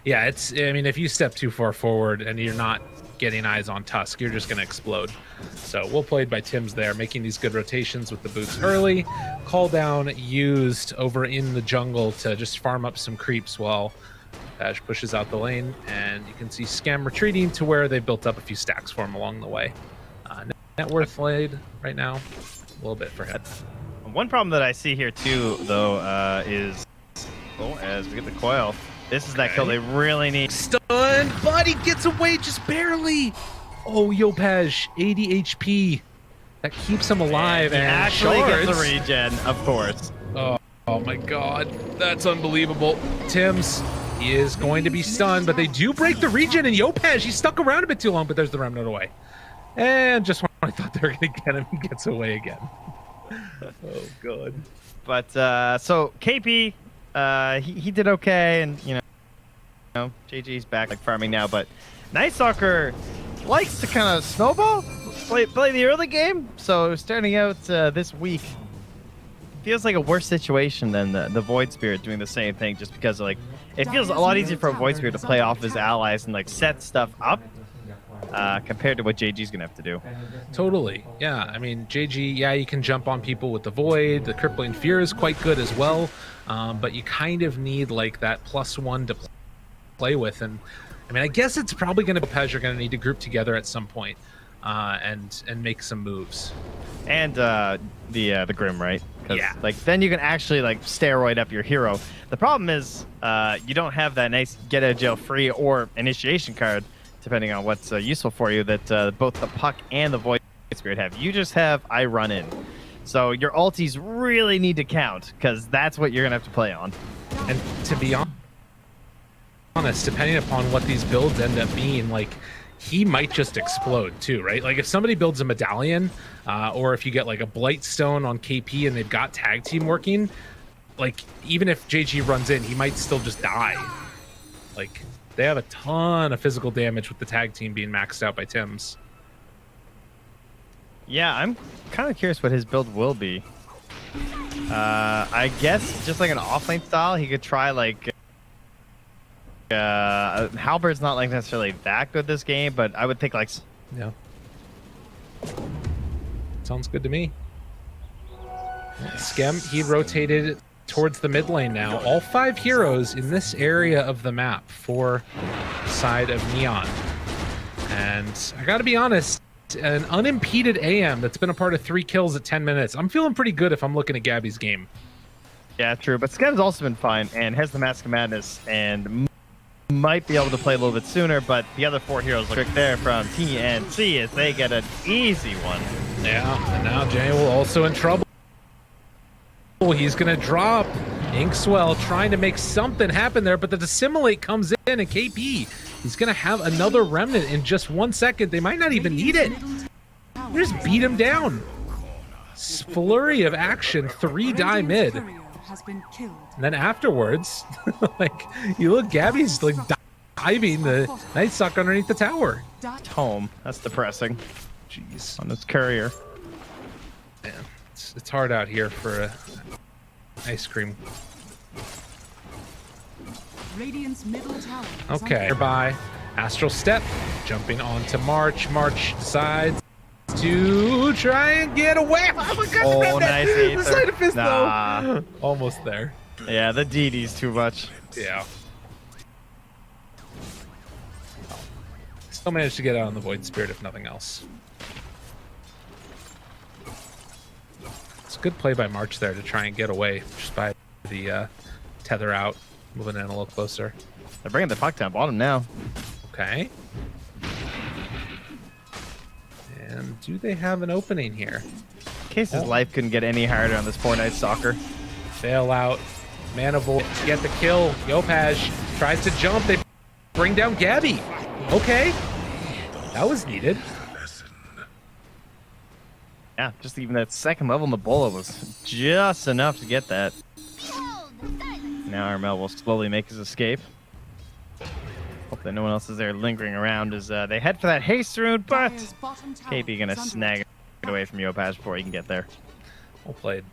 Yeah, I mean, if you step too far forward and you're not getting eyes on Tusk, you're just going to explode. So well played by Tims there, making these good rotations with the boots early. Call down used over in the jungle to just farm up some creeps while Ash pushes out the lane. And you can see Scam retreating to where they built up a few stacks for him along the way. Net worth laid right now, a little bit for him. One problem that I see here too, though, is as we get the coil, this is that kill they really need. Stun, but he gets away just barely. Oh, Yopaj, 80 HP. That keeps him alive. And actually shards. gets a regen, of course. Oh my god, that's unbelievable. Tims, he is going to be stunned, but they do break the regen, and Yopaj, he stuck around a bit too long, but there's the remnant away. And just when I thought they were going to get him, he gets away again. Oh, God. But, so, KP, he did okay, and, you know, JG's back, like, farming now, but Night Stalker likes to kind of snowball, play the early game, so starting out this week feels like a worse situation than the Void Spirit doing the same thing, just because, like, it feels a lot easier for a Void Spirit to play off his allies and, like, set stuff up. Compared to what JG's gonna have to do. Totally, yeah. I mean, JG, yeah, you can jump on people with the Void. The Crippling Fear is quite good as well, but you kind of need like that +1 to play with. And I mean, I guess it's probably gonna be Pez. You're gonna need to group together at some point and make some moves. And the Grim, right? Yeah. Like then you can actually like steroid up your hero. The problem is you don't have that nice get out of jail free or initiation card, depending on what's useful for you, that both the Puck and the Void Spirit have. You just have I run in. So your ultis really need to count, because that's what you're going to have to play on. And to be honest, depending upon what these builds end up being, like, he might just explode too, right? Like if somebody builds a medallion, or if you get like a Blightstone on KP and they've got tag team working, like even if JG runs in, he might still just die. Like, they have a ton of physical damage with the tag team being maxed out by Tims. Yeah, I'm kind of curious what his build will be. I guess just like an offlane style, he could try like... Halberd's not like necessarily that good this game, but I would think like... Yeah. Sounds good to me. Skem, he rotated towards the mid lane now. All 5 heroes in this area of the map for side of Neon. And I gotta be honest, an unimpeded AM that's been a part of 3 kills at 10 minutes. I'm feeling pretty good if I'm looking at Gabby's game. Yeah, true. But Skem's also been fine and has the Mask of Madness and might be able to play a little bit sooner, but the other 4 heroes trick there from TNC is they get an easy one. Yeah, and now Jay will also in trouble. He's going to drop Inkswell, trying to make something happen there, but the Dissimilate comes in, and KP, he's going to have another Remnant in just 1 second. They might not even need it. They just beat him down. Flurry of action, 3 die mid. And then afterwards, like, you look, Gabby's like diving the Night Stalker underneath the tower. Home. That's depressing. Jeez. On its courier. Man, it's hard out here for ice cream. Radiant's middle tower. Okay, nearby. Astral Step, jumping onto March. March decides to try and get away. Oh my god, oh, nice the side of fist, nah. though. Almost there. Yeah, the DD's too much. Yeah. Still managed to get out on the Void Spirit, if nothing else. It's a good play by March there to try and get away just by the tether out, moving in a little closer. They're bringing the puck down bottom now. Okay. And do they have an opening here? Case's life couldn't get any harder on this poor Night Stalker. Fail out. Mana Void get the kill. Yopaj tries to jump. They bring down Gabby. Okay. That was needed. Yeah, just even that second level Nabola was just enough to get that. Now Armel will slowly make his escape. Hope that no one else is there lingering around as they head for that haste rune, but KP gonna snag it away from Yopaj before he can get there. Well played.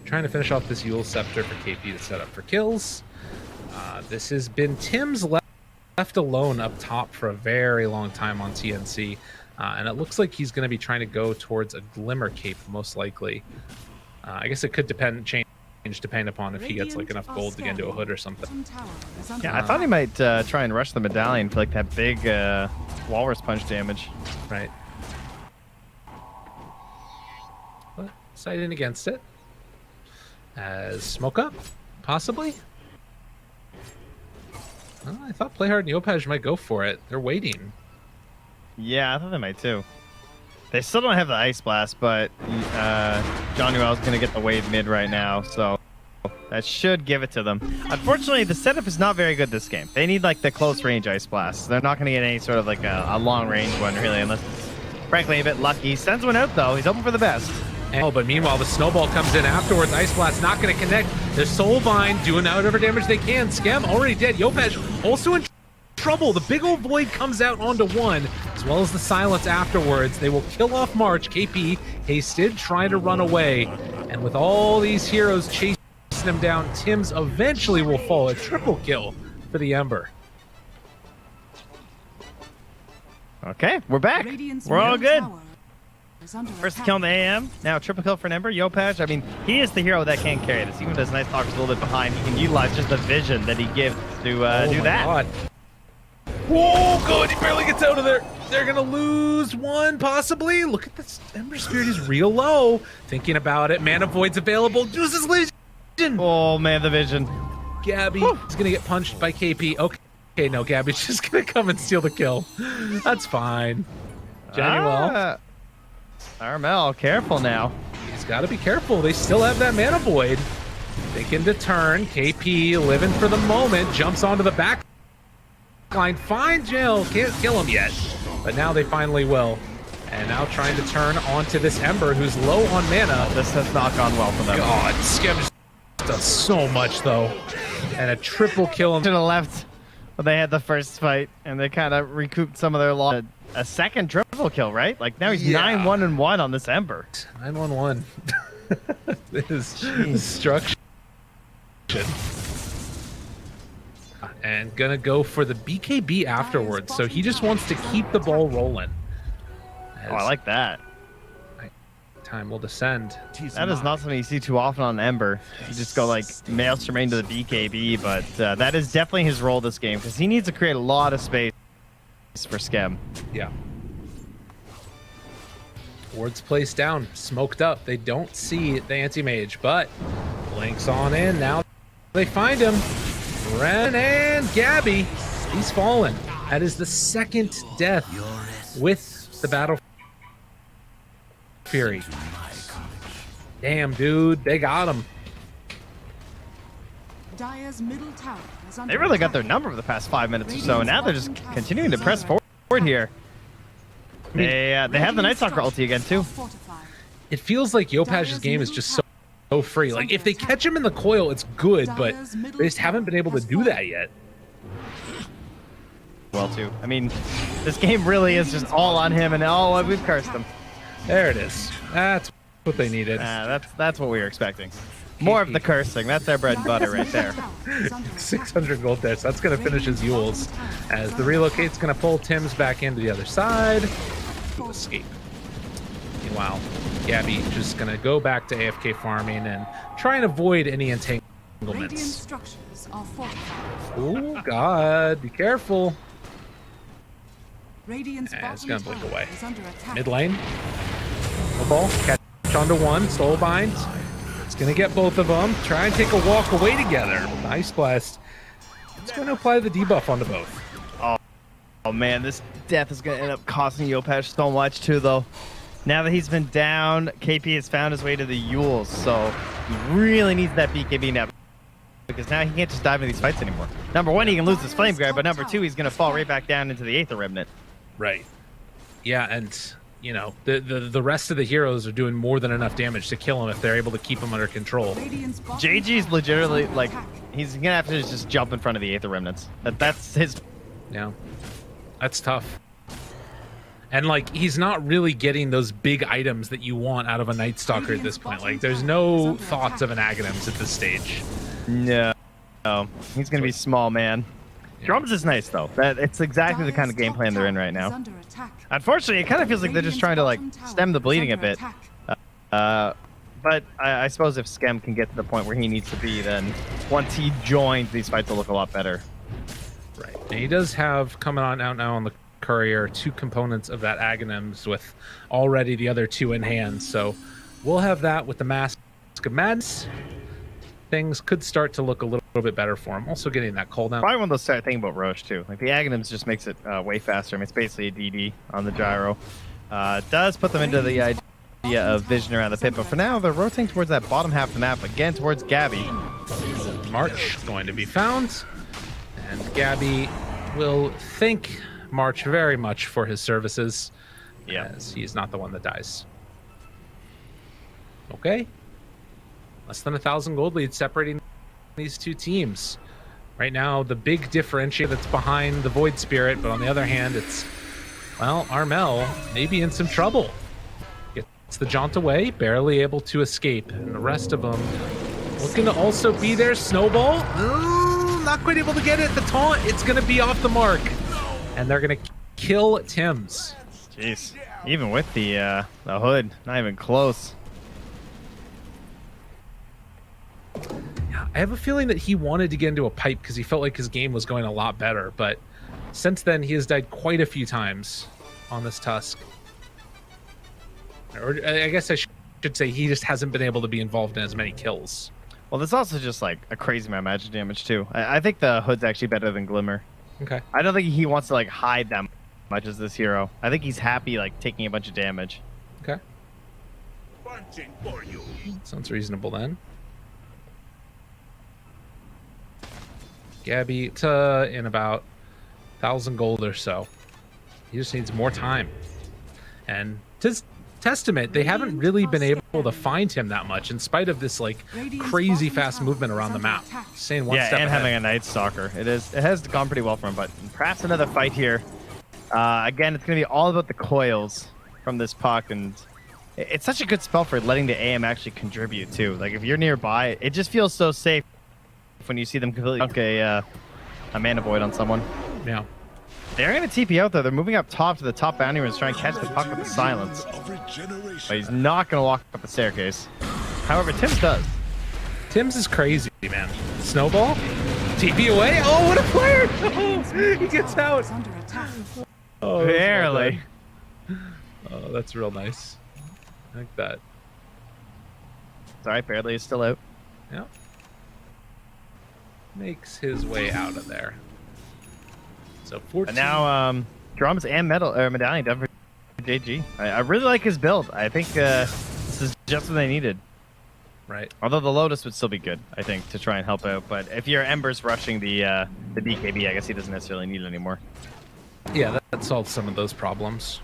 Trying to finish off this Yule Scepter for KP to set up for kills. This has been Tim's left alone up top for a very long time on TNC. And it looks like he's going to be trying to go towards a Glimmer Cape, most likely. I guess it could change depending upon if he gets like enough gold to get into a hood or something. Yeah, I thought he might try and rush the medallion for like that big walrus punch damage. Right. But sighting against it. As Smoke Up, possibly? Well, I thought Playhard and Yopaj might go for it. They're waiting. Yeah, I thought they might too. They still don't have the Ice Blast, but John Newell's going to get the wave mid right now, so that should give it to them. Unfortunately, the setup is not very good this game. They need like the close range Ice Blast. They're not going to get any sort of like a long range one really, unless it's frankly a bit lucky. Sends one out though. He's hoping for the best. Oh, but meanwhile, the snowball comes in afterwards. Ice Blast not going to connect. The Soulbind doing whatever damage they can. Scam already dead. Yopaj also in trouble. The big old void comes out onto one, as well as the silence afterwards. They will kill off March. KP hasted, trying to run away. And with all these heroes chasing him down, Tim's eventually will fall. A triple kill for the Ember. Okay, we're back. We're all good. First kill in the AM, now triple kill for an Ember. Yopaj, I mean, he is the hero that can carry this. Even though his Night Stalker's a little bit behind, he can utilize just the vision that he gives to do that. God. Oh, good. He barely gets out of there. They're going to lose one, possibly. Look at this. Ember Spirit is real low. Thinking about it. Mana Void's available. Uses Legion. Oh, man, the vision. Gabby is going to get punched by KP. Okay, no, Gabby's just going to come and steal the kill. That's fine. Januel. Armel, careful now. He's got to be careful. They still have that Mana Void. Thinking to turn. KP living for the moment. Jumps onto the back line. Fine, Jill. Can't kill him yet. But now they finally will. And now trying to turn onto this Ember who's low on mana. This has not gone well for them. God, Skim just does so much, though. And a triple kill. To the left. Well, they had the first fight, and they kind of recouped some of their loss. A second triple kill, right? Like now he's 9-1-1 on this Ember. 9-1-1. This is destruction. And gonna go for the BKB afterwards. So he just wants to keep the ball rolling. Oh, I like that. Time will descend. That is not something you see too often on Ember. You just go like Maelstrom into the BKB, but that is definitely his role this game because he needs to create a lot of space for Skem. Yeah. Wards placed down, smoked up. They don't see the anti-mage, but Blinks on in. Now they find him. Ren and Gabby. He's fallen. That is the second death with the Battle Fury. Damn, dude. They got him. Dire's middle tower is under They really got attack. their number for the past 5 minutes or so, and now they're just continuing to press forward here. They have the Night Stalker ulti again, too. It feels like Yopaj's game is just so free. Like, if they catch him in the coil, it's good, but they just haven't been able to do that yet. Well, too. I mean, this game really is just all on him, and oh, we've cursed him. There it is. That's what they needed. That's what we were expecting. More of the cursing. That's their bread and butter right there. 600 gold there, so that's going to finish his Yules. As the relocate's going to pull Tim's back into the other side to escape. Meanwhile, Gabby just going to go back to AFK farming and try and avoid any entanglements. Structures are fortified. Oh, God. Be careful. Radiant's It's going to blink away. is under attack. Mid lane. No ball. Catch onto one. Soulbind. It's going to get both of them. Try and take a walk away together. Nice blast. It's going to apply the debuff onto both. Oh man, this death is going to end up costing Yopaj so much too, though. Now that he's been down, KP has found his way to the Yules, so he really needs that BKB now. Because now he can't just dive into these fights anymore. Number one, he can lose his Flame Guard, but number two, he's going to fall right back down into the Aether Remnant. Right. Yeah, and you know, the rest of the heroes are doing more than enough damage to kill him if they're able to keep him under control. JG's legitimately, like, he's gonna have to just jump in front of the Aether Remnants. That's his... Yeah. That's tough. And, like, he's not really getting those big items that you want out of a Night Stalker at this point. Like, there's no thoughts of an Aghanims at this stage. No. He's gonna be small, man. Yeah. Drums is nice, though. It's exactly the kind of game plan they're in right now. Unfortunately, it kind of feels like they're just trying to, like, stem the bleeding a bit. But I suppose if Skem can get to the point where he needs to be, then once he joins, these fights will look a lot better. Right. And he does have, coming on out now on the Courier, 2 components of that Aghanims with already the other 2 in hand. So we'll have that with the Mask of Madness. Things could start to look a little bit better for him. Also getting that cooldown. Probably one of those start thinking about Roche too. Like the Aghanims just makes it way faster. I mean, it's basically a DD on the gyro. Does put them into the idea of vision around the pit, but for now they're rotating towards that bottom half of the map again towards Gabby. March going to be found, and Gabby will thank March very much for his services. Yeah, as he's not the one that dies. Okay. Less than 1,000 gold lead separating these 2 teams. Right now, the big differentiator that's behind the Void Spirit, but on the other hand, it's, well, Armel may be in some trouble. Gets the jaunt away, barely able to escape, and the rest of them looking to also be there. Snowball, not quite able to get it. The taunt, it's going to be off the mark, and they're going to kill Tims. Jeez, even with the hood, not even close. I have a feeling that he wanted to get into a pipe because he felt like his game was going a lot better, but since then he has died quite a few times on this Tusk. Or I guess I should say he just hasn't been able to be involved in as many kills. Well, there's also just like a crazy amount of magic damage too. I think the hood's actually better than Glimmer. Okay. I don't think he wants to like hide that much as this hero. I think he's happy like taking a bunch of damage. Okay. Sounds reasonable then. Gabby in about 1,000 gold or so. He just needs more time. And to Testament, they haven't really been able to find him that much in spite of this like crazy fast movement around the map. Staying one step and ahead. having a Night Stalker. It has gone pretty well for him, but perhaps another fight here. Again, it's going to be all about the coils from this puck, and it's such a good spell for letting the AM actually contribute too. Like if you're nearby, it just feels so safe when you see them completely dunk a mana void on someone. Yeah. They're going to TP out there. They're moving up top to the top boundary and trying to catch the puck with the silence. But he's not going to walk up the staircase. However, Tims does. Tims is crazy, man. Snowball? TP away? Oh, what a player! Oh, he gets out. Oh, barely. Oh, that's real nice. I like that. It's alright, barely is still out. Yeah. Makes his way out of there. So 14. And now drums and medallion done for JG. I really like his build. I think this is just what they needed. Right. Although the Lotus would still be good, I think, to try and help out. But if you're Embers rushing the BKB, I guess he doesn't necessarily need it anymore. Yeah, that solves some of those problems.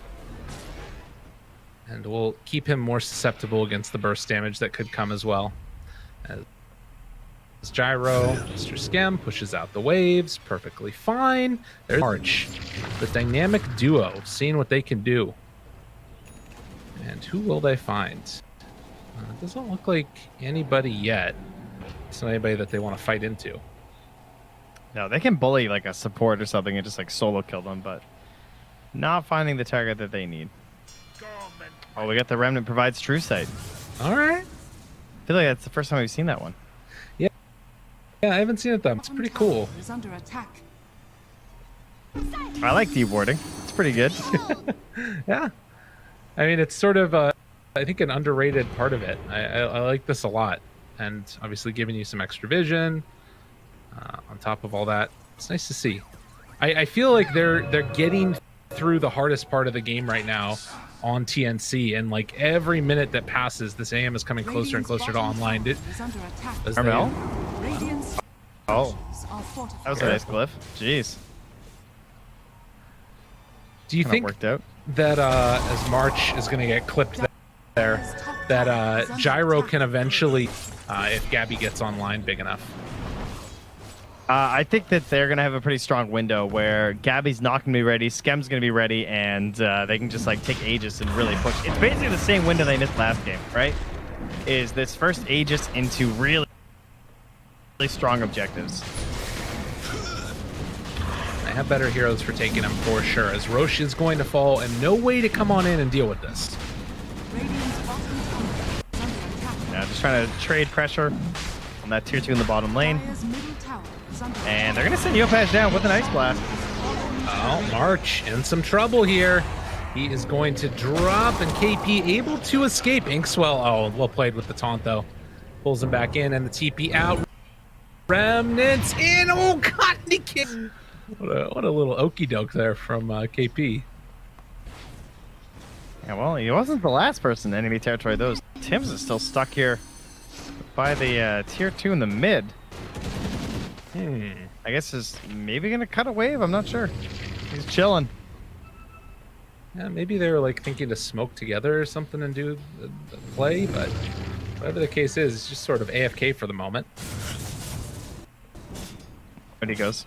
And we'll keep him more susceptible against the burst damage that could come as well. As Gyro, Mr. Skem pushes out the waves, perfectly fine. There's March, the dynamic duo, seeing what they can do. And who will they find? It doesn't look like anybody yet. It's not anybody that they want to fight into. No, they can bully like a support or something and just like solo kill them, but not finding the target that they need. Oh, we got the Remnant provides True Sight. All right. I feel like that's the first time we've seen that one. Yeah, I haven't seen it though. It's pretty cool. Is under attack. I like dewarding. It's pretty good. Yeah. I mean, it's sort of, I think, an underrated part of it. I like this a lot. And obviously giving you some extra vision on top of all that. It's nice to see. I feel like they're getting through the hardest part of the game right now on TNC, and like every minute that passes, this AM is coming closer and closer to online. Armel? Oh, that was a nice glyph. Jeez. Do you think? Worked out. that as March is going to get clipped there, that Gyro can eventually, if Gabby gets online big enough. I think that they're going to have a pretty strong window where Gabby's not going to be ready, Skem's going to be ready, and they can just like take Aegis and really push. It's basically the same window they missed last game, right? Is this first Aegis into really strong objectives. They have better heroes for taking him for sure, as Roche is going to fall and no way to come on in and deal with this. Yeah, just trying to trade pressure on that tier 2 in the bottom lane. And they're going to send Yopaj down with an Ice Blast. Oh, March in some trouble here. He is going to drop, and KP able to escape. Inkswell, oh, well played with the taunt though. Pulls him back in, and the TP out. Remnants in. Oh, God, he kicked. What a little okie doke there from KP. Yeah, well, he wasn't the last person in enemy territory. Those Tims is still stuck here by the tier 2 in the mid. I guess is maybe gonna cut a wave. I'm not sure. He's chilling. Yeah, maybe they were like thinking to smoke together or something and do the play, but whatever the case is, it's just sort of AFK for the moment. There he goes.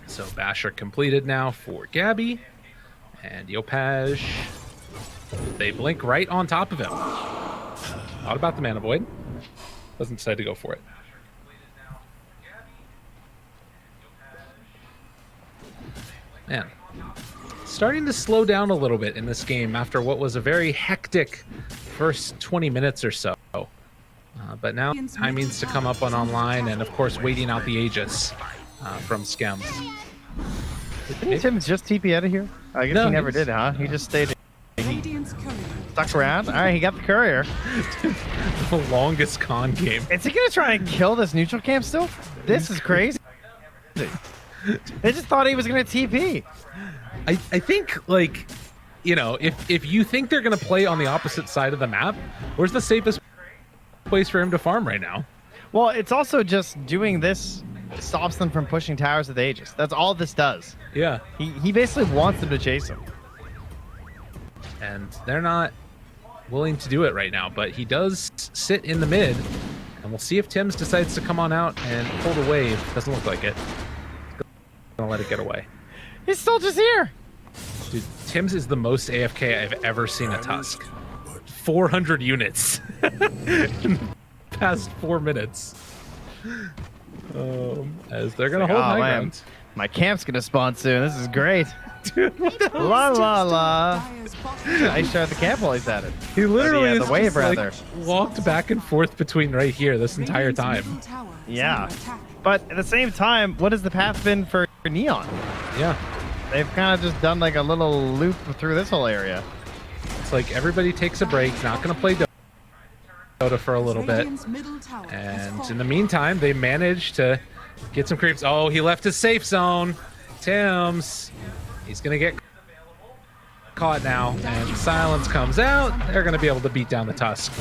So Basher completed now for Gabby, and Yopaj. They blink right on top of him. Not about the Mana Void. Doesn't decide to go for it. Man, starting to slow down a little bit in this game after what was a very hectic first 20 minutes or so. But now time needs to come up on online, and of course waiting out the Aegis from Skem. Didn't Tim's just TP out of here? I guess he never did, huh? He just stayed. He stuck around. All right, he got the courier. The longest con game. Is he gonna try and kill this neutral camp still? This is crazy. They just thought he was gonna TP. I think, like, you know, if you think they're gonna play on the opposite side of the map, where's the safest place for him to farm right now? Well, it's also just doing this stops them from pushing towers with Aegis. That's all this does. Yeah. He basically wants them to chase him. And they're not willing to do it right now, but he does sit in the mid, and we'll see if Tims decides to come on out and pull the wave. Doesn't look like it. Gonna let it get away. He's still just here. Dude, Tims is the most AFK I've ever seen a Tusk. 400 units in the past 4 minutes. As they're gonna hold high ground. My camp's gonna spawn soon. This is great. Dude, la la la. I shot the camp while he's at it. He literally the wave rather walked back and forth between right here this entire time. Yeah, but at the same time, what has the path been for Neon? Yeah, they've kind of just done like a little loop through this whole area. It's like everybody takes a break, not gonna play DOTA for a little bit, and in the meantime, they managed to get some creeps. Oh, he left his safe zone. Tims. He's going to get caught now, and Silence comes out. They're going to be able to beat down the Tusk.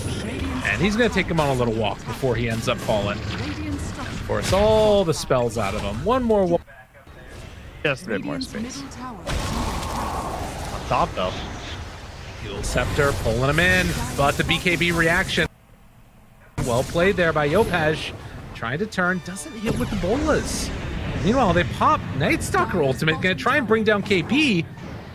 And he's going to take him on a little walk before he ends up falling. Force all the spells out of him. One more walk. Just a bit more space. On top, though. Heal Scepter pulling him in, but the BKB reaction. Well played there by Yopaj. Trying to turn, doesn't hit with the bolas. Meanwhile, they pop Night Stalker ultimate, gonna try and bring down KP.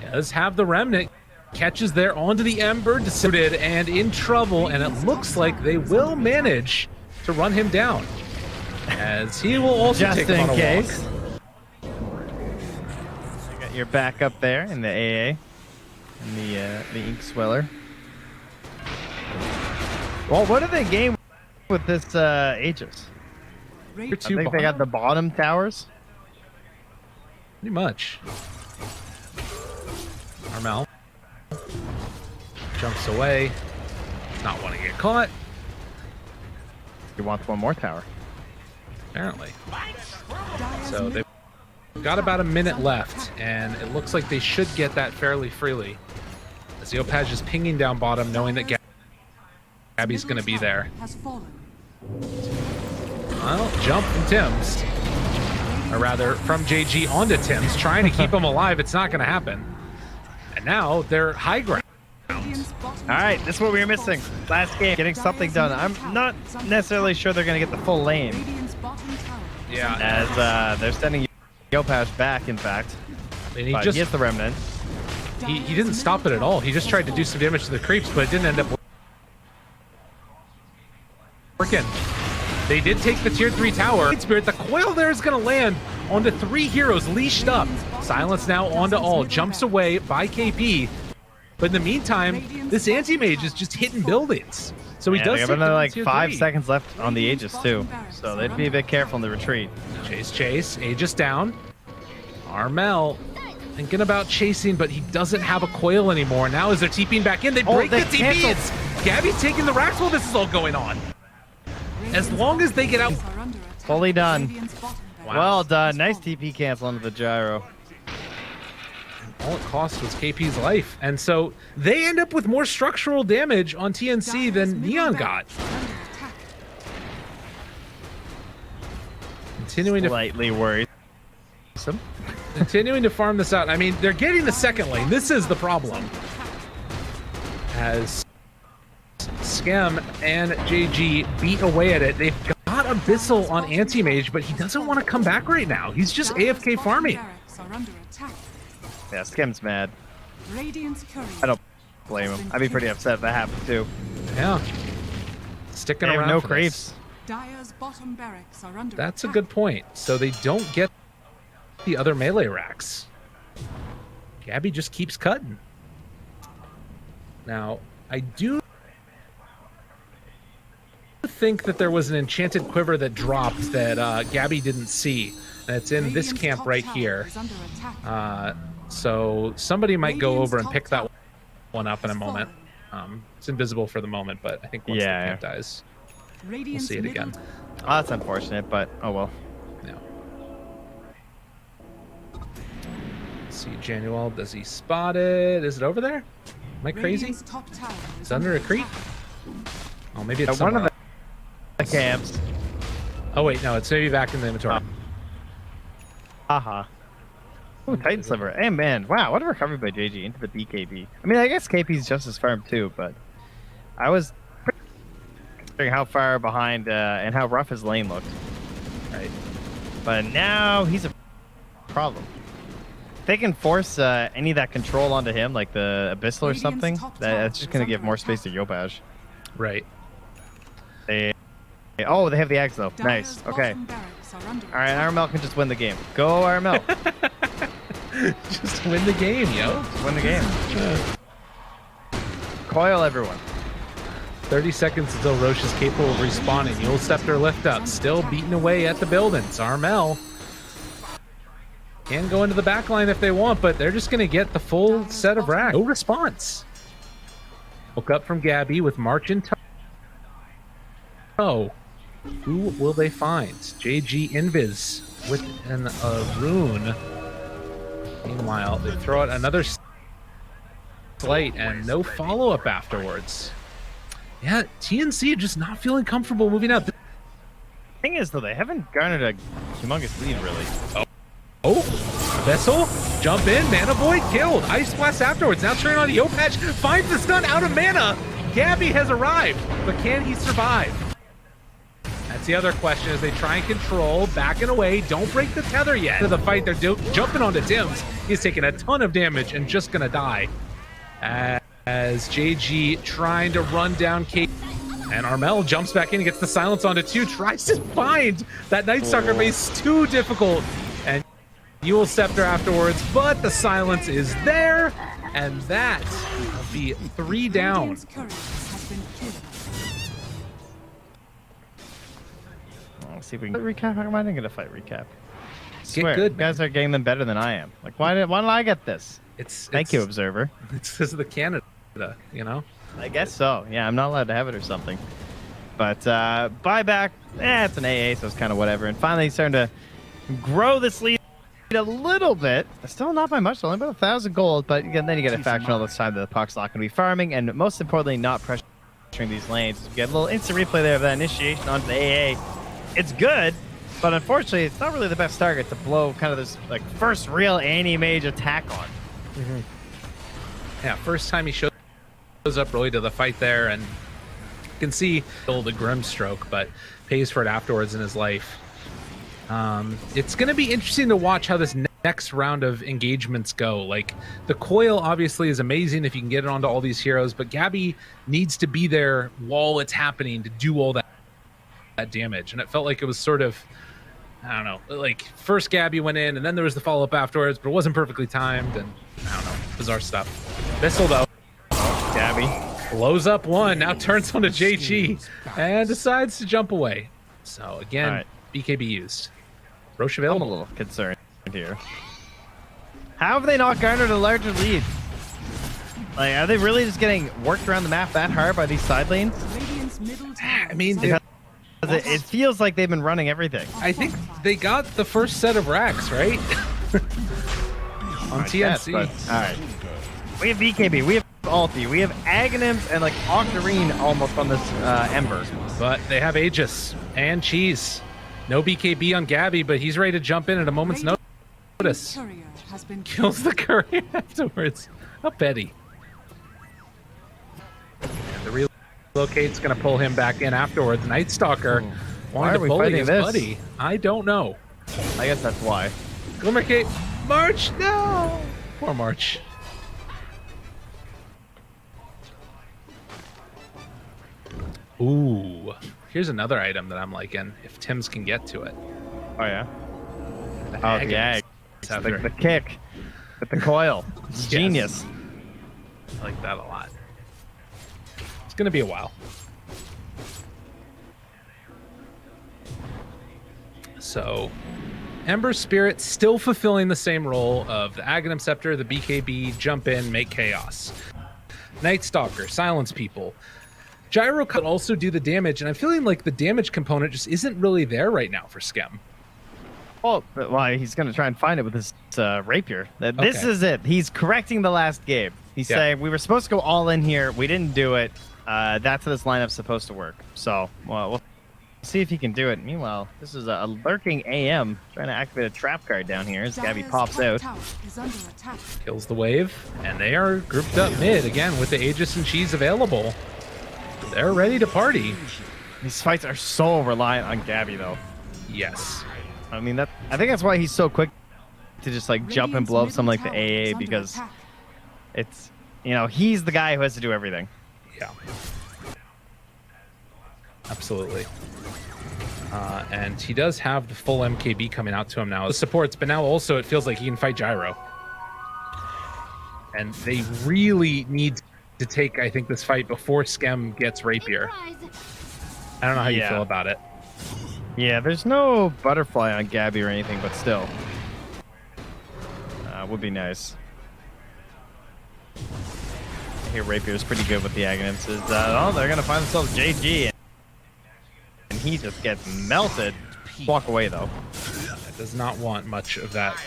Does have the Remnant, catches there onto the Ember, dissuaded and in trouble, and it looks like they will manage to run him down. As he will also just take him on a walk. You got your back up there in the AA, and the Ink Sweller. Well, what did they gain with this Aegis? I think they got the bottom towers. Pretty much. Armel jumps away. Not want to get caught. He wants one more tower. Apparently. So they've got about a minute left, and it looks like they should get that fairly freely. As Yopaj is pinging down bottom, knowing that Gabby's going to be there. Well, jump from Tims. or rather from JG onto Tim's, trying to keep him alive. It's not going to happen. And now they're high ground. All right, this is what we were missing last game, getting something done. I'm not necessarily sure they're going to get the full lane. Yeah. As they're sending Yopash back, in fact. And he but just gets the remnant. He didn't stop it at all. He just tried to do some damage to the creeps, but it didn't end up working. They did take the tier 3 tower. Spirit, the coil there is going to land onto 3 heroes leashed up. Silence now onto all. Jumps away by KP. But in the meantime, this anti-mage is just hitting buildings. So he does have another like 5 seconds left on the Aegis too. So they'd be a bit careful in the retreat. Chase. Aegis down. Armel thinking about chasing, but he doesn't have a coil anymore. Now as they're TPing back in, they break the TP. Gabby's taking the racks while this is all going on. As long as they get out. Fully done. Wow. Well done. Nice TP cancel onto the gyro. All it cost was KP's life. And so they end up with more structural damage on TNC than Neon got. Continuing to slightly worrisome. Continuing to farm this out. I mean, they're getting the second lane. This is the problem. As Scam and JG beat away at it. They've got Abyssal on Anti-Mage, but he doesn't want to come back right now. He's just AFK farming. Yeah, Scam's mad. I don't blame him. I'd be pretty upset if that happened too. Yeah. Sticking around. No for creeps. That's a good point. So they don't get the other melee racks. Gabby just keeps cutting. Now, I do think that there was an enchanted quiver that dropped that Gabby didn't see. And it's in this camp right here. So somebody might go over and pick that one up in a moment. It's invisible for the moment, but I think once the camp dies, we'll see it again. Oh, that's unfortunate, but oh well. Yeah. Let's see, Januel, does he spot it? Is it over there? Am I crazy? It's under a creep? Oh, maybe it's one of somewhere. the camps. Oh wait, no, it's maybe back in the inventory. Haha. Ooh, Titan Sliver. Hey man, wow, what a recovery by JG into the BKB. I mean, I guess KP's just as firm too, but I was considering how far behind and how rough his lane looked. Right. But now he's a problem. If they can force any of that control onto him, like the Abyssal or something, that's just going to give more space to Yopash. Right. They have the Axe though. Nice. Okay. Alright, Armel can just win the game. Go, Armel. Just win the game, yo. Just win the game. Coil everyone. 30 seconds until Roche is capable of respawning. You'll Scepter lift up. Still beating away at the buildings. Armel can go into the back line if they want, but they're just going to get the full set of racks. No response. Woke up from Gabby with March in tow. Who will they find? JG Invis with a rune. Meanwhile, they throw out another slight and no follow-up afterwards. Yeah, TNC just not feeling comfortable moving out. The thing is, though, they haven't garnered a humongous lead, really. Oh, Vessel, jump in, Mana Void killed. Ice Blast afterwards. Now turn on Yopatch, finds the stun out of mana. Gabby has arrived, but can he survive? That's the other question as they try and control, backing away, don't break the tether yet. To the fight, they're jumping onto Tim's. He's taking a ton of damage and just gonna die. As JG trying to run down Kate. And Armel jumps back in and gets the silence onto 2, tries to find that Night Stalker base too difficult. And Yule Scepter afterwards, but the silence is there. And that will be 3 down. Let's see if we can recap. How am I going to fight recap? Swear, good, you guys are getting them better than I am. Like, why did I get this? Thank you, Observer. It's because of the Canada, you know? I guess so. Yeah, I'm not allowed to have it or something. But buyback, it's an AA, so it's kind of whatever. And finally, he's starting to grow this lead a little bit. Still not by much, only about 1,000 gold. But again, then you get a faction all this time that the puck's not going to be farming, and most importantly, not pressuring these lanes. We get a little instant replay there of that initiation onto the AA. It's good, But unfortunately, it's not really the best target to blow kind of this like first real anti-mage attack on. Yeah, first time he shows up really to the fight there, and you can see the Grimstroke, but pays for it afterwards in his life. It's going to be interesting to watch how this next round of engagements go. Like, the coil obviously is amazing if you can get it onto all these heroes, but Gabby needs to be there while it's happening to do all that damage. And it felt like it was sort of, I don't know, like first Gabby went in and then there was the follow-up afterwards, but it wasn't perfectly timed, and I don't know, bizarre stuff. Missile though. Gabby blows up one, now turns on to JG and decides to jump away. So again, BKB used. Roche available. I'm a little concerned here. How have they not garnered a larger lead? Like, are they really just getting worked around the map that hard by these side lanes? I mean, it feels like they've been running everything. I think they got the first set of racks, right? On TNC. All right. We have BKB, we have Ulti, we have Aghanims and like Octarine almost on this Ember. But they have Aegis and Cheese. No BKB on Gabby, but he's ready to jump in at a moment's notice. Kills the courier afterwards. Oh, Betty. And the relocate's going to pull him back in afterwards. Night Stalker wanted to bully his buddy. I don't know. I guess that's why. Glimmercate. March, no! Poor March. Ooh. Here's another item that I'm liking, if Tim's can get to it. Oh, yeah? Oh, yeah. The kick with the coil. It's genius. I like that a lot. It's going to be a while. So, Ember Spirit still fulfilling the same role of the Aghanim Scepter, the BKB, jump in, make chaos. Night Stalker, silence people. Gyro could also do the damage, and I'm feeling like the damage component just isn't really there right now for Skem. Well, but why he's going to try and find it with his rapier. This is it. He's correcting the last game. He's saying we were supposed to go all in here. We didn't do it. That's how this lineup's supposed to work. So, well, we'll see if he can do it. Meanwhile, this is a lurking AM trying to activate a trap card down here as Gabby pops out. Kills the wave, and they are grouped up mid again with the Aegis and Cheese available. They're ready to party. These fights are so reliant on Gabby, though. Yes. I mean, I think that's why he's so quick to just like jump and blow up something like the AA, because it's, you know, he's the guy who has to do everything. Yeah. Absolutely. And he does have the full MKB coming out to him now. The supports, but now also it feels like he can fight Gyro. And they really need to take, I think, this fight before Skem gets Rapier. I don't know how you feel about it. Yeah, there's no butterfly on Gabby or anything, but still. Would be nice. I hear Rapier's pretty good with the Aghanims. Oh, they're going to find themselves JG. And he just gets melted. Walk away, though. Does not want much of that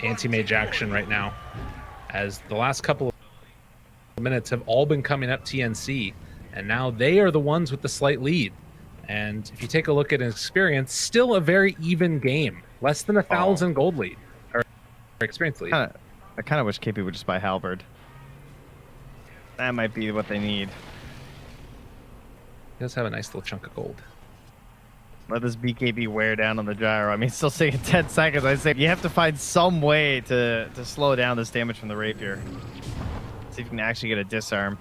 anti-mage action right now, as the last couple of minutes have all been coming up TNC, and now they are the ones with the slight lead. And if you take a look at an experience, still a very even game. Less than 1,000 gold lead, or experience lead. I kind of wish KP would just buy Halberd. That might be what they need. He does have a nice little chunk of gold. Let this BKB wear down on the gyro. I mean, it's still taking 10 seconds. I say you have to find some way to slow down this damage from the rapier. See if you can actually get a disarm.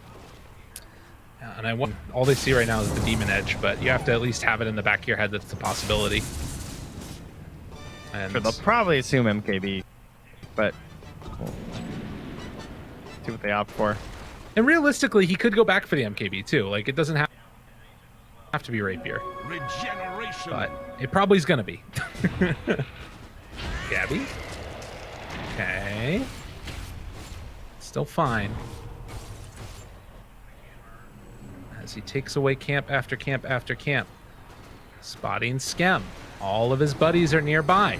Yeah, and I want, all they see right now is the Demon Edge, but you have to at least have it in the back of your head that it's a possibility. And sure, they'll probably assume MKB, but we'll see what they opt for. And realistically, he could go back for the MKB too. Like, it doesn't have to be Rapier. Regeneration. But it probably is going to be. Gabby. Okay. Still fine. As he takes away camp after camp after camp. Spotting Skem. All of his buddies are nearby.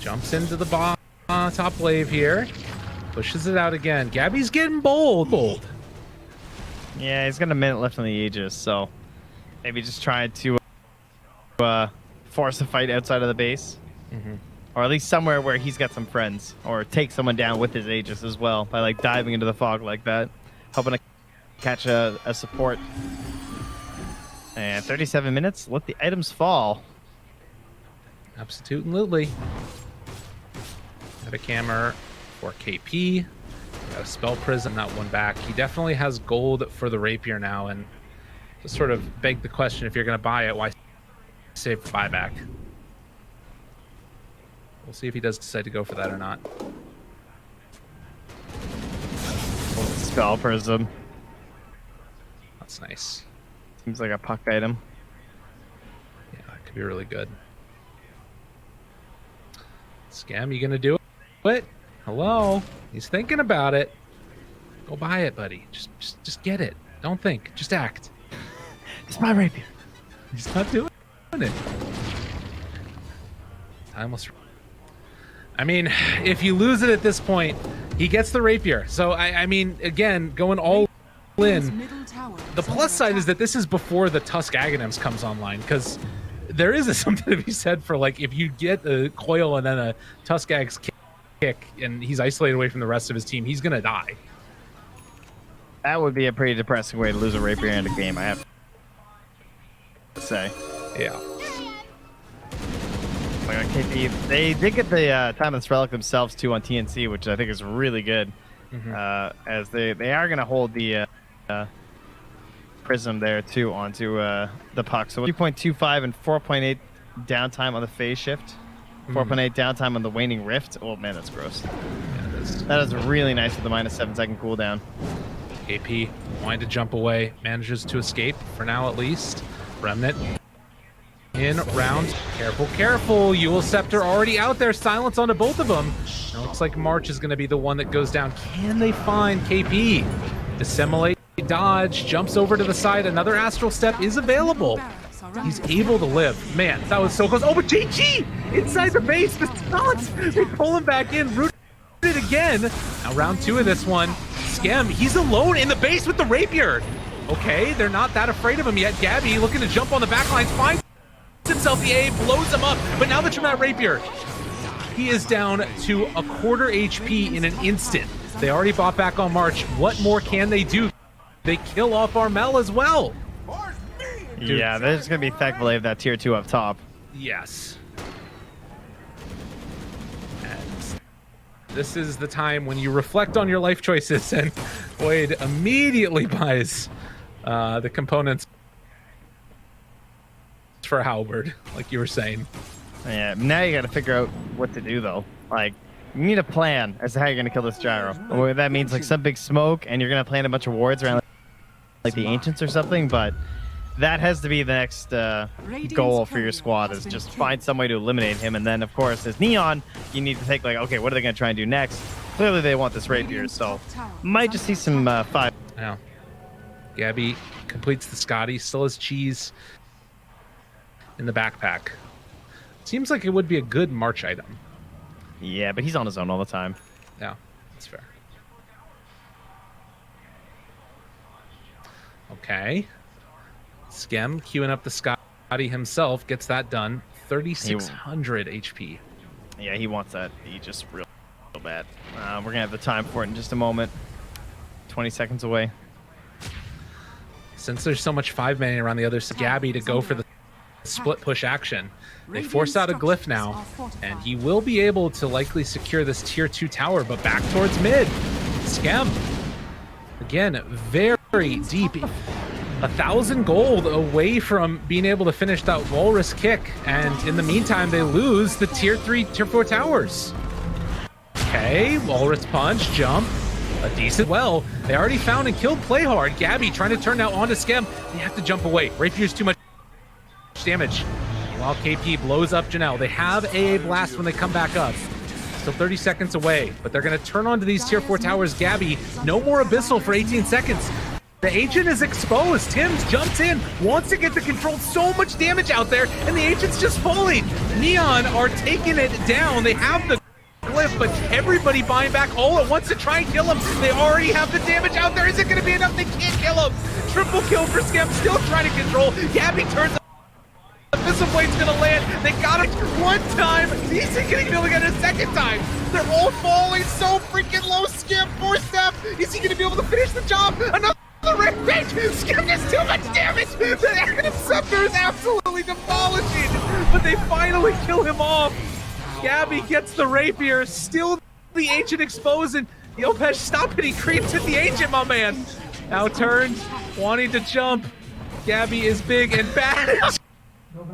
Jumps into the top wave here. Pushes it out again. Gabby's getting bold. Yeah, he's got a minute left on the Aegis, so maybe just try to force a fight outside of the base. Or at least somewhere where he's got some friends. Or take someone down with his Aegis as well by like diving into the fog like that. Hoping to catch a support. And 37 minutes, let the items fall. Absolutely. Have a camera for KP. Got a spell prism, not one back. He definitely has gold for the rapier now, and to sort of beg the question, if you're going to buy it, why save for buyback? We'll see if he does decide to go for that or not. Spell prism. That's nice. Seems like a puck item. Yeah, that could be really good. Scam, you gonna do it? Hello? He's thinking about it. Go buy it, buddy. Just get it. Don't think. Just act. It's my rapier. He's not doing it. I mean, if you lose it at this point, he gets the rapier. So I mean, again, going all in. The plus side is that this is before the Tusk Aghanim's comes online, because there is something to be said for, like, if you get a coil and then a Tusk Ag's kick and he's isolated away from the rest of his team, he's gonna die. That would be a pretty depressing way to lose a rapier in a game, I have to say. Yeah. Like KP, they did get the Time of this Relic themselves too on TNC, which I think is really good. As they are going to hold the prism there too onto the puck. So 3.25 and 4.8 downtime on the phase shift. 4.8 downtime on the waning rift. Oh man, that's gross. Yeah, that is really nice with the -7 second cooldown. KP wanting to jump away, manages to escape for now at least. Remnant in round. Careful, careful. Ewell Scepter already out there. Silence onto both of them. Now looks like March is going to be the one that goes down. Can they find KP? Dissimulate, dodge, jumps over to the side. Another Astral Step is available. He's able to live. Man, that was so close. Oh, but GG! Inside the base, the silence. They pull him back in. Rooted again. Now round 2 of this one. Skem, he's alone in the base with the rapier. Okay, they're not that afraid of him yet. Gabby looking to jump on the back lines, finds himself the A, blows him up. But now that you're that rapier, he is down to a quarter HP in an instant. They already bought back on March. What more can they do? They kill off Armel as well. Dude. Yeah, they're just going to be thankful they have that tier 2 up top. Yes. And this is the time when you reflect on your life choices, and Boyd immediately buys the components for Halberd, like you were saying. Yeah, now you got to figure out what to do, though. Like, you need a plan as to how you're going to kill this gyro. Or that means, like, some big smoke, and you're going to plant a bunch of wards around, like the Ancients or something, but that has to be the next goal for your squad, is just find some way to eliminate him. And then, of course, as Neon, you need to think, like, okay, what are they going to try and do next? Clearly, they want this rapier, so might just see some five. Yeah. Gabby completes the Scotty, still has cheese in the backpack. Seems like it would be a good March item. Yeah, but he's on his own all the time. Yeah, that's fair. Okay. Skem queuing up the Scotty himself, gets that done. 3,600 HP. Yeah, he wants that Aegis real bad. We're going to have the time for it in just a moment. 20 seconds away. Since there's so much 5-manning around the other, Gabby to go for the split push action. They force out a glyph now, and he will be able to likely secure this tier 2 tower, but back towards mid. Skem. Again, very deep. 1,000 gold away from being able to finish that Walrus kick, and in the meantime, they lose the tier 3, tier 4 towers. Okay, Walrus punch, jump. A decent well. They already found and killed Playhard. Gabby trying to turn now onto Skem. They have to jump away. Rapier's too much damage. While KP blows up Janelle. They have AA Blast when they come back up. Still 30 seconds away, but they're going to turn onto these tier 4 towers. Gabby, no more Abyssal for 18 seconds. The agent is exposed. Timms jumps in, wants to get the control. So much damage out there, and the agent's just falling. Neon are taking it down. They have the glyph, but everybody buying back all at once to try and kill him. They already have the damage out there. Is it going to be enough? They can't kill him. Triple kill for Skem, still trying to control. Gabby turns Abyssal Blade's gonna land. They got it one time. He's gonna be able to get it a second time. They're all falling so freaking low. Skip, 4-step. Is he gonna be able to finish the job? Another rampage. Skip does too much damage. The Interceptor is absolutely demolishing, but they finally kill him off. Gabby gets the rapier, still the Ancient exposed, and Yopesh, stop it, he creeps at the Ancient, my man. Now turned, wanting to jump. Gabby is big and bad.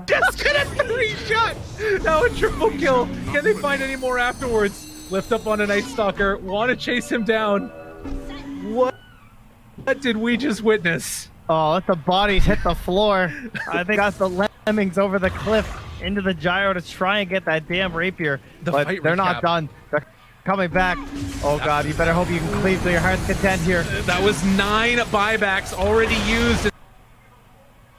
Just got a 3-shot. Now a triple kill. Can they find any more afterwards? Lift up on a Night Stalker, want to chase him down. What did we just witness? Oh, let the bodies hit the floor. I think that's the lemmings over the cliff into the gyro to try and get that damn rapier. But they're not done. They're coming back. Oh god, you better hope you can cleave to your heart's content here. That was 9 buybacks already used.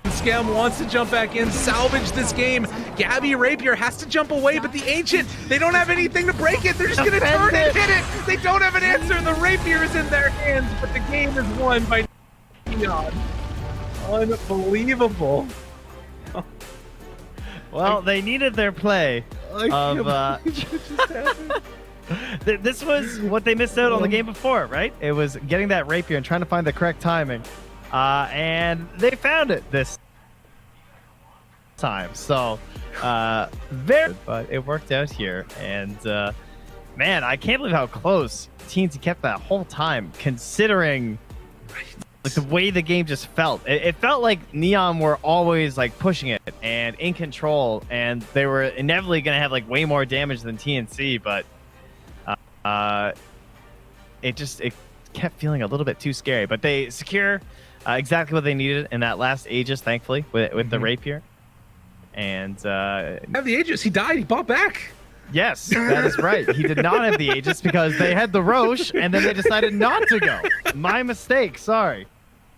Scam wants to jump back in, salvage this game. Gabby Rapier has to jump away, but the Ancient, they don't have anything to break it. They're just going to turn and hit it. They don't have an answer, and the Rapier is in their hands, but the game is won by Neon. Unbelievable. Well, they needed their play of... This was what they missed out on the game before, right? It was getting that rapier and trying to find the correct timing. And they found it this time. So, but it worked out here. And, man, I can't believe how close TNC kept that whole time, considering like the way the game just felt. It felt like Neon were always like pushing it and in control, and they were inevitably going to have like way more damage than TNC, but it kept feeling a little bit too scary. But they secure exactly what they needed in that last Aegis, thankfully, with the rapier. And have the Aegis. He died. He bought back. Yes, that is right. He did not have the Aegis because they had the Roche, and then they decided not to go. My mistake. Sorry.